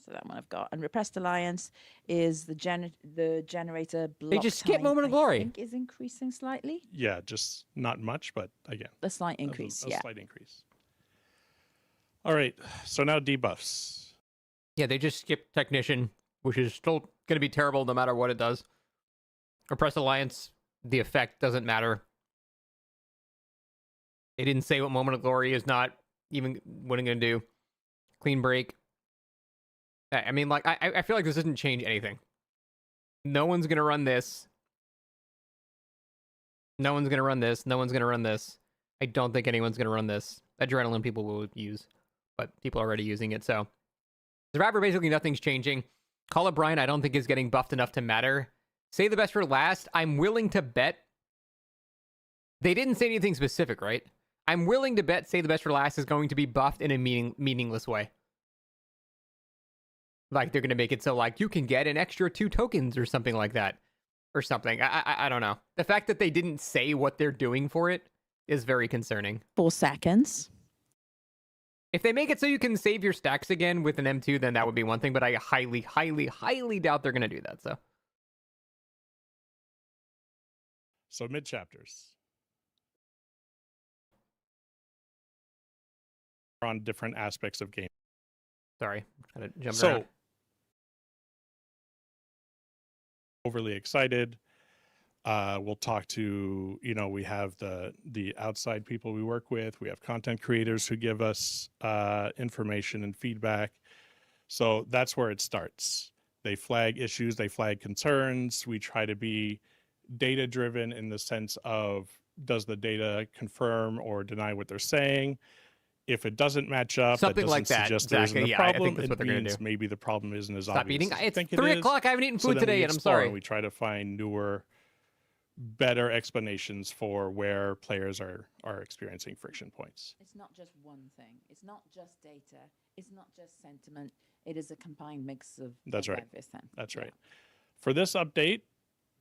So that one I've got. And Repressed Alliance is the generator block. They just skip time, Moment of Glory. I think is increasing slightly. Yeah, just not much, but again. A slight increase, a slight increase. All right, so now debuffs. Yeah, they just skipped Technician, which is still going to be terrible no matter what it does. Repressed Alliance, the effect doesn't matter. They didn't say what Moment of Glory is not even what I'm going to do. Clean Break. I mean, like, I feel like this doesn't change anything. No one's going to run this. No one's going to run this. No one's going to run this. I don't think anyone's going to run this. Adrenaline people will use, but people are already using it, so. Survivor, basically nothing's changing. Call O'Brien, I don't think is getting buffed enough to matter. Save the Best for Last, I'm willing to bet. They didn't say anything specific, right? I'm willing to bet Save the Best for Last is going to be buffed in a meaningless way. Like, they're going to make it so, like, you can get an extra 2 tokens or something like that. Or something. I don't know. The fact that they didn't say what they're doing for it is very concerning. 4 seconds. If they make it so you can save your stacks again with an M2, then that would be one thing, but I highly, highly, highly doubt they're going to do that, so. So mid chapters. On different aspects of game. Sorry, kind of jumped So around. overly excited. We'll talk to, we have the outside people we work with. We have content creators who give us information and feedback. So that's where it starts. They flag issues, they flag concerns. We try to be data driven in the sense of, does the data confirm or deny what they're saying? If it doesn't match up, Something that like doesn't that, suggest there isn't Zach. a Yeah, I problem. think that's what It they're gonna means do. maybe the problem isn't as Stop obvious eating. as you It's think it 3 is. o'clock. I haven't eaten So food then we today, and I'm explore sorry. and we try to find newer, better explanations for where players are experiencing friction points. It's not just one thing. It's not just data. It's not just sentiment. It is a combined mix of, That's of right. everything. That's right. For this update,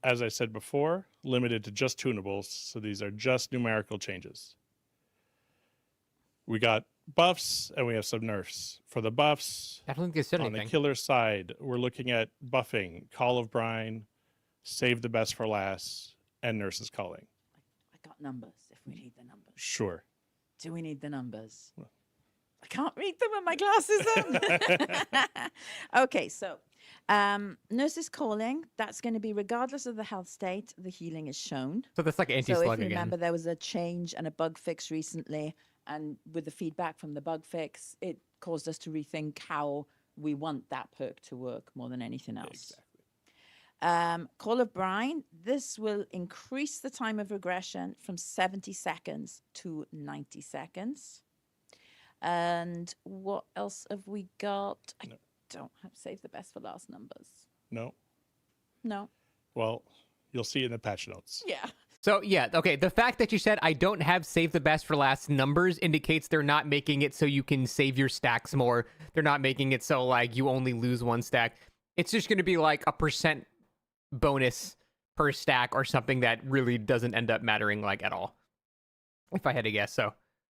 as I said before, limited to just tunables. So these are just numerical changes. We got buffs and we have some nerfs. For the buffs, I don't think they said on anything. the killer side, we're looking at buffing, Call of Brine, Save the Best for Last, and Nurse's Calling. I got numbers if we need the numbers. Sure. Do we need the numbers? I can't read them with my glasses on. Okay, so Nurse's Calling, that's going to be regardless of the health state, the healing is shown. So that's like So anti-slug if you again. remember, there was a change and a bug fix recently, and with the feedback from the bug fix, it caused us to rethink how we want that perk to work more than anything else. Exactly. Call of Brine, this will increase the time of regression from 70 seconds to 90 seconds. And what else have we got? I don't have save the best for last numbers. No? No. Well, you'll see in the patch notes. Yeah. So yeah, okay. The fact that you said I don't have save the best for last numbers indicates they're not making it so you can save your stacks more. They're not making it so like you only lose one stack. It's just going to be like a % bonus per stack or something that really doesn't end up mattering like at all. If I had to guess, so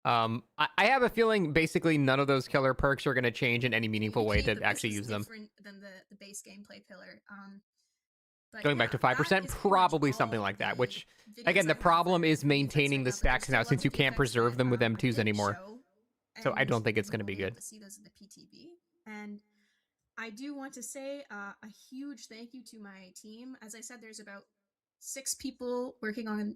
I have a feeling basically none of those killer perks are going to change in any meaningful way to actually use them. Different than the base gameplay pillar. But Going back to 5%, probably something like that, which, again, the problem is maintaining the stacks now since you can't preserve them with M2s anymore. So I don't think it's going to be good. To see those in the PTB. And I do want to say a huge thank you to my team. As I said, there's about 6 people working on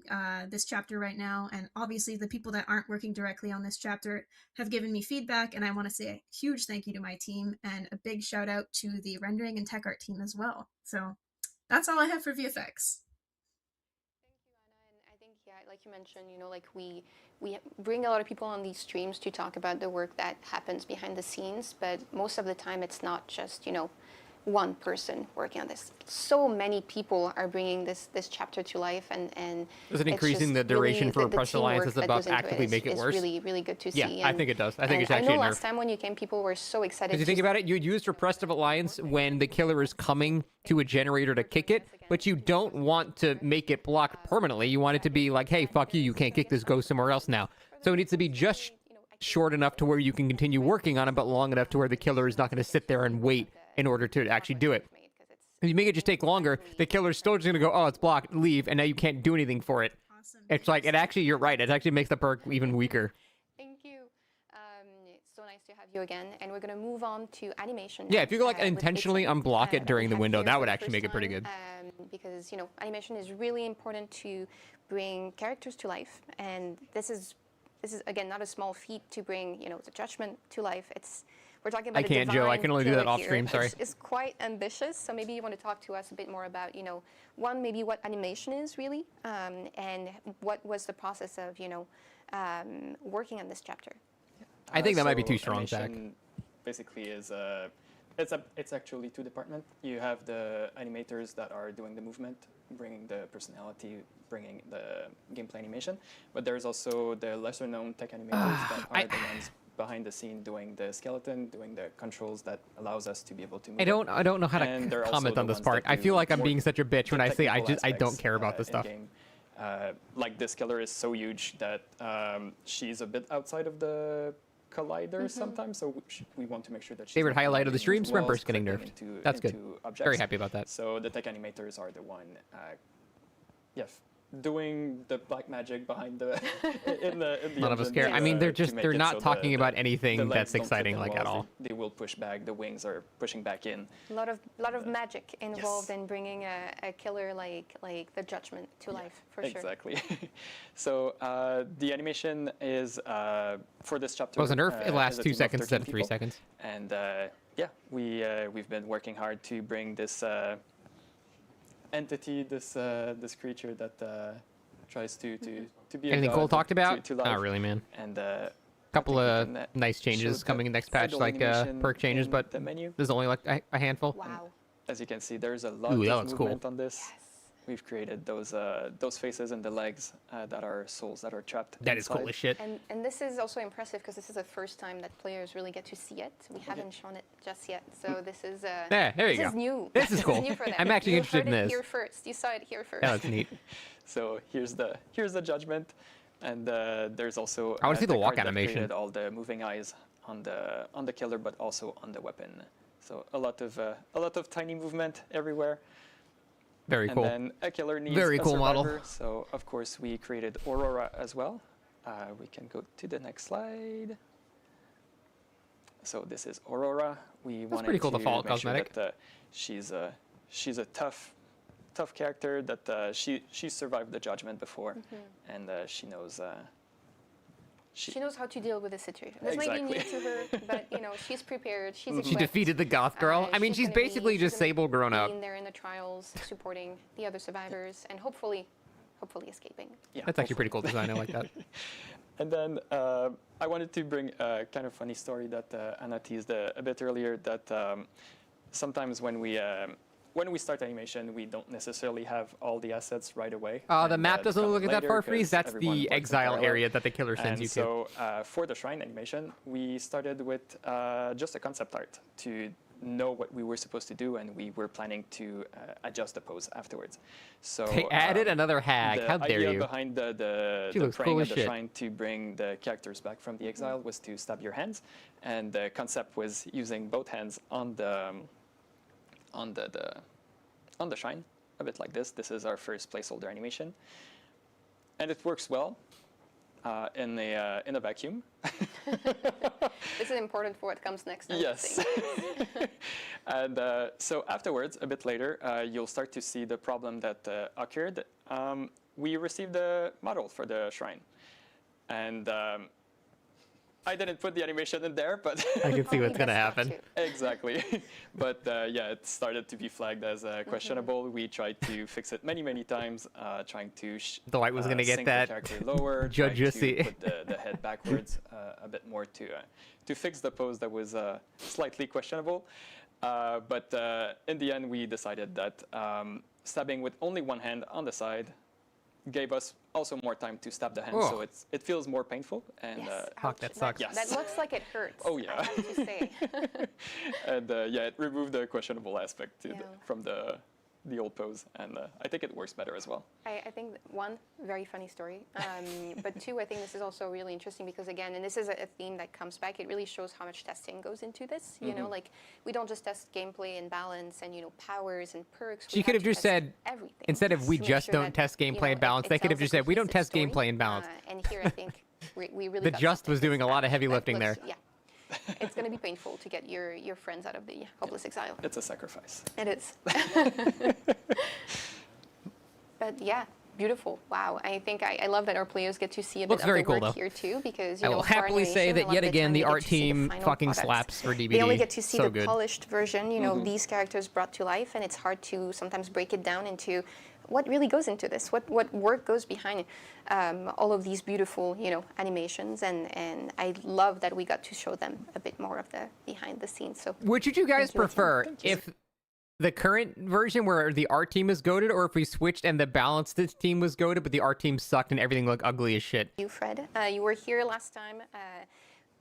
this chapter right now, and obviously the people that aren't working directly on this chapter have given me feedback, and I want to say a huge thank you to my team and a big shout out to the rendering and tech art team as well. So that's all I have for VFX. Thank you, Anna. And I think, yeah, like you mentioned, like we bring a lot of people on these streams to talk about the work that happens behind the scenes, but most of the time it's not just, one person working on this. So many people are bringing this chapter to life, and is it increasing the duration for Oppressed Alliance as the buff actively make it worse? Really, really good to see. Yeah, I think it does. I think it's actually I know a nerf. last time when you came, people were so excited. Because you think about it, you used Repressed Alliance when the killer is coming to a generator to kick it, but you don't want to make it block permanently. You want it to be like, hey, fuck you, you can't kick this, go somewhere else now. So it needs to be just short enough to where you can continue working on it, but long enough to where the killer is not going to sit there and wait in order to actually do it. If you make it just take longer, the killer's still just going to go, oh, it's blocked, leave, and now you can't do anything for it. Awesome. It's like, you're right, it actually makes the perk even weaker. Thank you. It's so nice to have you again, and we're going to move on to animation. Yeah, if you could like with intentionally Ixon, unblock it that during we the have window, here that for would the actually make first it pretty time, good. Because, animation is really important to bring characters to life, and this is again not a small feat to bring, the judgment to life. We're talking about I can't, Joe. I can only do that off stream, sorry. It's quite ambitious, so maybe you want to talk to us a bit more about, one, maybe what animation is really, and what was the process of, working on this chapter. I think that might be too strong, Zach. Basically is it's actually 2 departments. You have the animators that are doing the movement, bringing the personality, bringing the gameplay animation, but there's also the lesser known tech animators that are the ones behind the scene doing the skeleton, doing the controls that allows us to be able to move. I don't know how to comment on this part. I feel like I'm being such a bitch when I say I don't care about this stuff. Like this killer is so huge that she's a bit outside of the collider sometimes, so we want to make sure that she's favorite not highlight of the stream, as well Sprint Burst getting nerfed. That's good. objects. Very happy about that. So the tech animators are the one, doing the black magic behind the in the None of us care. I mean, they're not talking about anything that's exciting like at all. They will push back. The wings are pushing back in. A lot of magic involved in bringing a killer like the Judgment to life, for sure. Exactly. So the animation is for this chapter. Was a nerf. It lasts 2 seconds instead of 3 people. seconds. And yeah, we've been working hard to bring this entity, this creature that tries to be. Anything Cole talked about? To life. Not really, man. And couple of nice changes coming in next patch, like perk changes, but there's only like a handful. Wow. As you can see, there's a lot Ooh, that of looks movement cool. on this. Yes. We've created those faces and the legs that are souls that are trapped. That is cool as shit. And this is also impressive because this is the first time that players really get to see it. We haven't shown it just yet, so this is there you this go. is new. This is cool. New for them. I'm actually you interested in heard it this. Here first. You saw it here first. Yeah, that's neat. So here's the Judgment, and there's also I want to see the walk card that animation. created all the moving eyes on the killer, but also on the weapon. So a lot of tiny movement everywhere. Very cool. And then a killer needs Very a cool model. survivor, so of course we created Aurora as well. We can go to the next slide. So this is Aurora. We wanted pretty cool, to the fall make cosmetic. Sure that, she's a tough character that she survived the Judgment before, and she knows. She knows how to deal with the situation. This might be new to her, but she's prepared. She's equipped. She defeated the goth girl. I mean, she's basically just Sable grown up. Being there in the trials, supporting the other survivors, and hopefully escaping. Yeah, that's actually pretty cool design. I like that. And then I wanted to bring a kind of funny story that Anna teased a bit earlier. That sometimes when we start animation, we don't necessarily have all the assets right away. The map doesn't look like that far freeze. That's everyone the works in exile parallel. area that the killer sends And you to. so for the shrine animation, we started with just a concept art to know what we were supposed to do, and we were planning to adjust the pose afterwards. So They added another hag. How dare idea you? behind the She looks praying cool at as the shit. shrine to bring the characters back from the exile was to stab your hands, and the concept was using both hands on the shrine, a bit like this. This is our first placeholder animation, and it works well in a vacuum. This is important for what comes next. Yes. And so afterwards, a bit later, you'll start to see the problem that occurred. We received a model for the shrine, and I didn't put the animation in there, but I can see what's gonna happen. Exactly. But yeah, it started to be flagged as questionable. We tried to fix it many times, trying to Dwight was gonna get sink that the character lower, Judge trying Jussie. to put the head backwards a bit more to fix the pose that was slightly questionable. But in the end, we decided that stabbing with only one hand on the side gave us also more time to stab the hand, so it feels more painful. And Yes. Fuck, that sucks. Yes. That looks like it hurts. Oh yeah. I have to say. And yeah, it removed the questionable aspect from the old pose, and I think it works better as well. I think one, very funny story, but two, I think this is also really interesting because again, and this is a theme that comes back, it really shows how much testing goes into this. You know, like we don't just test gameplay and balance and powers and perks. She could have just said, everything. instead of we to make just sure don't that, test gameplay and balance, they could have tells just a said, we don't cohesive test story. gameplay and balance. And here I think we really The got Just something was doing a lot of heavy that lifting there. looks- Yeah. It's going to be painful to get your friends out of the hopeless exile. It's a sacrifice. It is. But yeah, beautiful. Wow. I think I love that our players get to see a Looks bit very of the cool, work though. here too, because I will for happily say animation, that a lot yet of again, time the they get art to see the team final fucking product. slaps for DBD. They only get to see So the good. polished version, these characters brought to life, and it's hard to sometimes break it down into what really goes into this, what work goes behind all of these beautiful, animations, and I love that we got to show them a bit more of the behind the scenes. So, Which would you guys thank you. prefer? If the current version where the art team is goated, or if we switched and the balanced team was goated, but the art team sucked and everything looked ugly as shit? You, Fred, you were here last time.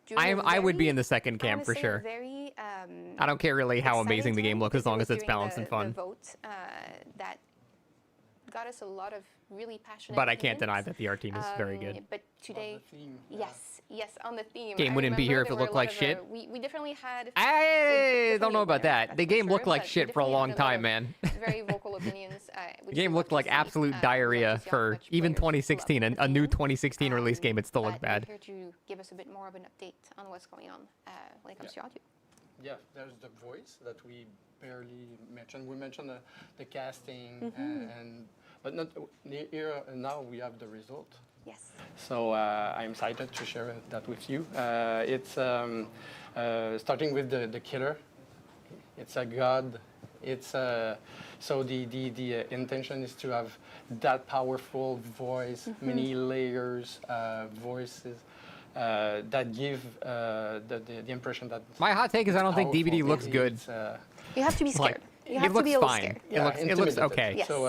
Julie was I would be very- in the second I camp wanna for say sure. Very, I don't care really how exciting amazing the game time looks as because long it as was it's during balanced and the fun. vote that got us a lot of really passionate. But I can't deny opinions. that the art team is very good. But today, yes, on the theme. Game I wouldn't be remember here if there it were looked a lot like of, shit. We definitely had. I don't know about that. The game sure, looked like but we shit for a definitely long had a lot time, of man. Very vocal opinions. The game looked like absolute diarrhea for even 2016, and a new 2016 release game. It still looked But bad. we're here to give us a bit more of an update on what's going on when it comes to audio. Yeah, there's the voice that we barely mentioned. We mentioned the casting, but not here. Now we have the result. Yes. So I'm excited to share that with you. It's starting with the killer. It's a god. It's so the intention is to have that powerful voice, many layers, voices. That give the impression that My hot take is I don't think DBD looks good. You have to be scared. You have it looks to be a little fine. scared. It looks okay. Yes. So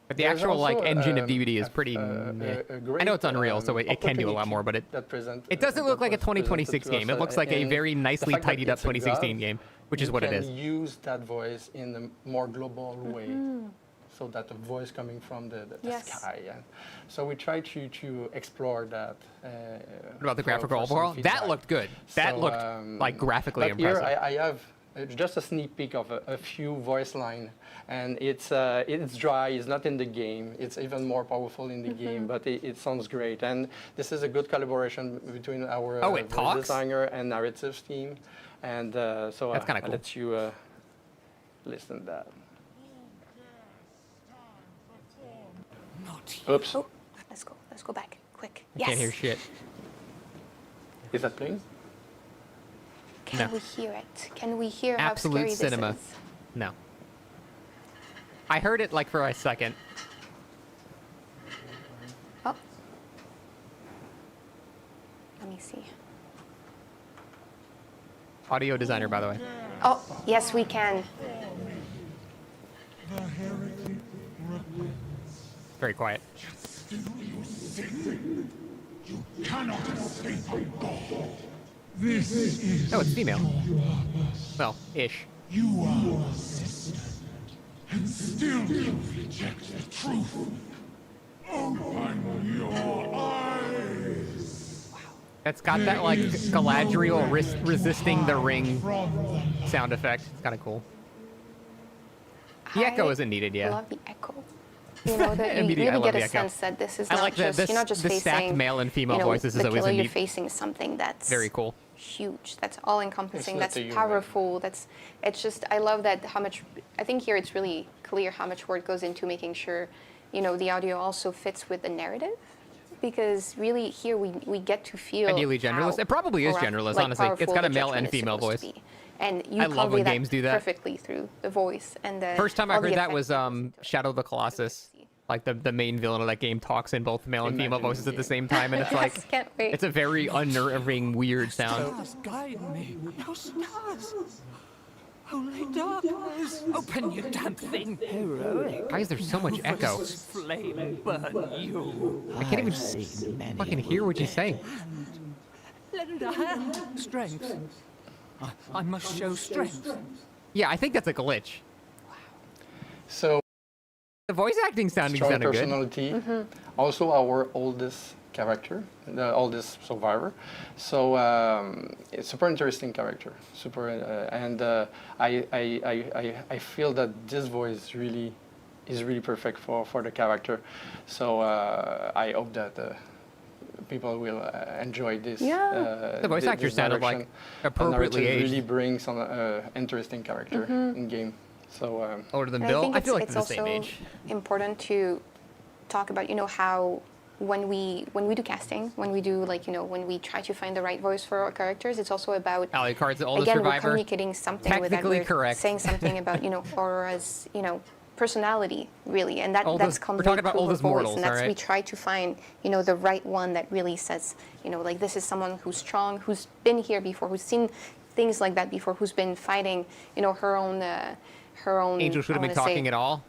But the actual like engine of DBD is pretty. meh. I know it's Unreal, so it can do a lot more, but it doesn't look like a 2026 game. It looks like a very nicely tidied up 2016 game, which is what it is. You can use that voice in a more global way. So that the voice coming from the sky, and so we try to explore that. What about the graphical overhaul? That looked good. That looked like graphically but impressive. Here I have just a sneak peek of a few voice line, and it's dry. It's not in the game. It's even more powerful in the game, but it sounds great. And this is a good collaboration between our voice designer and narrative team, and so That's kinda I'll cool. let you listen to that. Oops. Oh, let's go back, quick. I can't hear shit. Is that playing? Can we hear it? Can we hear Absolute how scary cinema. this is? No. I heard it like for a second. Oh. Let me see. Audio designer, by the way. Oh, yes, we can. Very quiet. You cannot escape a god. This is No, it's female. your Well, ish. You are persistent, and still you reject the truth. Open your eyes. It's got that like Galadriel resisting the ring sound effect. It's kind of cool. The echo isn't needed, I yeah. love the echo. You know, that you Immediately, I really love get the a echo. sense that this is I not like that just, you're not just the stacked facing, male and female you know, voices is the always killer, a you're neat. facing something that's Very cool. huge, that's all-encompassing, It's not that's a human. powerful, it's just, I love that how much, I think here it's really clear how much work goes into making sure, you know, the audio also fits with the narrative. Because really here we get to feel Ideally genderless. It probably is genderless, honestly. It's powerful got a the male and judgment is female supposed voice. to be. And you I love when convey games do that. perfectly through the voice and the First time I all the heard that effects was that goes into it. Shadow of the Colossus. Like the main villain of that game talks in both male and female voices at the same time, and it's like Yes, can't wait. it's a very unnerving, weird sound. Stars guide me. Oh, stars! Holy darkness! Open your damn thing! Heroic. Why is there so much echo? Flame burn you. I can't even fucking hear what he's saying. Lend a hand. Strength. I must show strength. Yeah, I think that's a glitch. So the voice acting sounded strong good. personality. Also, our oldest character, the oldest survivor. So it's super interesting character. Super, and I feel that this voice really is really perfect for the character. So I hope that people will enjoy this. The voice actor this sounded like direction. appropriately Narrative aged. really brings some interesting character in game. So older than And Bill. think I feel like it's they're the same also age. important to talk about, you know, how when we do casting, when we do like, you know, when we try to find the right voice for our characters, it's also about Alucard's the oldest again, we're survivor. communicating something with that. Technically We're correct. saying something about, you know, Aura's, you know, personality really, and that's Oldest- we're conveyed talking about through her oldest voice, mortals, and that's alright? we try to find, you know, the right one that really says, you know, like this is someone who's strong, who's been here before, who's seen things like that before, who's been fighting, you know, her own. Angel should have been talking at all.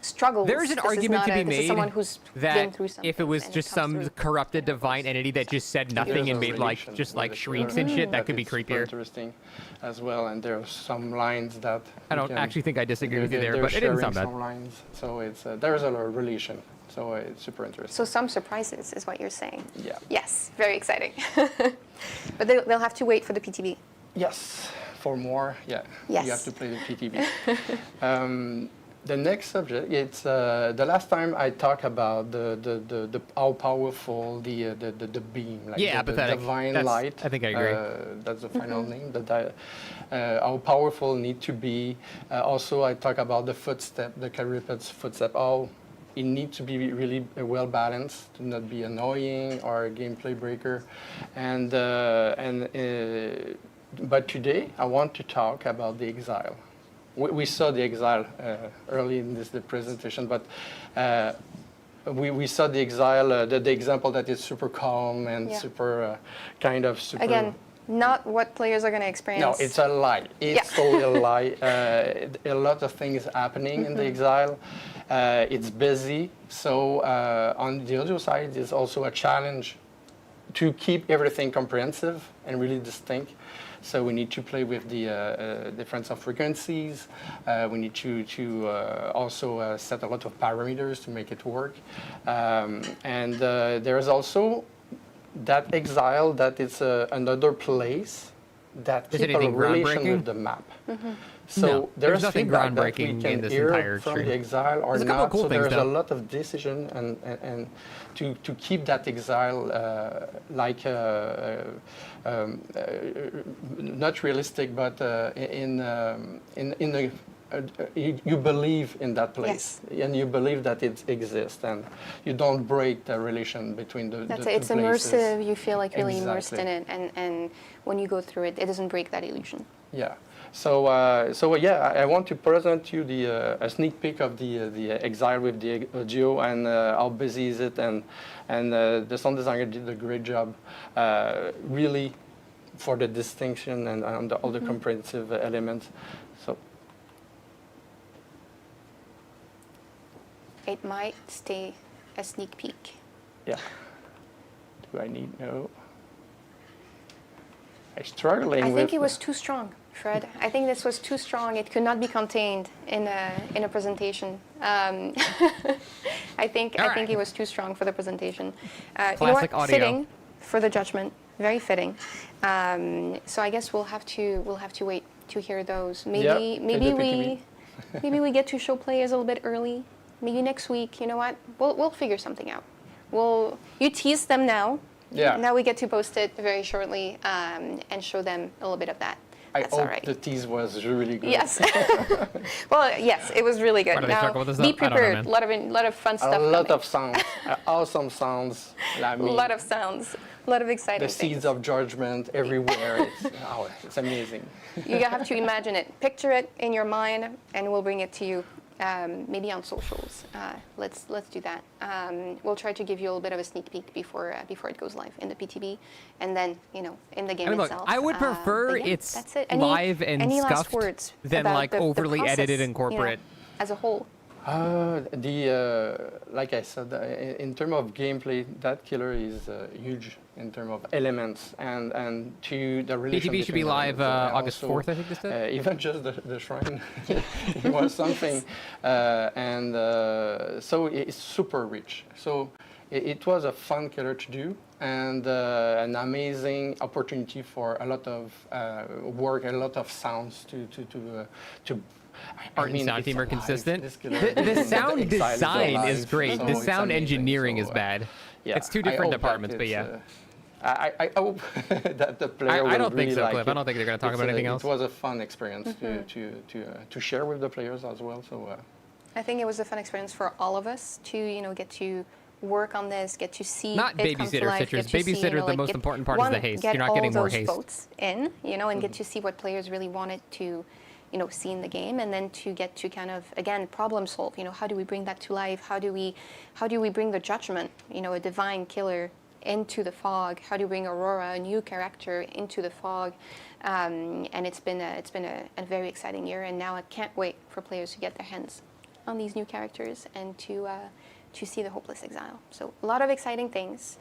struggles. There's an This is argument not to be this is made someone who's been that through something. if it was and just comes some through. corrupted divine entity that just said nothing and made like just like shrieks and shit, that could be It's super creepier. interesting as well, and there are some lines that I we don't can- actually think I disagree with you there, they're but it didn't sharing sound bad. some lines, so it's there's a relation, so it's super interesting. So some surprises is what you're saying. Yeah. Yes, very exciting. But they'll have to wait for the PTB. Yes, for more, yeah. Yes. You have to play the PTB. The next subject, it's the last time I talked about the how powerful the beam, like Yeah, the pathetic. divine That's- light. I think I agree. That's the final name. How powerful need to be. Also, I talk about the footstep, the quadruped's footstep. How it needs to be really well balanced to not be annoying or a gameplay breaker, but today I want to talk about the exile. We saw the exile early in the presentation, but we saw the exile, the example that is super calm and Yeah. super kind of super. Again, not what players are going to experience. No, it's a lie. It's totally a lie. A lot of things happening in the exile. It's busy. So on the other side, there's also a challenge to keep everything comprehensive and really distinct. So we need to play with the difference of frequencies. We need to also set a lot of parameters to make it work. And there is also that exile that is another place that Is keep it a anything relation groundbreaking? with the map. No, So there's there's nothing feedback that we groundbreaking can in this hear entire from stream. the exile or There's a couple not. of cool So things, there's though. a lot of decision and to keep that exile like not realistic, but in the you believe in that place and you believe that it exists and you don't break the relation between the That's the it. It's two places. immersive. You feel like really immersed in Exactly. it, and when you go through it, it doesn't break that illusion. Yeah. So, yeah, I want to present you a sneak peek of the Exile with the audio and how busy is it, and the sound designer did a great job, really, for the distinction and all the comprehensive elements. So, It might stay a sneak peek. yeah. Do I need no? I'm struggling I with. think it was too strong, Fred. I think this was too strong. It could not be contained in a presentation. I think it was too strong for the presentation. You know what? Classic audio. Fitting for the judgment. Very fitting. So I guess we'll have to wait to hear those. Maybe we get to show players a little bit early. Maybe next week. You know what? We'll figure something out. You tease them now. Yeah. Now we get to post it very shortly and show them a little bit of that. I That's all hope right. the tease was really good. Yes. Well, yes, it was really good. Why do they Now, struggle with this be stuff? I don't know, prepared. man. A lot of fun stuff. A lot coming. of sounds, awesome sounds. I A mean, lot of sounds. A lot of exciting the things. seeds of judgment everywhere. It's amazing. You have to imagine it, picture it in your mind, and we'll bring it to you. Maybe on socials. Let's do that. We'll try to give you a little bit of a sneak peek before it goes live in the PTB, and then in the game I mean, look, itself. I would prefer but yeah, it's that's it. live and any last scuffed words than about like the overly process, edited and you know, corporate. as a whole. Like I said, in terms of gameplay, that killer is huge in terms of elements and to the relation. PTB should be between live elements. And August also, 4th, I think this did. Even just the shrine, it was something, so it's super rich. So it was a fun killer to do and an amazing opportunity for a lot of work, a lot of sounds to Art and sound it's team are alive. consistent. This killer The is sound alive, design is great. so The it's sound amazing. engineering So, is bad. yeah, It's two I different hope that departments, but it's, yeah. I hope that the player will I don't think really so, like Cliff. it. I don't think they're going to talk about anything else. It was a fun experience to share with the players as well. So I think it was a fun experience for all of us to get to work on this, get to see Not it come to babysitter life, citrus. get to see, Babysitter, the like, most get- important part is the one, haste. get You're not all getting more those haste. votes in, and get to see what players really wanted to, see in the game, and then to get to kind of again problem solve. How do we bring that to life? How do we bring the judgment, a divine killer, into the fog? How do we bring Aurora, a new character, into the fog? And it's been a very exciting year, and now I can't wait for players to get their hands on these new characters and to see the Hopeless Exile. So a lot of exciting things,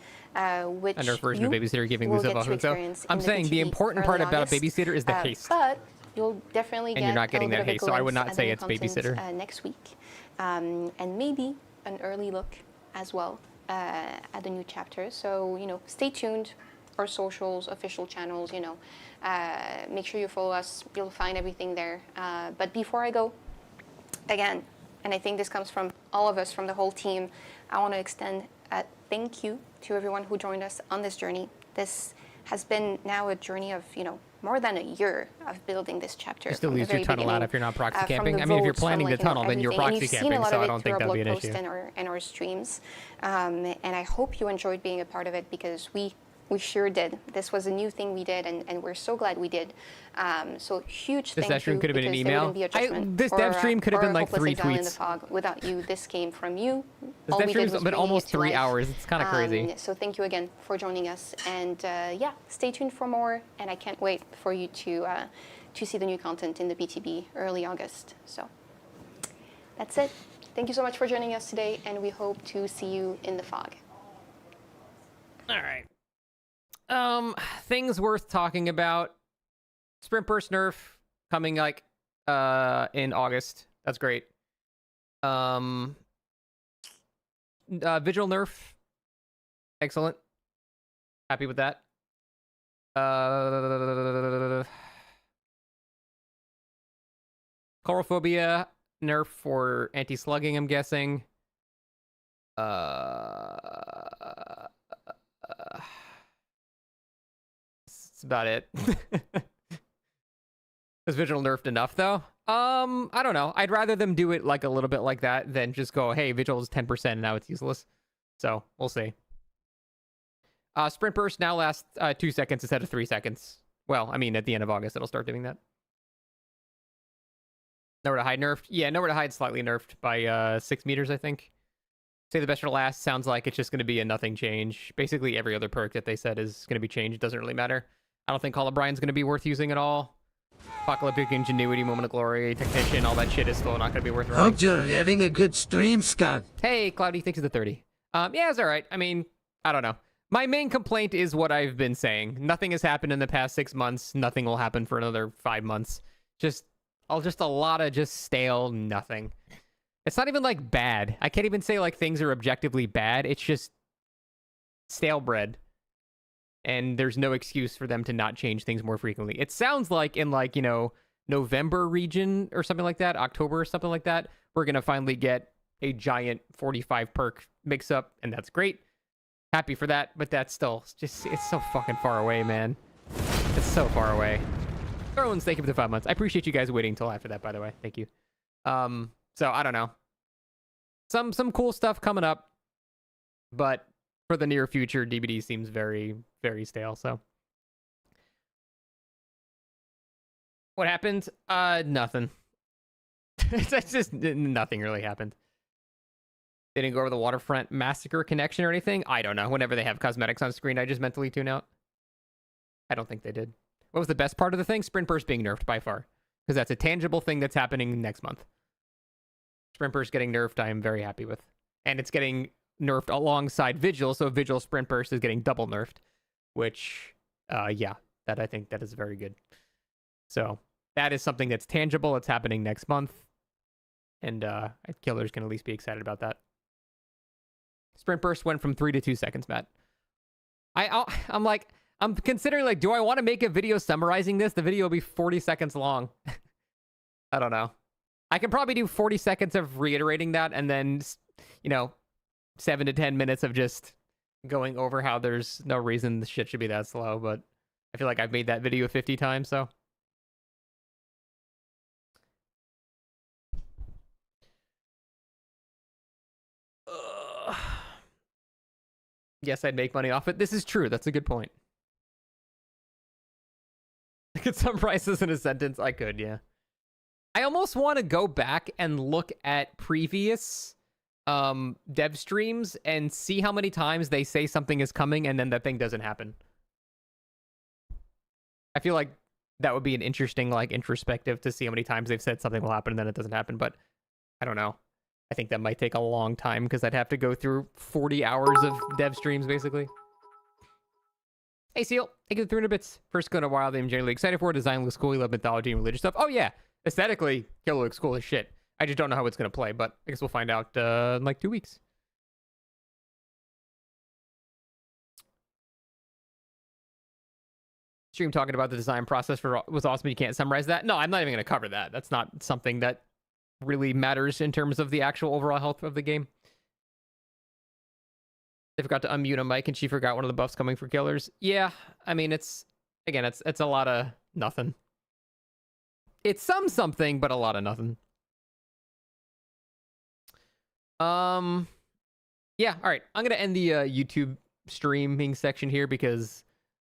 which Under version of you Babysitter giving will Lisa get to Valhoon. So experience I'm in the saying the PTB important part early about August. Babysitter is the haste. But you'll definitely And get you're not getting a little that bit of haste, a so I would glimpse not at say the new it's content, Babysitter. next week, and maybe an early look as well at the new chapter. So stay tuned. Our socials, official channels. Make sure you follow us. You'll find everything there. But before I go, again, and I think this comes from all of us, from the whole team, I want to extend a thank you to everyone who joined us on this journey. This has been now a journey of, more than a year of building this chapter. You still from lose the your very tunnel out beginning, if you're not proxy from camping. the I mean, if you're votes, planning from, the tunnel, then you're everything. And proxy you've seen camping, a lot so of I it don't through think our that'd be blog an post issue. and our streams. And I hope you enjoyed being a part of it, because we sure did. This was a new thing we did, and we're so glad we did. So huge This thank dev stream you, could have been an because there email. wouldn't be a judgment This dev or, stream could have or been a like Hopeless 3 Exile in the tweets. fog without you. This came from you. This All dev we stream's did was been bring almost it to 3 life. hours. It's kind of crazy. So thank you again for joining us, and yeah, stay tuned for more. And I can't wait for you to see the new content in the BTB early August. So that's it. Thank you so much for joining us today, and we hope to see you in the fog. All right. Things worth talking about. Sprint burst nerf coming like in August. That's great. Vigil nerf. Excellent. Happy with that. Chorophobia nerf for anti-slugging, I'm guessing. That's about it. Is Vigil nerfed enough though? I don't know. I'd rather them do it like a little bit like that than just go, hey, Vigil is 10% and now it's useless. So we'll see. Sprint burst now lasts 2 seconds instead of 3 seconds. Well, I mean, at the end of August, it'll start doing that. Nowhere to hide nerfed. Yeah, nowhere to hide slightly nerfed by 6 meters, I think. Say the best for last sounds like it's just going to be a nothing change. Basically, every other perk that they said is going to be changed. It doesn't really matter. I don't think Call of Brian's going to be worth using at all. Apocalyptic Ingenuity, Moment of Glory, Technician, all that shit is still not going to be worth running. Hope you're having a good stream, Scott. Hey, Cloudy, thanks for the 30. Yeah, it's all right. I mean, I don't know. My main complaint is what I've been saying. Nothing has happened in the past 6 months. Nothing will happen for another 5 months. Just a lot of just stale nothing. It's not even like bad. I can't even say like things are objectively bad. It's just stale bread. And there's no excuse for them to not change things more frequently. It sounds like in like, November region or something like that, October or something like that, we're going to finally get a giant 45 perk mix up, and that's great. Happy for that, but that's still just, it's so fucking far away, man. It's so far away. Thrones, thank you for the 5 months. I appreciate you guys waiting until after that, by the way. Thank you. So I don't know. Some cool stuff coming up, but for the near future, DBD seems very, very stale. So what happened? Nothing. It's just nothing really happened. They didn't go over the Waterfront Massacre connection or anything. I don't know. Whenever they have cosmetics on screen, I just mentally tune out. I don't think they did. What was the best part of the thing? Sprint burst being nerfed by far, because that's a tangible thing that's happening next month. Sprint burst getting nerfed, I am very happy with. And it's getting nerfed alongside Vigil, so Vigil Sprint burst is getting double nerfed, which, yeah, that I think that is very good. So that is something that's tangible. It's happening next month, and Killers can at least be excited about that. Sprint burst went from 3 to 2 seconds, Matt. I'm considering, like, do I want to make a video summarizing this? The video will be 40 seconds long. I don't know. I can probably do 40 seconds of reiterating that, and then, 7 to 10 minutes of just going over how there's no reason the shit should be that slow, but I feel like I've made that video 50 times, so. Yes, I'd make money off it. This is true. That's a good point. I could summarize this in a sentence. I could, yeah. I almost want to go back and look at previous dev streams and see how many times they say something is coming and then that thing doesn't happen. I feel like that would be an interesting, like, introspective to see how many times they've said something will happen and then it doesn't happen, but I don't know. I think that might take a long time because I'd have to go through 40 hours of dev streams, basically. Hey, Seal. Thank you for 300 bits. First going to Wild, I'm generally excited for it. Design looks cool. You love mythology and religious stuff. Oh, yeah. Aesthetically, Killer looks cool as shit. I just don't know how it's going to play, but I guess we'll find out in like 2 weeks. Stream talking about the design process was awesome. You can't summarize that. No, I'm not even going to cover that. That's not something that really matters in terms of the actual overall health of the game. They forgot to unmute a mic and she forgot one of the buffs coming for killers. Yeah, I mean, it's a lot of nothing. It's something, but a lot of nothing. Yeah, all right. I'm going to end the YouTube streaming section here because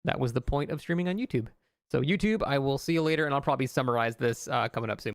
that was the point of streaming on YouTube. So YouTube, I will see you later, and I'll probably summarize this coming up soon.